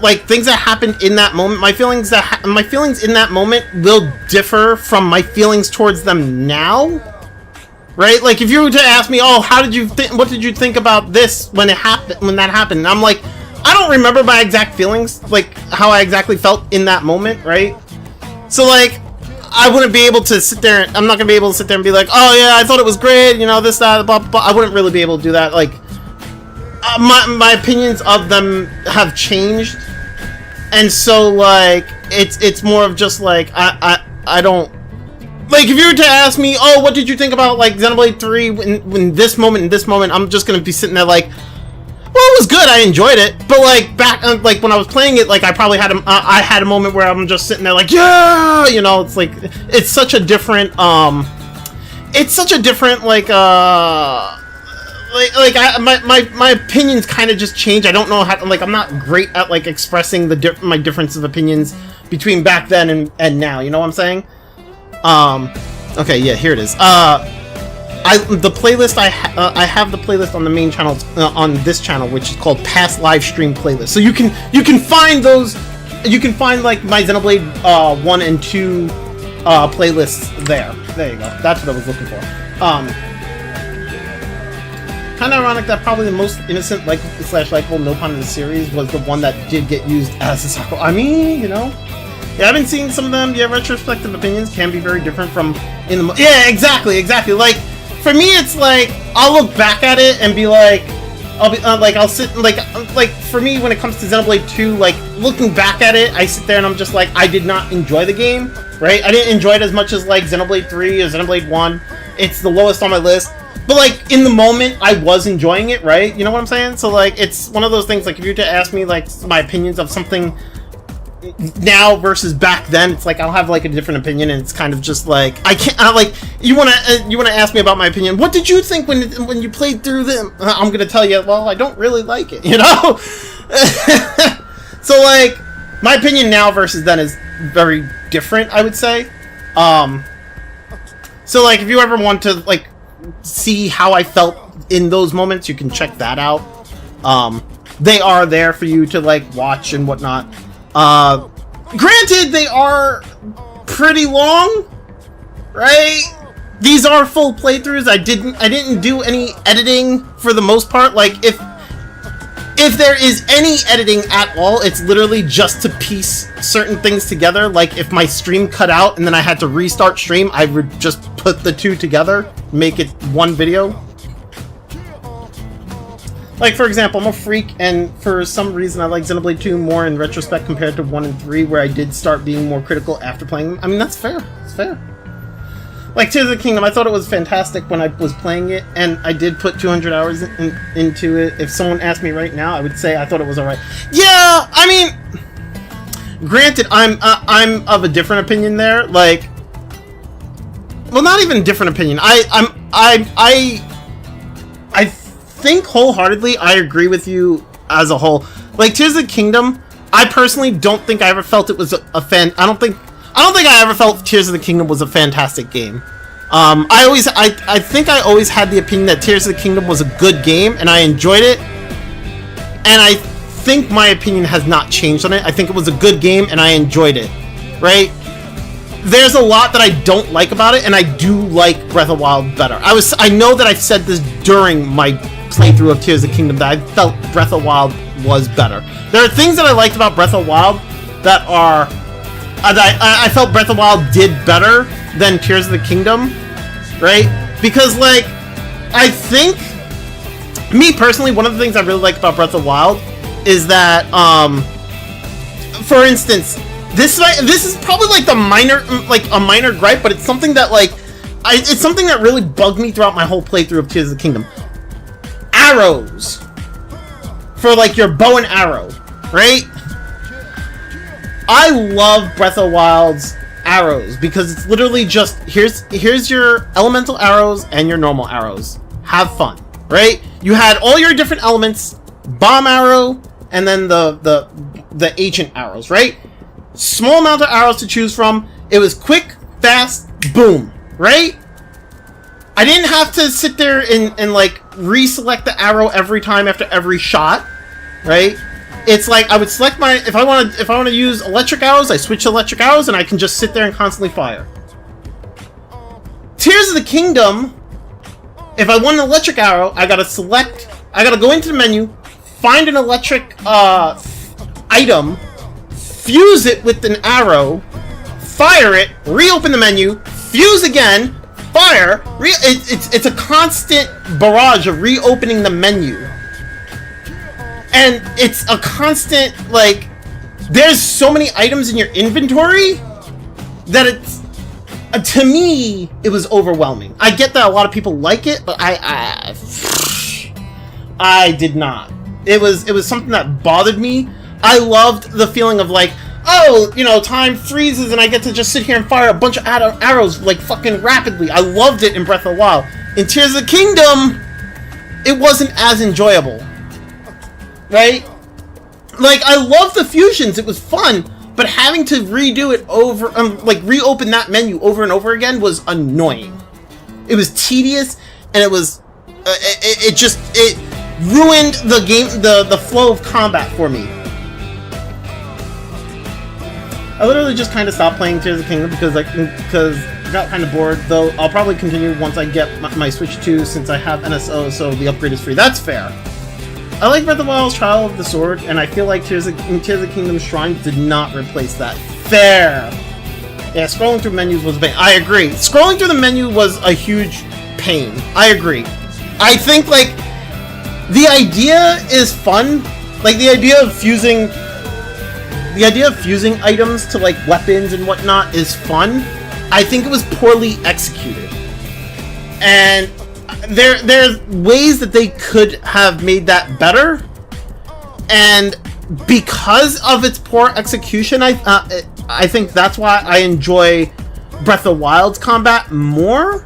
like things that happened in that moment, my feelings in that moment will differ from my feelings towards them now. Right? Like, if you were to ask me, oh, what did you think about this when that happened? And I'm like, I don't remember my exact feelings, like how I exactly felt in that moment, right? So, like, I wouldn't be able to sit there, I'm not gonna be able to sit there and be like, oh yeah, I thought it was great, you know, this, that, blah, blah, blah. I wouldn't really be able to do that. Like, my opinions of them have changed. And so, like, it's more of just, like, I don't, like, if you were to ask me, oh, what did you think about, like, Xenoblade 3 when this moment, I'm just gonna be sitting there like, well, it was good, I enjoyed it, but, like, back, like, when I was playing it, like, I probably had I had a moment where I'm just sitting there like, yeah, you know, it's like, it's such a different, my opinions kind of just change. I don't know how, like, I'm not great at, like, expressing my difference of opinions between back then and now, you know what I'm saying? Okay, yeah, here it is. The playlist I have the playlist on the main channel, on this channel, which is called Past Live Stream Playlist. So you can find those, you can find, like, my Xenoblade 1 and 2 playlists there. There you go. That's what I was looking for. Kind of ironic that probably the most innocent, like, / likeable Nopon in the series was the one that did get used as a cycle. I mean, you know. Yeah, I've been seeing some of them. Yeah, retrospective opinions can be very different from in the. Yeah, exactly. Like, for me, it's like I'll look back at it and be like, I'll sit like for me when it comes to Xenoblade 2, like, looking back at it, I sit there and I'm just like, I did not enjoy the game, right? I didn't enjoy it as much as, like, Xenoblade 3 or Xenoblade 1. It's the lowest on my list. But, like, in the moment, I was enjoying it, right? You know what I'm saying? So, like, it's one of those things, like, if you were to ask me, like, my opinions of something now versus back then, it's like I'll have, like, a different opinion, and it's kind of just like I can't, like, you wanna ask me about my opinion. What did you think when you played through them? I'm gonna tell you, well, I don't really like it, you know. So, like, my opinion now versus then is very different, I would say. So, like, if you ever want to, like, see how I felt in those moments, you can check that out. They are there for you to, like, watch and whatnot. Granted, they are pretty long, right? These are full playthroughs. I didn't do any editing for the most part. Like, if there is any editing at all, it's literally just to piece certain things together. Like, if my stream cut out and then I had to restart stream, I would just put the two together, make it one video. Like, for example, I'm a freak, and for some reason I like Xenoblade 2 more in retrospect compared to 1 and 3, where I did start being more critical after playing them. I mean, that's fair. It's fair. Like, Tears of the Kingdom, I thought it was fantastic when I was playing it, and I did put 200 hours into it. If someone asked me right now, I would say I thought it was alright. Yeah, I mean, granted, I'm of a different opinion there. Like, well, not even different opinion. I think wholeheartedly I agree with you as a whole. Like, Tears of the Kingdom, I personally don't think I ever felt it was a fan. I don't think I ever felt Tears of the Kingdom was a fantastic game. I think I always had the opinion that Tears of the Kingdom was a good game, and I enjoyed it. And I think my opinion has not changed on it. I think it was a good game, and I enjoyed it. Right? there's a lot that I don't like about it, and I do like Breath of the Wild better. I know that I've said this during my playthrough of Tears of the Kingdom, that I felt Breath of the Wild was better. There are things that I liked about Breath of the Wild that are... I felt Breath of the Wild did better than Tears of the Kingdom, right? Because, like, I think... Me, personally, one of the things I really like about Breath of the Wild is that, for instance... This is probably like a minor gripe, but it's something that it's something that really bugged me throughout my whole playthrough of Tears of the Kingdom. Arrows for like your bow and arrow, right? I love Breath of the Wild's arrows because it's literally just here's your elemental arrows and your normal arrows. Have fun, right? You had all your different elements, bomb arrow, and then the ancient arrows, right? Small amount of arrows to choose from. It was quick, fast, boom, right? I didn't have to sit there and like reselect the arrow every time after every shot, right? It's like I would select my if I want to use electric arrows, I switch to electric arrows and I can just sit there and constantly fire. Tears of the Kingdom, if I want an electric arrow, I gotta go into the menu, find an electric item, fuse it with an arrow, fire it, reopen the menu, fuse again, fire, it's a constant barrage of reopening the menu. And it's a constant, like, there's so many items in your inventory that it's, to me, it was overwhelming. I get that a lot of people like it, but I did not. It was something that bothered me. I loved the feeling of like, oh, you know, time freezes and I get to just sit here and fire a bunch of arrows like fucking rapidly. I loved it in Breath of the Wild. In Tears of the Kingdom, it wasn't as enjoyable. Right? Like, I loved the fusions, it was fun, but having to redo it over, like reopen that menu over and over again was annoying. It was tedious, and it was, it ruined the game, the flow of combat for me. I literally just kind of stopped playing Tears of the Kingdom because I got kind of bored, though I'll probably continue once I get my Switch 2 since I have NSO, so the upgrade is free. That's fair. I like Breath of the Wild's Trial of the Sword, and I feel like Tears of the Kingdom Shrine did not replace that. Fair! Yeah, scrolling through menus was a pain. I agree. Scrolling through the menu was a huge pain. I agree. I think, like, the idea is fun. Like, the idea of fusing items to, like, weapons and whatnot is fun. I think it was poorly executed. And there's ways that they could have made that better. And because of its poor execution, I think that's why I enjoy Breath of the Wild's combat more.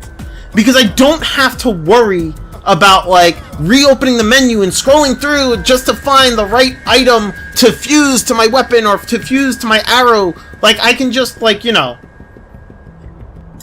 Because I don't have to worry about, like, reopening the menu and scrolling through just to find the right item to fuse to my weapon or to fuse to my arrow. Like, I can just, like, you know,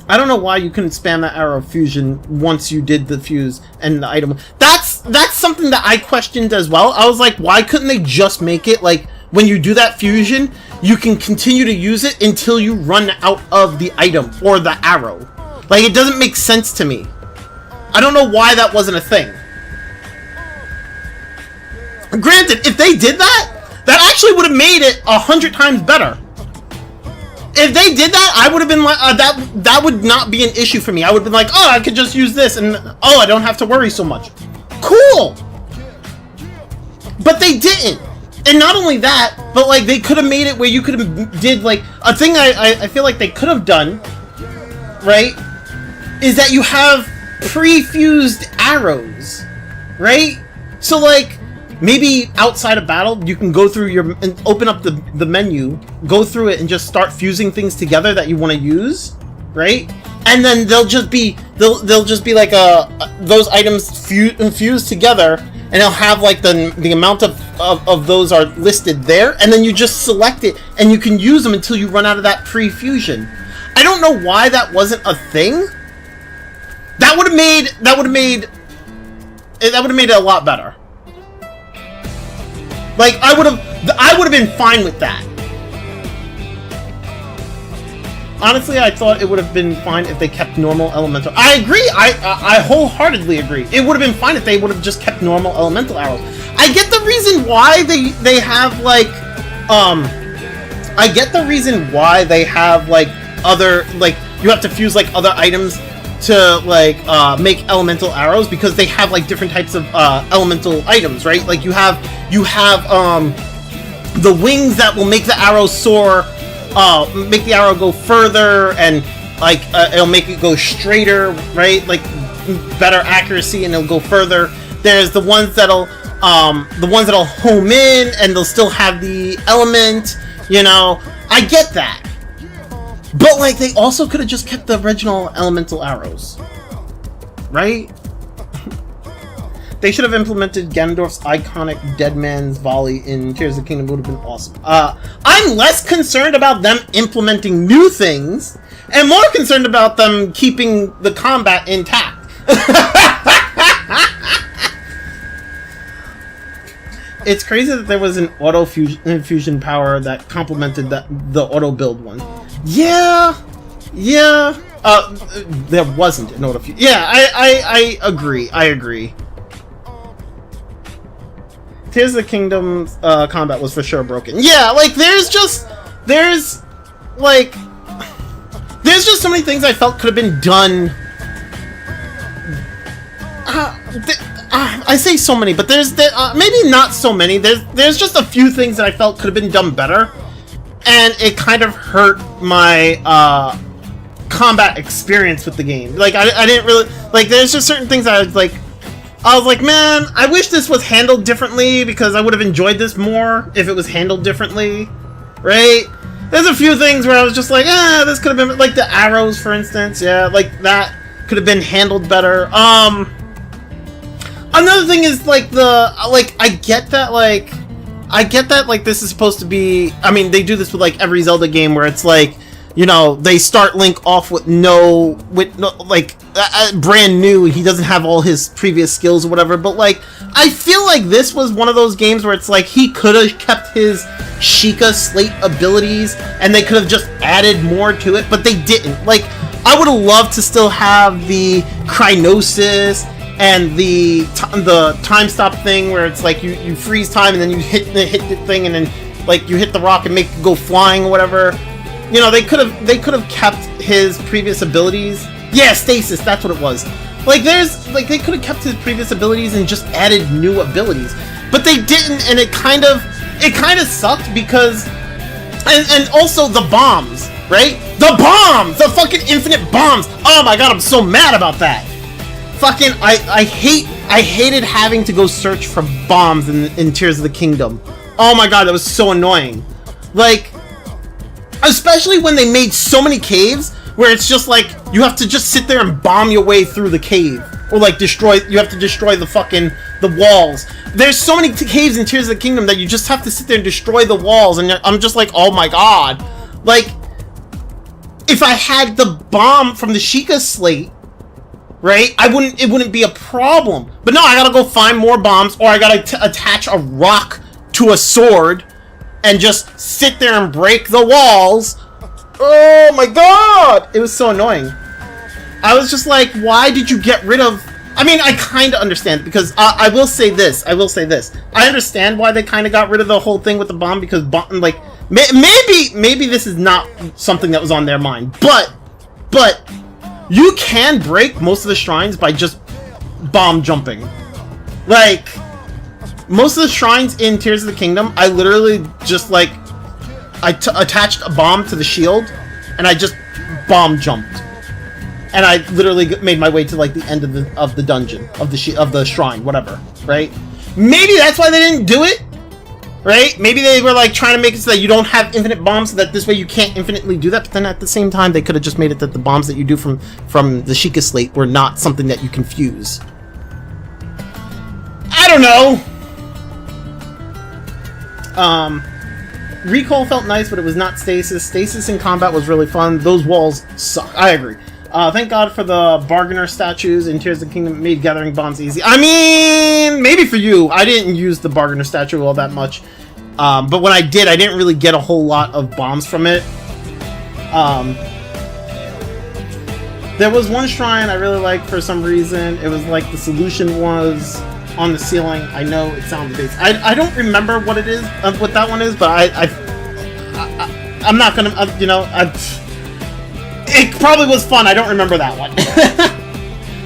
I don't know why you couldn't spam that arrow fusion once you did the fuse and the item. That's something that I questioned as well. I was like, why couldn't they just make it like when you do that fusion, you can continue to use it until you run out of the item or the arrow? Like, it doesn't make sense to me. I don't know why that wasn't a thing. Granted, if they did that, that actually would have made it 100 times better. If they did that, I would have been like, that would not be an issue for me. I would have been like, oh, I could just use this, and oh, I don't have to worry so much. Cool! But they didn't. And not only that, but like, they could have made it where you could have did like, a thing I feel like they could have done, right, is that you have pre-fused arrows, right? So like, maybe outside of battle, you can go through and open up the menu, go through it, and just start fusing things together that you want to use, right? And then they'll just be like those items fused together, and they'll have like the amount of those are listed there, and then you just select it, and you can use them until you run out of that pre-fusion. I don't know why that wasn't a thing. That would have made it a lot better. Like, I would have been fine with that. Honestly, I thought it would have been fine if they kept normal elemental. I agree. I wholeheartedly agree. It would have been fine if they would have just kept normal elemental arrows. I get the reason why they have like I get the reason why they have like other, like, you have to fuse like other items to like make elemental arrows, because they have like different types of elemental items, right? Like you have the wings that will make the arrow soar, make the arrow go further, and like it'll make it go straighter, right? Like better accuracy, and it'll go further. There's the ones that'll home in, and they'll still have the element. You know, I get that, but like they also could have just kept the original elemental arrows, right? They should have implemented Ganondorf's iconic Dead Man's Volley in Tears of the Kingdom. Would have been awesome. I'm less concerned about them implementing new things, and more concerned about them keeping the combat intact. It's crazy that there was an auto fusion power that complemented the auto build one. Yeah. There wasn't an auto fusion. Yeah, I agree. Tears of the Kingdom's combat was for sure broken. Yeah, like there's just so many things I felt could have been done. I say so many, but there's maybe not so many. There's just a few things that I felt could have been done better, and it kind of hurt my combat experience with the game. Like I didn't really like. There's just certain things I was like, man, I wish this was handled differently, because I would have enjoyed this more if it was handled differently, right? There's a few things where I was just like, this could have been, like the arrows, for instance. Yeah, like that could have been handled better. Another thing is like I get that this is supposed to be, I mean, they do this with like every Zelda game where it's like, you know, they start Link off with no brand new. He doesn't have all his previous skills or whatever. But like, I feel like this was one of those games where it's like he could have kept his Sheikah Slate abilities, and they could have just added more to it, but they didn't. Like, I would have loved to still have the Cryonosis and the time stop thing, where it's like you freeze time and then you hit the thing, and then like you hit the rock and make it go flying or whatever. You know, they could have kept his previous abilities. Yeah, stasis, that's what it was. Like they could have kept his previous abilities and just added new abilities, but they didn't, and it kind of sucked, because and also the bombs, right? The bombs, the fucking infinite bombs. Oh my god, I'm so mad about that. Fucking, I hated having to go search for bombs in Tears of the Kingdom. Oh my god, that was so annoying. Like, especially when they made so many caves where it's just like you have to just sit there and bomb your way through the cave, or like you have to destroy the walls. There's so many caves in Tears of the Kingdom that you just have to sit there and destroy the walls, and I'm just like, oh my god. Like, if I had the bomb from the Sheikah Slate, right, it wouldn't be a problem. But no, I gotta go find more bombs, or I gotta attach a rock to a sword and just sit there and break the walls. Oh my god! It was so annoying. I was just like, why did you get rid of... I mean, I kind of understand, because I will say this. I understand why they kind of got rid of the whole thing with the bomb, because like, maybe this is not something that was on their mind, but you can break most of the shrines by just bomb jumping. Like, most of the shrines in Tears of the Kingdom, I literally just like, attached a bomb to the shield, and I just bomb jumped, and I literally made my way to like the end of the dungeon, of the shrine, whatever. Right? Maybe that's why they didn't do it. Right? Maybe they were like trying to make it so that you don't have infinite bombs, so that this way you can't infinitely do that. But then at the same time, they could have just made it that the bombs that you do from the Sheikah Slate were not something that you can fuse. I don't know. Recall felt nice, but it was not stasis. Stasis in combat was really fun. Those walls suck. I agree. Thank God for the bargainer statues in Tears of the Kingdom. Made gathering bombs easy. I mean, maybe for you. I didn't use the bargainer statue all that much. But when I did, I didn't really get a whole lot of bombs from it. There was one shrine I really liked for some reason. It was like the solution was on the ceiling. I know it sounds basic. I don't remember what it is, what that one is, but I'm not gonna, it probably was fun. I don't remember that one.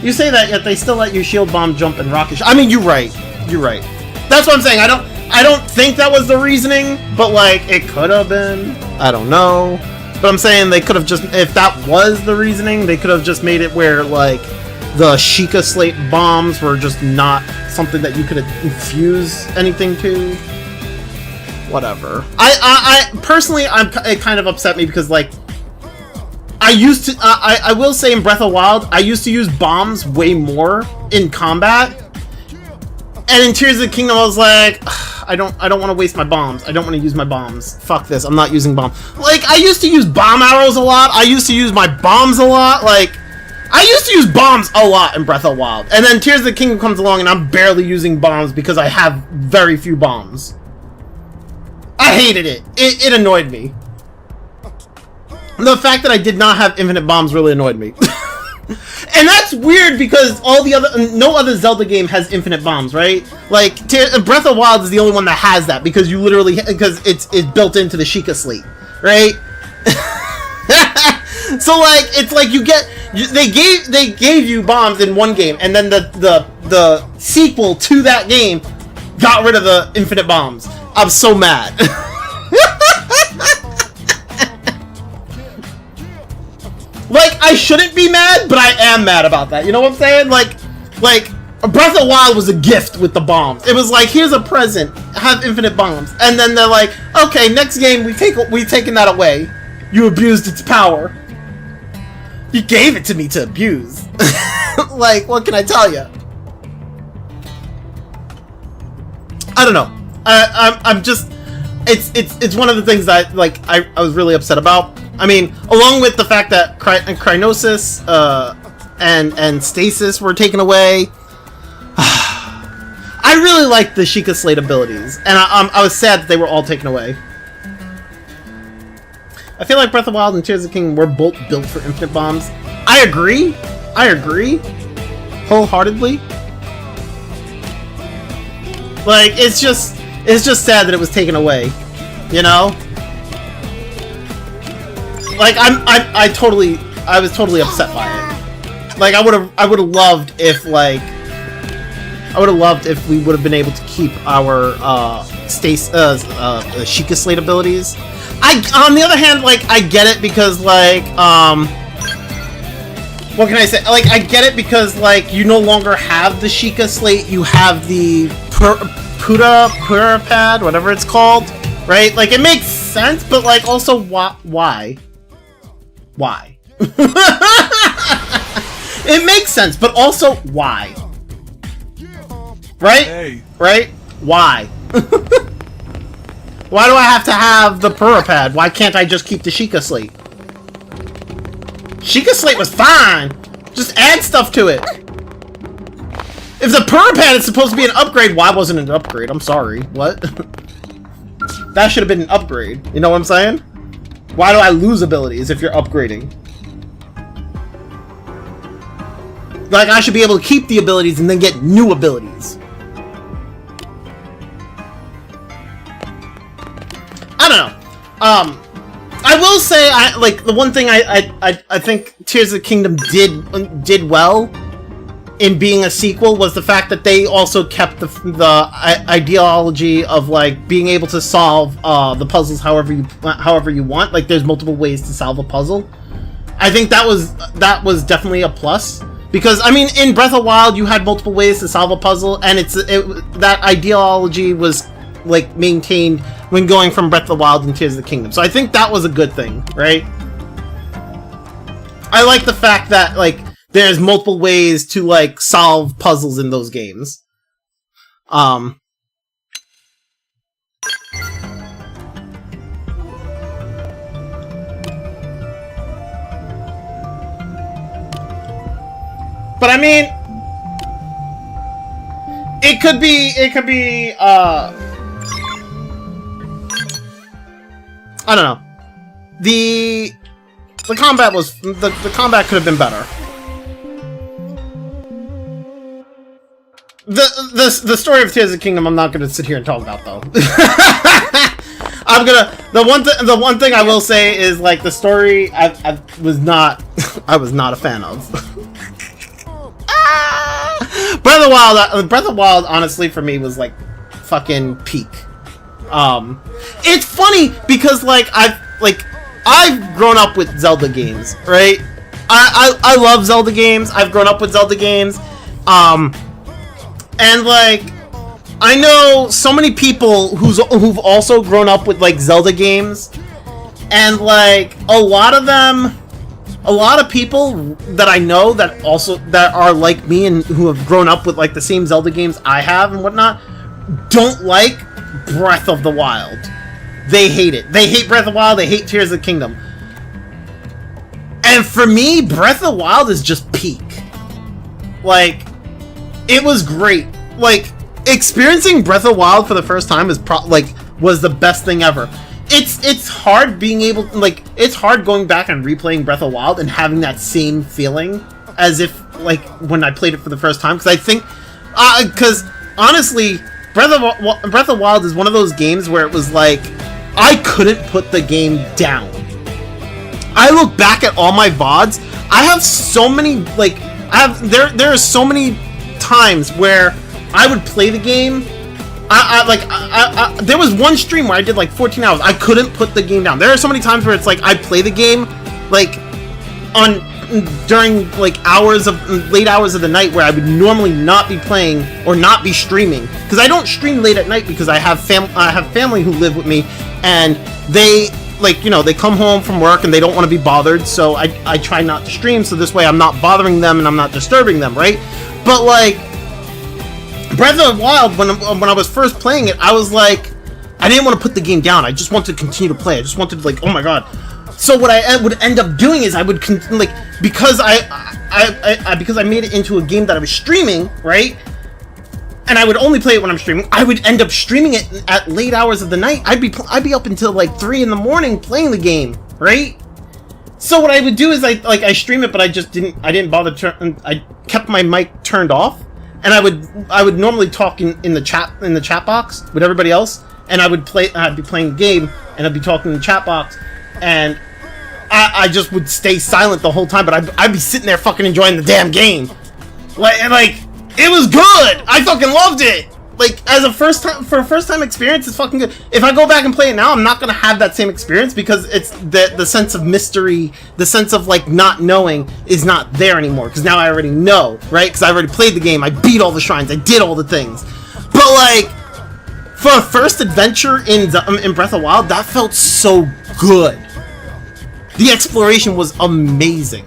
You say that, yet they still let you shield bomb, jump, and rocket. I mean, you're right. You're right. That's what I'm saying. I don't think that was the reasoning, but like it could have been. I don't know. But I'm saying they could have just, if that was the reasoning, they could have just made it where like the Sheikah Slate bombs were just not something that you could infuse anything to. Whatever. I personally, it kind of upset me because like I used to. I will say in Breath of the Wild, I used to use bombs way more in combat, and in Tears of the Kingdom, I was like, I don't want to waste my bombs. I don't want to use my bombs. Fuck this. I'm not using bombs. Like I used to use bomb arrows a lot. I used to use my bombs a lot. Like I used to use bombs a lot in Breath of the Wild, and then Tears of the Kingdom comes along, and I'm barely using bombs because I have very few bombs. I hated it. It annoyed me. The fact that I did not have infinite bombs really annoyed me. And that's weird because no other Zelda game has infinite bombs, right? Like Breath of the Wild is the only one that has that because because it's built into the Sheikah Slate, right? So like it's like they gave you bombs in one game, and then the sequel to that game got rid of the infinite bombs. I'm so mad. Like, I shouldn't be mad, but I am mad about that. You know what I'm saying? Like Breath of the Wild was a gift with the bombs. It was like, here's a present, have infinite bombs. And then they're like, okay, next game, we've taken that away. You abused its power. You gave it to me to abuse. Like, what can I tell you? I don't know. I'm just... It's one of the things that I was really upset about. I mean, along with the fact that Chronicles and Stasis were taken away, I really liked the Sheikah Slate abilities, and I was sad that they were all taken away. I feel like Breath of the Wild and Tears of the Kingdom were both built for infinite bombs. I agree, wholeheartedly. Like it's just sad that it was taken away, you know. Like I was totally upset by it. Like I would have loved if we would have been able to keep our Sheikah Slate abilities. On the other hand, like I get it because like what can I say? Like I get it because like you no longer have the Sheikah Slate, you have the Pura pad, whatever it's called, right? Like it makes sense, but like also why? Why? It makes sense, but also why? Right? Hey. Right? Why? Why do I have to have the Pura pad? Why can't I just keep the Sheikah Slate? Sheikah Slate was fine. Just add stuff to it. If the Pura pad is supposed to be an upgrade, why wasn't it an upgrade? I'm sorry. What? That should have been an upgrade. You know what I'm saying? Why do I lose abilities if you're upgrading? Like, I should be able to keep the abilities and then get new abilities. I don't know. I will say, the one thing I think Tears of the Kingdom did well in being a sequel was the fact that they also kept the ideology of like being able to solve the puzzles however you want. Like there's multiple ways to solve a puzzle. I think that was definitely a plus because I mean in Breath of the Wild you had multiple ways to solve a puzzle and that ideology was like maintained when going from Breath of the Wild and Tears of the Kingdom. So I think that was a good thing, right? I like the fact that like there's multiple ways to like solve puzzles in those games. But I mean it could be I don't know. The combat was the combat could have been better. The story of Tears of the Kingdom I'm not gonna sit here and talk about though. The one thing I will say is like the story I was not a fan of. Breath of the Wild honestly for me was like fucking peak. It's funny because like I've grown up with Zelda games, right? I love Zelda games. I've grown up with Zelda games. And like I know so many people who've also grown up with like Zelda games, and like a lot of people that I know that are like me and who have grown up with like the same Zelda games I have and whatnot, don't like Breath of the Wild. They hate it. They hate Breath of the Wild. They hate Tears of the Kingdom. And for me, Breath of the Wild is just peak. Like, it was great. Like, experiencing Breath of the Wild for the first time was the best thing ever. It's hard being able like it's hard going back and replaying Breath of the Wild and having that same feeling as if like when I played it for the first time, because I think because honestly Breath of the Wild is one of those games where it was like I couldn't put the game down. I look back at all my VODs, I have so many like there are so many times where I would play the game. There was one stream where I did like 14 hours. I couldn't put the game down. There are so many times where it's like I play the game like during like late hours of the night where I would normally not be playing or not be streaming, because I don't stream late at night because I have family who live with me, and they like, you know, they come home from work and they don't want to be bothered, so I try not to stream, so this way I'm not bothering them and I'm not disturbing them, right? But like Breath of the Wild, when I was first playing it, I was like, I didn't want to put the game down. I just wanted to continue to play. I just wanted to like, oh my god. So what I would end up doing is I would because I made it into a game that I was streaming, right? And I would only play it when I'm streaming. I would end up streaming it at late hours of the night. I'd be up until like 3 in the morning playing the game, right? So what I would do is I stream it, but I didn't bother I kept my mic turned off. And I would normally talk in the chat box with everybody else, and I'd be playing the game, and I'd be talking in the chat box, and I just would stay silent the whole time, but I'd be sitting there fucking enjoying the damn game, like it was good. I fucking loved it. Like for a first time experience, it's fucking good. If I go back and play it now, I'm not gonna have that same experience because it's the sense of mystery, the sense of like not knowing is not there anymore. Because now I already know, right? Because I already played the game, I beat all the shrines, I did all the things. But like for a first adventure in Breath of the Wild, that felt so good. The exploration was amazing.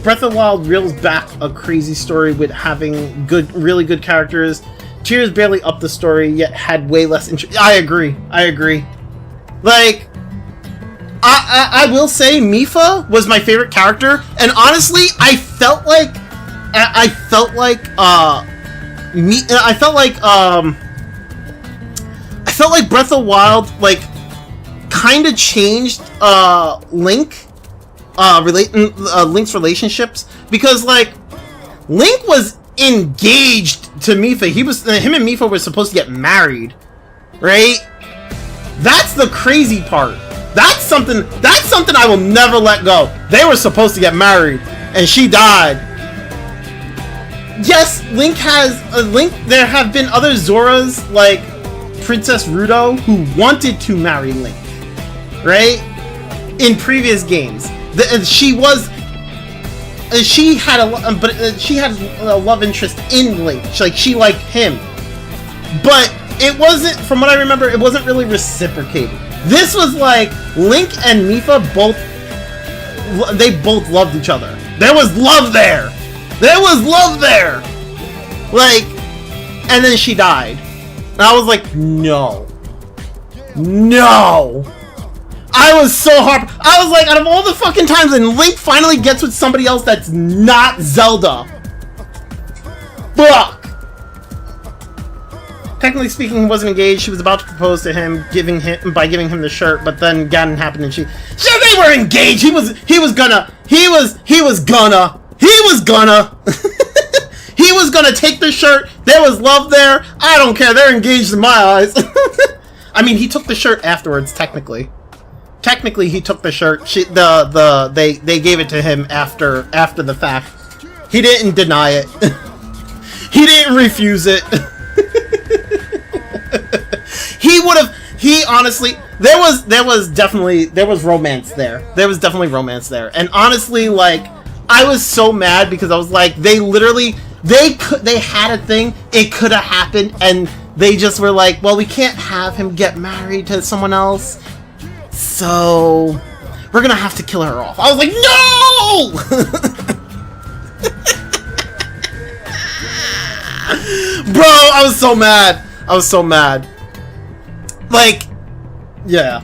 Breath of the Wild reels back a crazy story with having really good characters. Tears barely upped the story, yet had way less interest. I agree. Like, I will say Mipha was my favorite character, and honestly, I felt like Breath of the Wild like kind of changed Link. Link's relationships, because like Link was engaged to Mipha. Him and Mipha were supposed to get married, right? That's the crazy part. That's something I will never let go. They were supposed to get married, and she died. Yes, there have been other Zoras like Princess Ruto who wanted to marry Link, right? In previous games. She had a love interest in Link. She liked him, but it wasn't. From what I remember, it wasn't really reciprocated. This was like Link and Mipha both loved each other. There was love there. Like, and then she died, and I was like, no. I was so hard. I was like, out of all the fucking times, and Link finally gets with somebody else that's not Zelda. Fuck. Technically speaking, he wasn't engaged. She was about to propose to him, giving him the shirt, but then Ganon happened and they were engaged. He was gonna he was gonna take the shirt. There was love there. I don't care. They're engaged in my eyes. I mean, he took the shirt afterwards. Technically, he took the shirt. They gave it to him after the fact. He didn't deny it. He didn't refuse it. He honestly, there was romance there. There was definitely romance there. And honestly, like, I was so mad because I was like, they had a thing, it could have happened, and they just were like, well, we can't have him get married to someone else, so we're gonna have to kill her off. I was like, no! Bro, I was so mad. Like, yeah.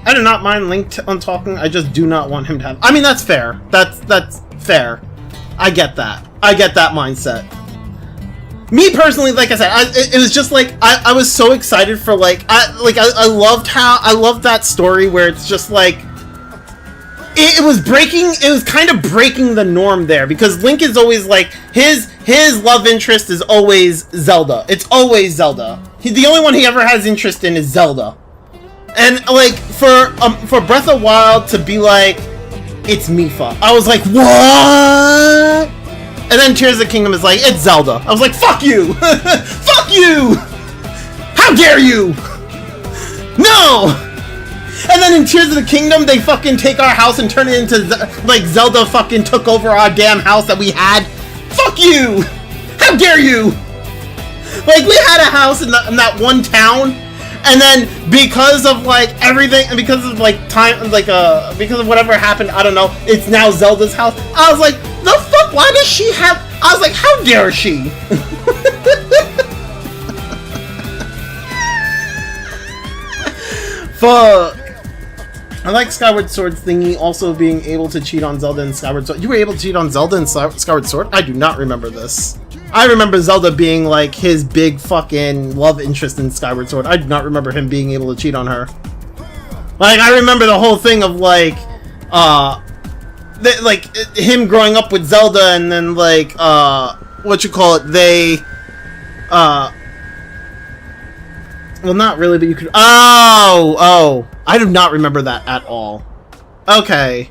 I do not mind Link on talking. I just do not want him to have. I mean, that's fair. That's fair. I get that. I get that mindset. Me personally, like I said, it was just like I was so excited for I loved that story where it's just like it was kind of breaking the norm there, because Link is always like his love interest is always Zelda. It's always Zelda. The only one he ever has interest in is Zelda. And like for Breath of Wild to be like it's Mipha, I was like, what? And then Tears of the Kingdom is like, it's Zelda. I was like, fuck you! Fuck you! How dare you! No! And then in Tears of the Kingdom, they fucking take our house and turn it into, like, Zelda fucking took over our damn house that we had. Fuck you! How dare you! Like, we had a house in that one town, and then because of, like, everything, and because of, like, time, like, because of whatever happened, I don't know, it's now Zelda's house. I was like, the fuck? Why does she have... I was like, how dare she? Fuck. I like Skyward Sword's thingy also being able to cheat on Zelda and Skyward Sword. You were able to cheat on Zelda and Skyward Sword? I do not remember this. I remember Zelda being like his big fucking love interest in Skyward Sword. I do not remember him being able to cheat on her. Like, I remember the whole thing of like, him growing up with Zelda and then like, well, not really, but you could... Oh! I do not remember that at all. Okay.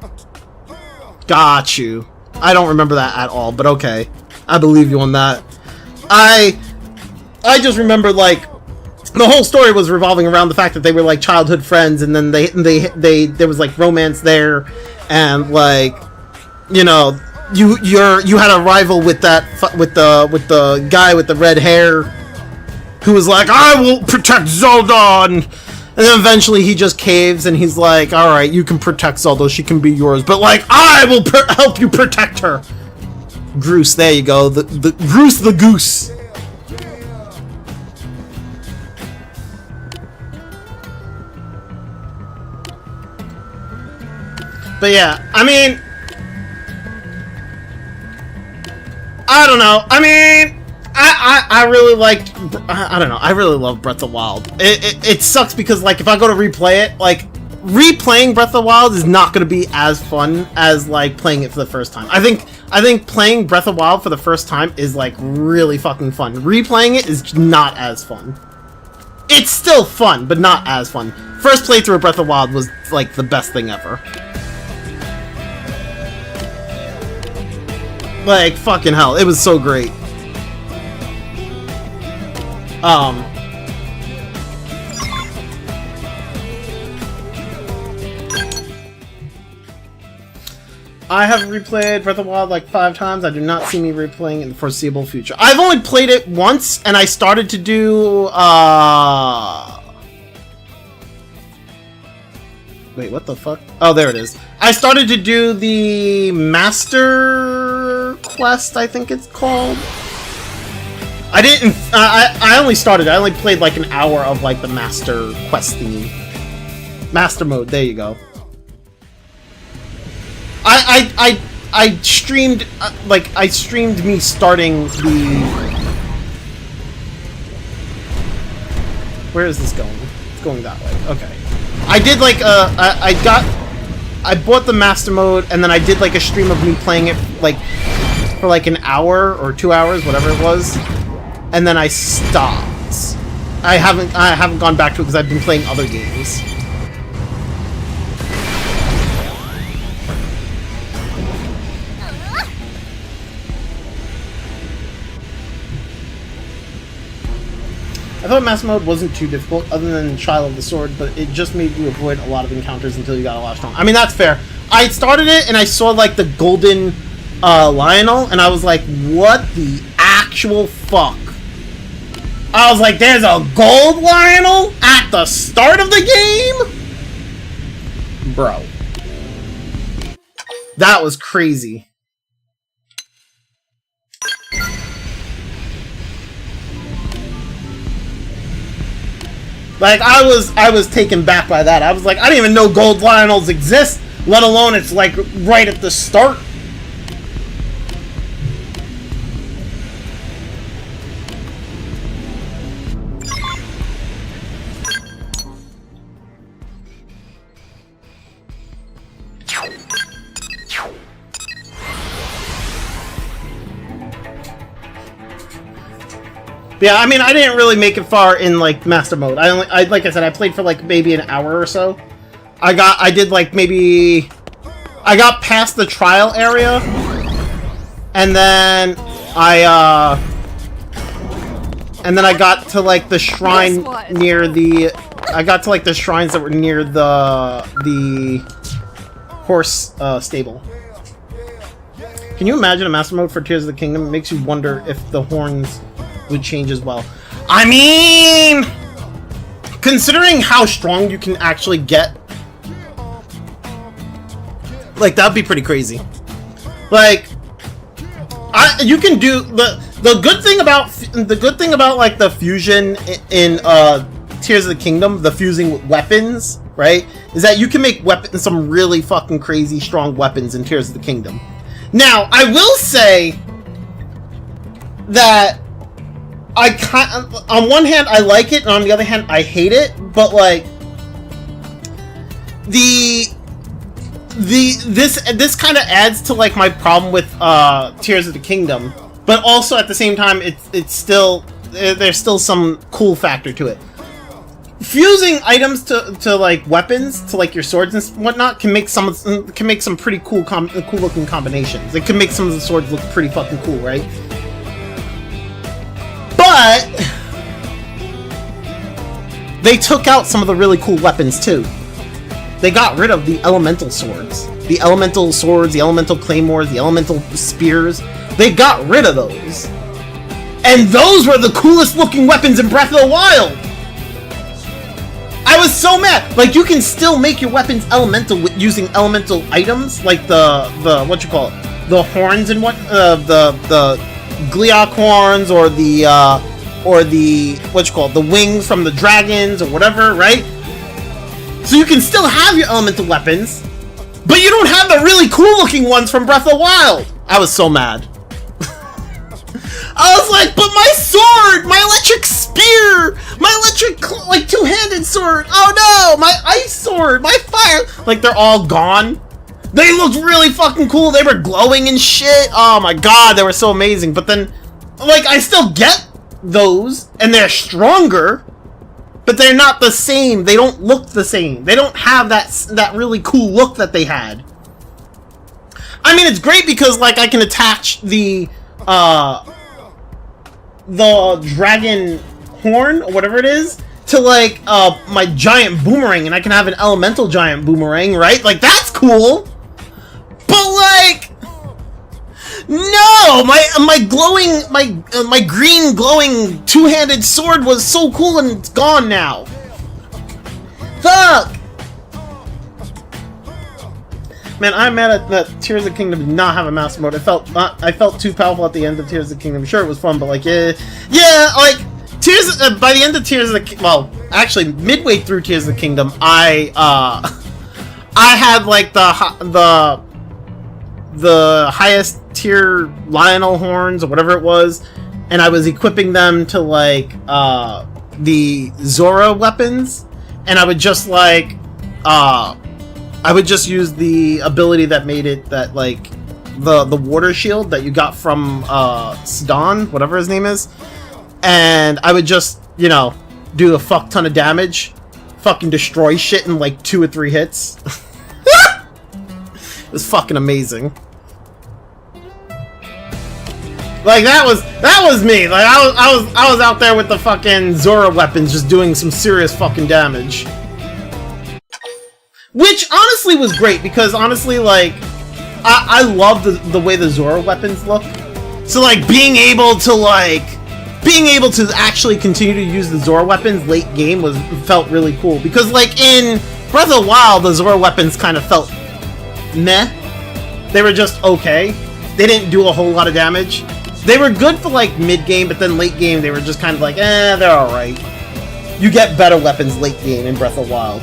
Got you. I don't remember that at all, but okay. I believe you on that. I just remember, like, the whole story was revolving around the fact that they were, like, childhood friends, and then there was, like, romance there, and, like, you know, you had a rival with the guy with the red hair, who was like, I will protect Zelda, and then eventually he just caves and he's like, alright, you can protect Zelda, she can be yours, but like, I will help you protect her. Groose, there you go, the Groose the Goose. But yeah, I mean, I don't know, I mean, I really liked, I don't know, I really love Breath of the Wild. It sucks because, like, if I go to replay it, like, replaying Breath of the Wild is not going to be as fun as, like, playing it for the first time. I think playing Breath of the Wild for the first time is, like, really fucking fun. Replaying it is not as fun. It's still fun, but not as fun. First playthrough of Breath of the Wild was, like, the best thing ever. Like, fucking hell, it was so great. I have replayed Breath of the Wild like 5 times. I do not see me replaying in the foreseeable future. I've only played it once, and I started to do, wait, what the fuck? Oh, there it is. I started to do the Master Quest, I think it's called. I didn't. I only started. I only played like an hour of like the Master Quest thingy. Master mode. There you go. I streamed like I streamed me starting the Where is this going? It's going that way. Okay. I did like I bought the master mode, and then I did like a stream of me playing it like for like an hour or 2 hours, whatever it was, and then I stopped. I haven't gone back to it because I've been playing other games. I thought Master Mode wasn't too difficult, other than Trial of the Sword, but it just made you avoid a lot of encounters until you got a lot strong. I mean, that's fair. I started it, and I saw, like, the golden Lionel, and I was like, what the actual fuck? I was like, there's a gold Lionel at the start of the game? Bro. That was crazy. Like, I was taken back by that. I was like, I didn't even know gold Lionels exist, let alone it's like right at the start. Yeah, I mean, I didn't really make it far in, like, Master Mode. Like I said, I played for, like, maybe an hour or so. I got past the trial area, and then I got to, like, the shrine near the... I got to, like, the shrines that were near the horse, stable. Can you imagine a Master Mode for Tears of the Kingdom? It makes you wonder if the horns would change as well. I mean, considering how strong you can actually get, like, that'd be pretty crazy. Like, you can do the good thing about like the fusion in Tears of the Kingdom, the fusing with weapons, right, is that you can make some really fucking crazy strong weapons in Tears of the Kingdom. Now, I will say that on one hand I like it, and on the other hand I hate it, but like this kind of adds to like my problem with Tears of the Kingdom, but also at the same time it's still there's still some cool factor to it. Fusing items to like weapons, to like your swords and whatnot, can make some pretty cool looking combinations. It can make some of the swords look pretty fucking cool, right? But they took out some of the really cool weapons too. They got rid of the elemental swords. The elemental claymores, the elemental spears. They got rid of those. And those were the coolest looking weapons in Breath of the Wild! I was so mad! Like, you can still make your weapons elemental using elemental items, like the horns and the Gleeok horns, or the wings from the dragons, or whatever, right? So you can still have your elemental weapons, but you don't have the really cool looking ones from Breath of the Wild! I was so mad. I was like, but my sword! My electric spear! My electric, like, two-handed sword! Oh no! My ice sword! My fire! Like, they're all gone. They looked really fucking cool. They were glowing and shit. Oh my god, they were so amazing. But then, like, I still get those, and they're stronger, but they're not the same. They don't look the same. They don't have that really cool look that they had. I mean, it's great because, like, I can attach the dragon horn, or whatever it is, to, like, my giant boomerang, and I can have an elemental giant boomerang, right? Like, that's cool! But, like, no! My green glowing two-handed sword was so cool, and it's gone now. Fuck! Man, I'm mad at that Tears of the Kingdom did not have a Master Mode. I felt too powerful at the end of Tears of the Kingdom. Sure, it was fun, but like, yeah, like, by the end of Tears of the well, actually, midway through Tears of the Kingdom, I had like the highest tier Lionel horns, or whatever it was, and I was equipping them to like the Zora weapons, and I would just like I would just use the ability that made it that like the water shield that you got from Sidon, whatever his name is, and I would just, you know, do a fuck ton of damage, fucking destroy shit in like 2 or 3 hits. It was fucking amazing. Like that was me. Like I was out there with the fucking Zora weapons, just doing some serious fucking damage. Which honestly was great because honestly, like, I love the way the Zora weapons look. So like being able to actually continue to use the Zora weapons late game felt really cool, because like in Breath of the Wild, the Zora weapons kind of felt meh. They were just okay. They didn't do a whole lot of damage. They were good for like mid game, but then late game they were just kind of like, they're alright. You get better weapons late game in Breath of the Wild.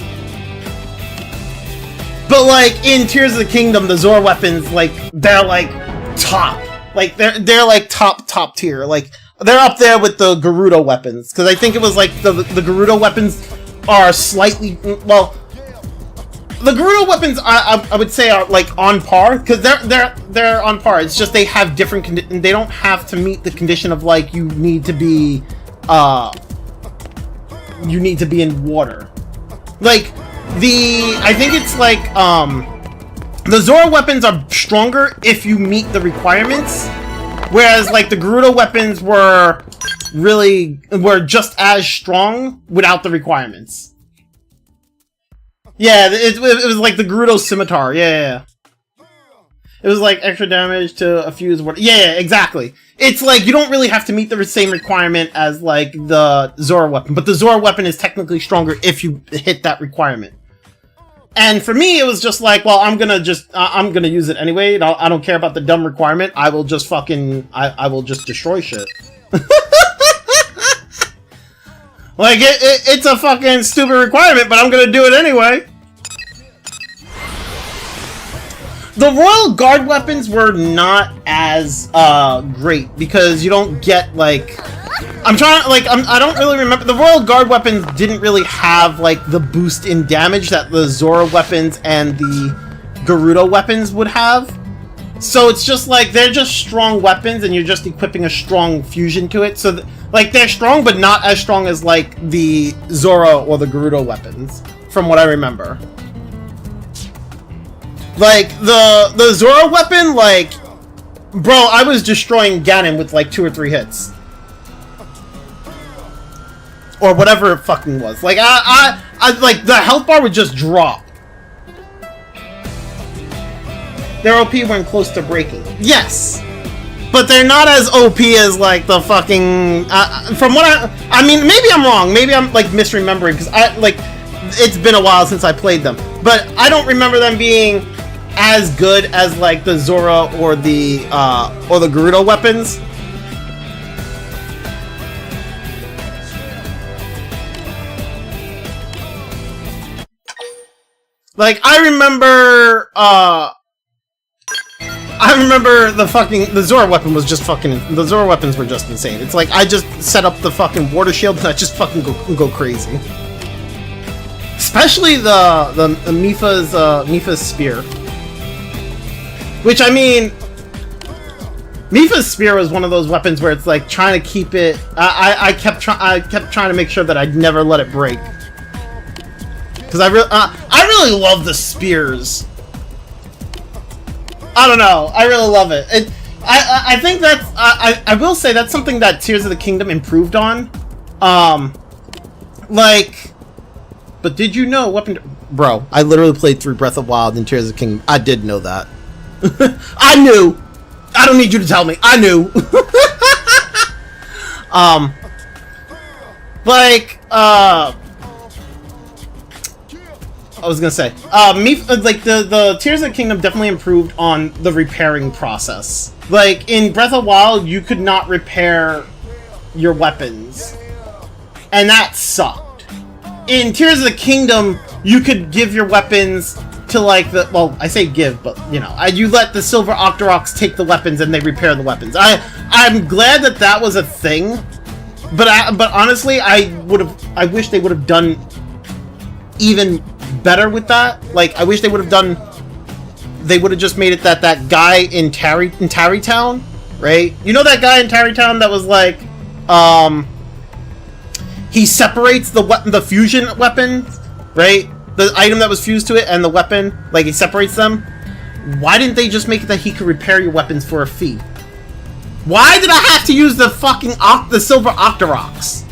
But like in Tears of the Kingdom, the Zora weapons, like, they're like top. Like they're like top tier. Like they're up there with the Gerudo weapons, because I think it was like the Gerudo weapons are slightly, well, the Gerudo weapons I would say are like on par, because they're on par. It's just they have different they don't have to meet the condition of like you need to be in water. Like I think it's like the Zora weapons are stronger if you meet the requirements, whereas like the Gerudo weapons were just as strong without the requirements. Yeah, it was like the Gerudo scimitar. Yeah. It was like extra damage to a fuse water. Yeah, exactly. It's like you don't really have to meet the same requirement as like the Zora weapon, but the Zora weapon is technically stronger if you hit that requirement. And for me, it was just like, well, I'm gonna use it anyway. I don't care about the dumb requirement. I will just fucking, I will just destroy shit. Like, it's a fucking stupid requirement, but I'm gonna do it anyway. The Royal Guard weapons were not as great, because you don't get like, I don't really remember. The Royal Guard weapons didn't really have like the boost in damage that the Zora weapons and the Gerudo weapons would have. So it's just like, they're just strong weapons and you're just equipping a strong fusion to it. So like they're strong, but not as strong as like the Zora or the Gerudo weapons, from what I remember. Like the Zora weapon, like, bro, I was destroying Ganon with like 2 or 3 hits. Or whatever it fucking was. Like I like the health bar would just drop. They're OP when close to breaking. Yes! But they're not as OP as, like, the fucking... from what I mean, maybe I'm wrong. Maybe I'm, like, misremembering, because it's been a while since I played them. But I don't remember them being as good as, like, the Zora or the Gerudo weapons. Like, I remember the Zora weapon was just fucking, the Zora weapons were just insane. It's like, I just set up the fucking water shield and I just fucking go crazy. Especially the Mipha's spear. Which, I mean, Mipha's spear was one of those weapons where it's like trying to keep it, I kept trying to make sure that I'd never let it break. Because I really love the spears. I don't know. I really love it. I think that's... I will say that's something that Tears of the Kingdom improved on. Like... But did you know weapon... Bro, I literally played through Breath of the Wild and Tears of the Kingdom. I did know that. I knew! I don't need you to tell me. I knew! I was gonna say, like, the Tears of the Kingdom definitely improved on the repairing process. Like, in Breath of the Wild, you could not repair your weapons. And that sucked. In Tears of the Kingdom, you could give your weapons to, like, well, I say give, but, you know, you let the Silver Octoroks take the weapons and they repair the weapons. I'm glad that was a thing. but honestly, I wish they would have done even better with that. Like, I wish they would have just made it that guy in Tarrytown, right? You know that guy in Tarrytown that was like, he separates the fusion weapon, right? The item that was fused to it and the weapon, like, he separates them. Why didn't they just make it that he could repair your weapons for a fee? Why did I have to use the fucking the Silver Octoroks?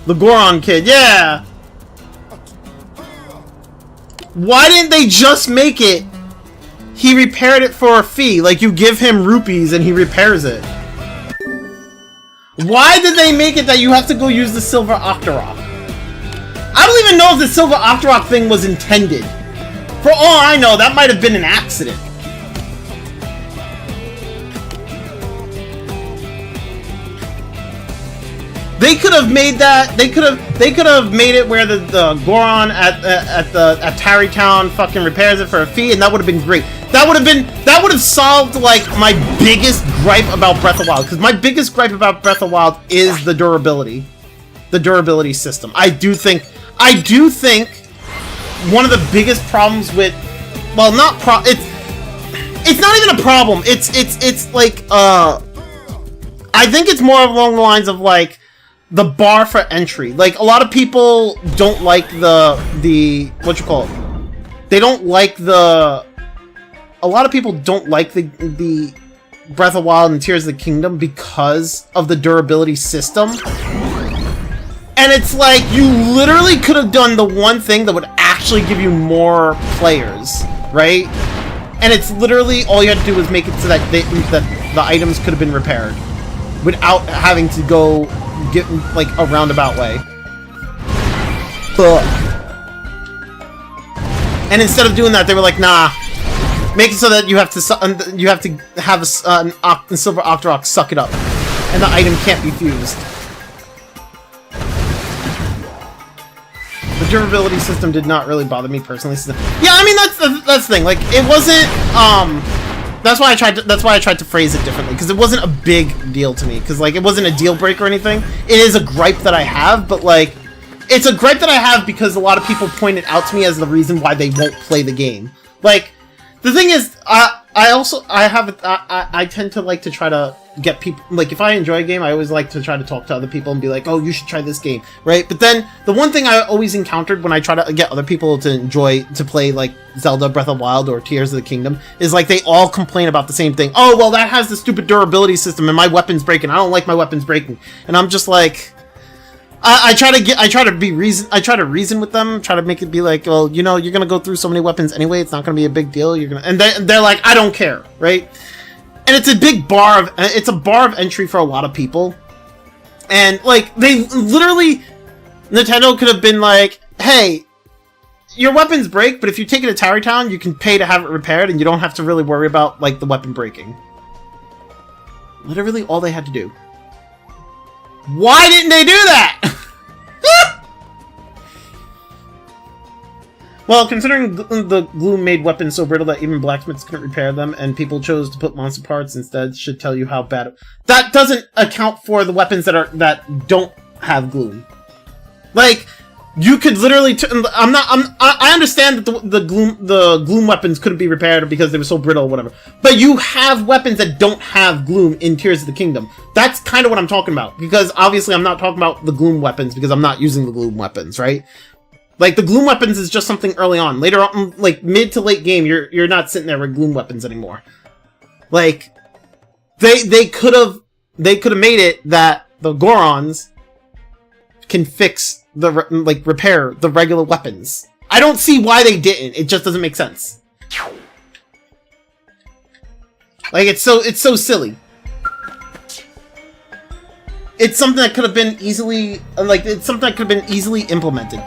The Goron kid, yeah! Why didn't they just make it he repaired it for a fee? Like, you give him rupees and he repairs it. Why did they make it that you have to go use the Silver Octorok? I don't even know if the Silver Octorok thing was intended. For all I know, that might have been an accident. They could have made that. They could have made it where the Goron at Tarrytown fucking repairs it for a fee, and that would have been great. That would have solved like my biggest gripe about Breath of Wild, because my biggest gripe about Breath of Wild is the durability system. I do think one of the biggest problems with, well, it's not even a problem. It's like I think it's more along the lines of like the bar for entry. Like, a lot of people don't like the what you call it. They don't like a lot of people don't like the Breath of Wild and Tears of the Kingdom because of the durability system. And it's like, you literally could have done the one thing that would actually give you more players, right? And it's literally, all you had to do was make it so that the items could have been repaired without having to go get like a roundabout way. Ugh. And instead of doing that, they were like, nah, make it so that you have to have a Silver Octorok suck it up, and the item can't be fused. The durability system did not really bother me personally. Yeah, I mean, that's the thing. Like, it wasn't. That's why I tried to phrase it differently, because it wasn't a big deal to me. Because like, it wasn't a deal breaker or anything. It is a gripe that I have, but like, it's a gripe that I have because a lot of people point it out to me as the reason why they won't play the game. Like, the thing is, I tend to like to try to get people, like, if I enjoy a game, I always like to try to talk to other people and be like, oh, you should try this game, right? But then the one thing I always encountered when I try to get other people to play like Zelda Breath of the Wild or Tears of the Kingdom is like, they all complain about the same thing. Oh, well, that has the stupid durability system and my weapon's breaking. I don't like my weapons breaking. And I'm just like, I try to reason with them, try to make it be like, well, you know, you're gonna go through so many weapons anyway, it's not gonna be a big deal. And they're like, I don't care, right? And it's a big bar of entry for a lot of people. And like, they literally, Nintendo could have been like, hey, your weapons break, but if you take it to Tarrytown, you can pay to have it repaired, and you don't have to really worry about like the weapon breaking. Literally all they had to do. Why didn't they do that? Well, considering the gloom made weapons so brittle that even blacksmiths couldn't repair them, and people chose to put monster parts instead, should tell you how bad that doesn't account for the weapons that don't have gloom. Like, you could literally I understand that the gloom weapons couldn't be repaired because they were so brittle or whatever. But you have weapons that don't have gloom in Tears of the Kingdom. That's kind of what I'm talking about, because obviously I'm not talking about the gloom weapons because I'm not using the gloom weapons, right? Like, the gloom weapons is just something early on. Later on, like mid to late game, you're not sitting there with gloom weapons anymore. Like, they could have made it that the Gorons can fix repair the regular weapons. I don't see why they didn't. It just doesn't make sense. Like, it's so silly. It's something that could have been easily implemented.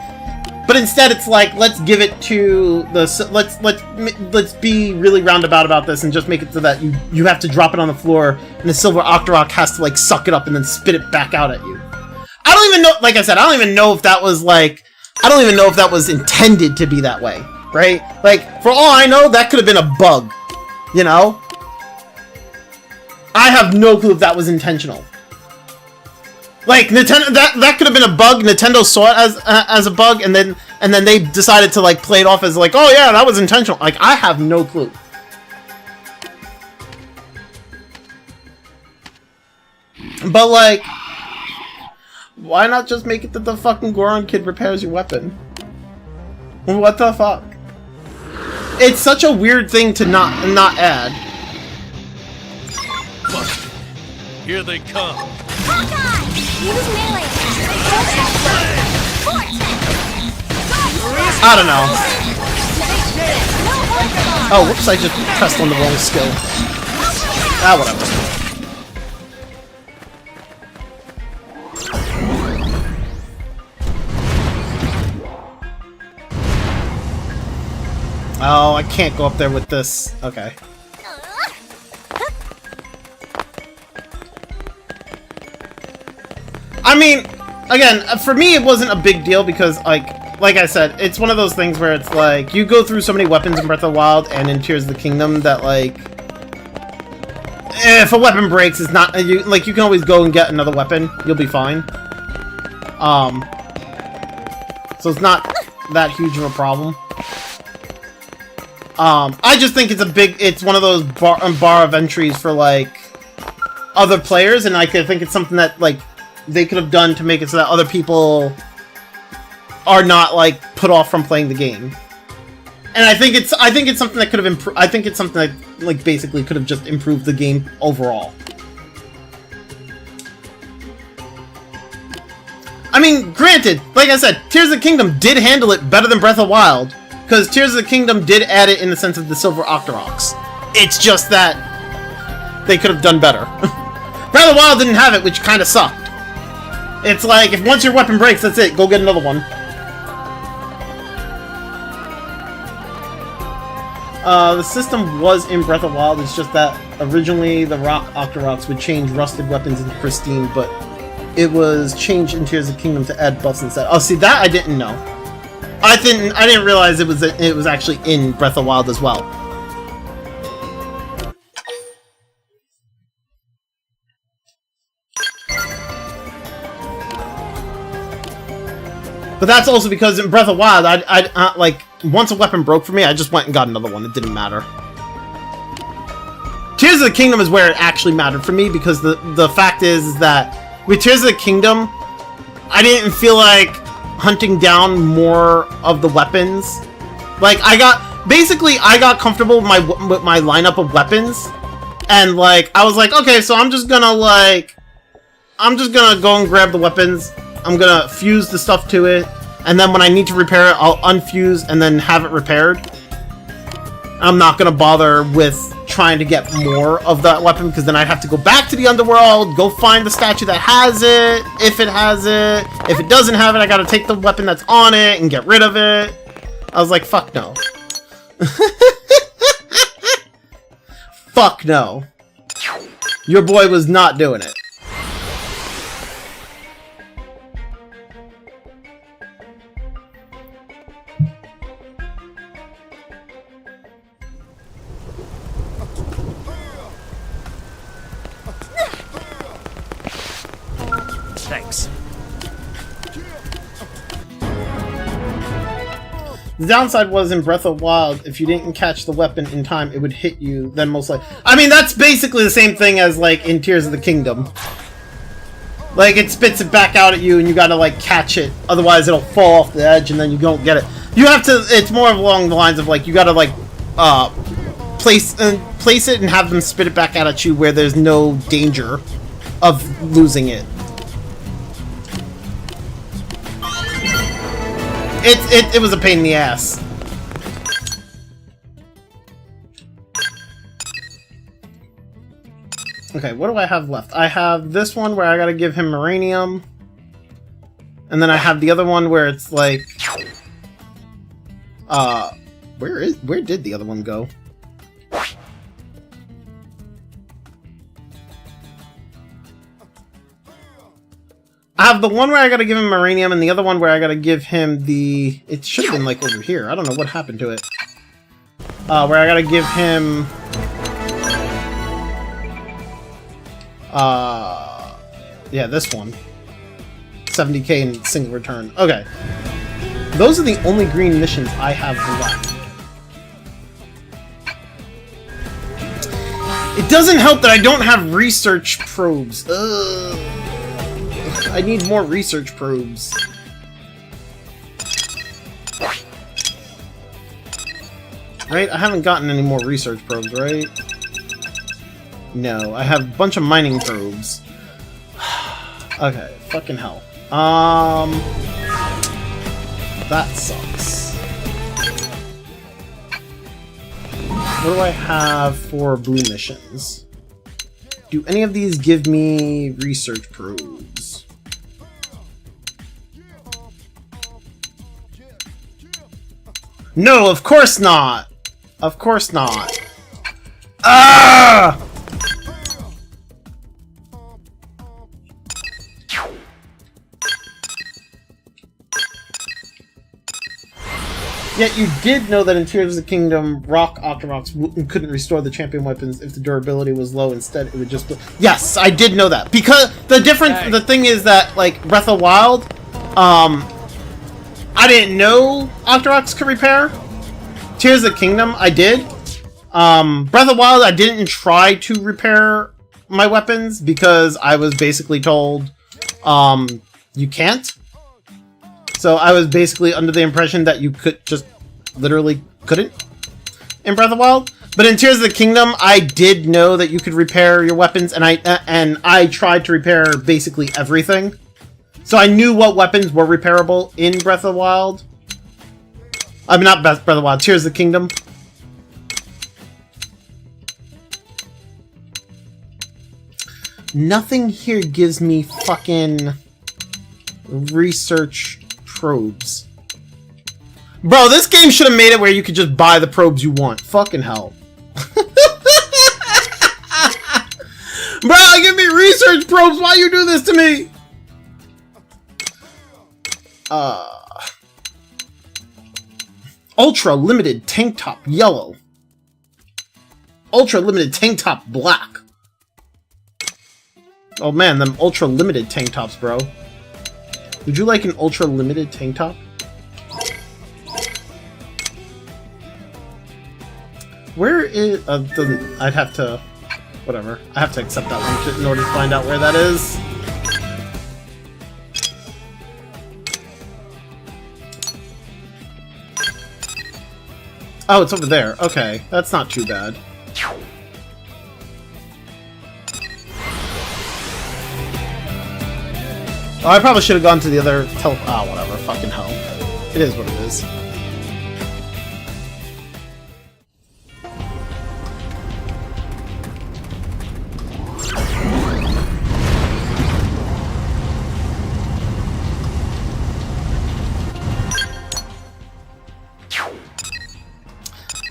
But instead, it's like, let's give it to let's be really roundabout about this and just make it so that you have to drop it on the floor and the Silver Octorok has to like suck it up and then spit it back out at you. I don't even know. Like I said, I don't even know if that was intended to be that way, right? Like, for all I know, that could have been a bug, you know. I have no clue if that was intentional. Like, Nintendo, that could have been a bug. Nintendo saw it as a bug, and then they decided to like play it off as like, oh yeah, that was intentional. Like, I have no clue. But like, why not just make it that the fucking Goron kid repairs your weapon? What the fuck? It's such a weird thing to not add. Fuck. Here they come. Hawkeye! Use melee attack. I don't know. Oh, whoops, I just pressed on the wrong skill. Ah, whatever. Oh, I can't go up there with this. Okay. I mean, again, for me it wasn't a big deal because, like I said, it's one of those things where it's like, you go through so many weapons in Breath of the Wild and in Tears of the Kingdom that, like, if a weapon breaks, it's not, you can always go and get another weapon. You'll be fine. So it's not that huge of a problem. I just think it's one of those bar of entries for, like, other players, and like, I think it's something that, like, they could have done to make it so that other people are not, like, put off from playing the game. And I think it's something that could have improved. I think it's something that, like, basically could have just improved the game overall. I mean, granted, like I said, Tears of the Kingdom did handle it better than Breath of the Wild, because Tears of the Kingdom did add it in the sense of the Silver Octoroks. It's just that they could have done better. Breath of the Wild didn't have it, which kind of sucked. It's like, if once your weapon breaks, that's it. Go get another one. The system was in Breath of the Wild. It's just that originally the Rock Octoroks would change rusted weapons into pristine, but it was changed in Tears of the Kingdom to add buffs instead. Oh, see, that I didn't know. I didn't realize it was actually in Breath of the Wild as well. But that's also because in Breath of the Wild, like, once a weapon broke for me, I just went and got another one. It didn't matter. Tears of the Kingdom is where it actually mattered for me, because the fact is that with Tears of the Kingdom, I didn't feel like hunting down more of the weapons. Like, I got comfortable with my lineup of weapons, and like, I was like, okay, so I'm just gonna go and grab the weapons. I'm gonna fuse the stuff to it, and then when I need to repair it, I'll unfuse and then have it repaired. I'm not gonna bother with trying to get more of that weapon, because then I'd have to go back to the underworld, go find the statue that has it, if it has it. If it doesn't have it, I gotta take the weapon that's on it and get rid of it. I was like, fuck no. Fuck no. Your boy was not doing it. Thanks. The downside was in Breath of the Wild, if you didn't catch the weapon in time, it would hit you, then most likely... I mean, that's basically the same thing as, like, in Tears of the Kingdom. Like, it spits it back out at you, and you gotta, like, catch it. Otherwise, it'll fall off the edge, and then you don't get it. You have to... It's more along the lines of, like, you gotta, like, place it and have them spit it back out at you where there's no danger of losing it. It was a pain in the ass. Okay, what do I have left? I have this one where I gotta give him Uranium. And then I have the other one where it's like... Where did the other one go? I have the one where I gotta give him Uranium, and the other one where I gotta give him the... It should have been, like, over here. I don't know what happened to it. Where I gotta give him... Yeah, this one. 70k in single return. Okay. Those are the only green missions I have left. It doesn't help that I don't have research probes. Ugh. I need more research probes. Right? I haven't gotten any more research probes, right? No, I have a bunch of mining probes. Okay, fucking hell. That sucks. What do I have for blue missions? Do any of these give me research probes? No, of course not! Of course not. Ah! Yet you did know that in Tears of the Kingdom, Rock Octoroks couldn't restore the champion weapons if the durability was low. Instead, it would just... Yes, I did know that. Because the difference... The thing is that, like, Breath of Wild, I didn't know Octoroks could repair. Tears of the Kingdom, I did. Breath of Wild, I didn't try to repair my weapons because I was basically told, you can't. So I was basically under the impression that you could just literally couldn't in Breath of the Wild. But in Tears of the Kingdom, I did know that you could repair your weapons, and I tried to repair basically everything. So I knew what weapons were repairable in Breath of the Wild. I mean, not Breath of the Wild, Tears of the Kingdom. Nothing here gives me fucking research probes. Bro, this game should have made it where you could just buy the probes you want. Fucking hell. Bro, give me research probes. Why you do this to me? Ultra limited tank top yellow. Ultra limited tank top black. Oh man, them ultra limited tank tops, bro. Would you like an ultra limited tank top? Where is... I'd have to... Whatever. I have to accept that link in order to find out where that is. Oh, it's over there. Okay, that's not too bad. Oh, I probably should have gone to the other whatever. Fucking hell. It is what it is.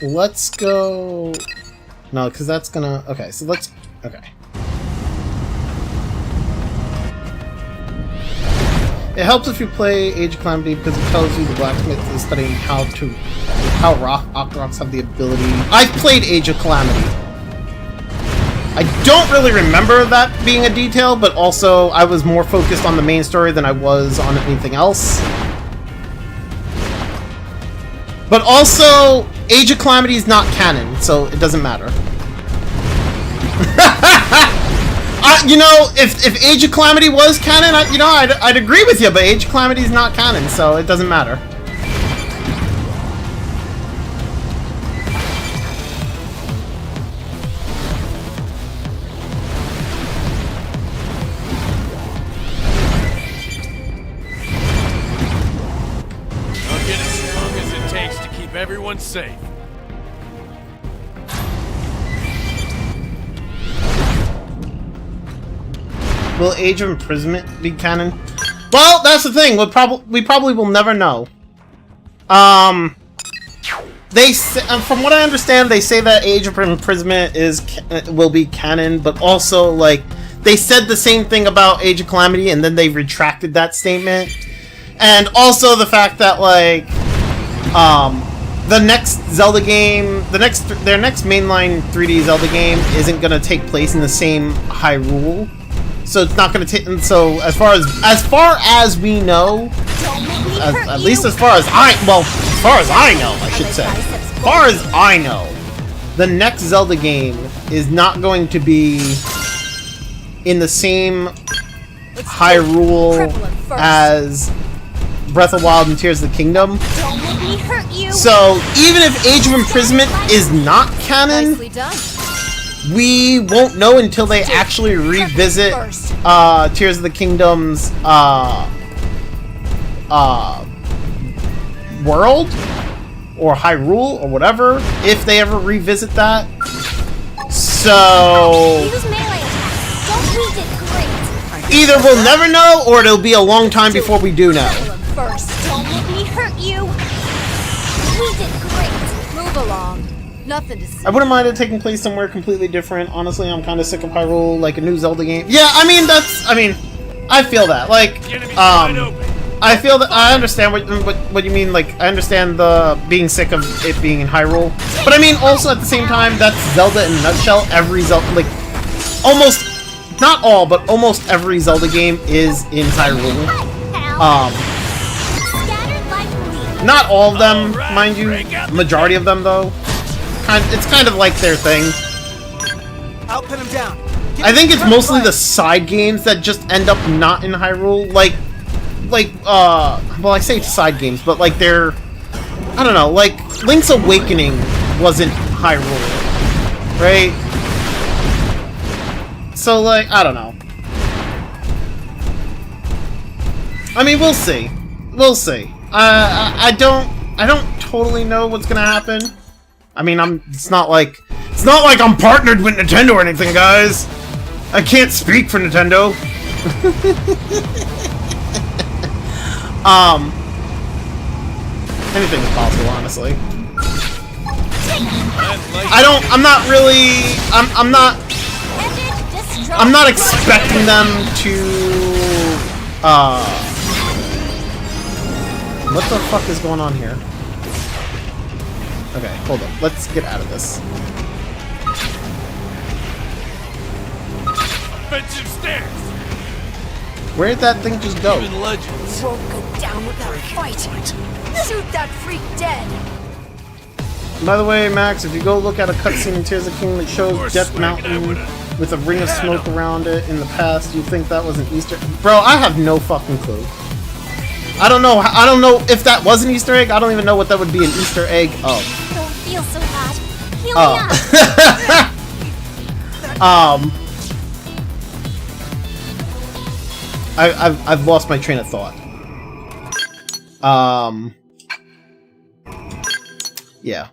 Let's go... No, because that's gonna... Okay, so let's... Okay. It helps if you play Age of Calamity because it tells you the blacksmith is studying how Rock Octoroks have the ability... I've played Age of Calamity. I don't really remember that being a detail, but also I was more focused on the main story than I was on anything else. But also, Age of Calamity is not canon, so it doesn't matter. You know, if Age of Calamity was canon, I'd agree with you, but Age of Calamity is not canon, so it doesn't matter. I'll get as strong as it takes to keep everyone safe. Will Age of Imprisonment be canon? Well, that's the thing. We probably will never know. They say, from what I understand, they say that Age of Imprisonment will be canon, but also like they said the same thing about Age of Calamity, and then they retracted that statement. And also the fact that like the next Zelda game, their next mainline 3D Zelda game isn't gonna take place in the same Hyrule. So it's not gonna take. So as far as we know, at least as far as I know, I should say, as far as I know, the next Zelda game is not going to be in the same Hyrule as Breath of the Wild and Tears of the Kingdom. Don't let me hurt you. So even if Age of Imprisonment is not canon, Nicely done. we won't know until they actually revisit Tears of the Kingdom's world or Hyrule or whatever, if they ever revisit that. So Use melee attacks. Don't we did great. either we'll never know or it'll be a long time before we do know. Kill him first. Don't let me hurt you. We did great. Move along. Nothing to see. I wouldn't mind it taking place somewhere completely different. Honestly, I'm kind of sick of Hyrule, like a new Zelda game. Yeah, I mean, I feel that. Like, I feel that, I understand what you mean, like, I understand the being sick of it being in Hyrule. But I mean, also at the same time, that's Zelda in a nutshell. Every Zelda, like, almost, not all, but almost every Zelda game is in Hyrule. Scattered like leaves. Not all of them, mind you. Majority of them, though. It's kind of like their thing. I'll pin him down. I think it's mostly the side games that just end up not in Hyrule. Well, I say side games, but like they're, I don't know, like Link's Awakening wasn't Hyrule, right? So like, I don't know. I mean, we'll see. We'll see. I don't totally know what's gonna happen. I mean, it's not like I'm partnered with Nintendo or anything, guys. I can't speak for Nintendo. Anything is possible, honestly. I'm not expecting them to, what the fuck is going on here? Okay, hold up. Let's get out of this. Offensive stairs. Where did that thing just go? Even legends. Won't go down without a fight. Shoot that freak dead. By the way, Max, if you go look at a cutscene in Tears of the Kingdom that shows Death Mountain with a ring of smoke around it in the past, you think that was an Easter egg? Bro, I have no fucking clue. I don't know if that was an Easter egg. I don't even know what that would be an Easter egg of. Don't feel so bad. Heal me up. I've lost my train of thought. Yeah.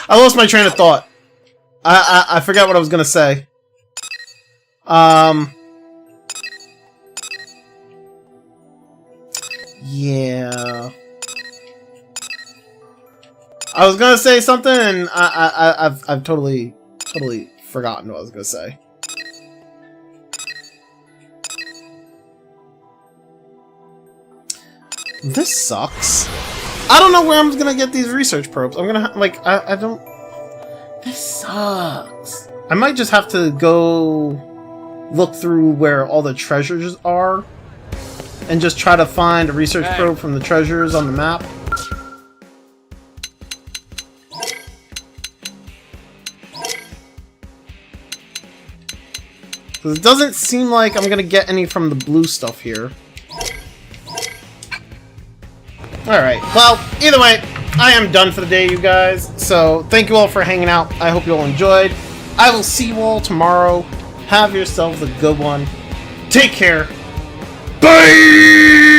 I lost my train of thought. I forgot what I was gonna say. Yeah. I was gonna say something and I've totally forgotten what I was gonna say. This sucks. I don't know where I'm gonna get these research probes. I'm gonna like I don't. This sucks. I might just have to go look through where all the treasures are and just try to find a research probe from the treasures on the map. Because it doesn't seem like I'm gonna get any from the blue stuff here. Alright, well, either way, I am done for the day, you guys. So, thank you all for hanging out. I hope you all enjoyed. I will see you all tomorrow. Have yourselves a good one. Take care. Bye!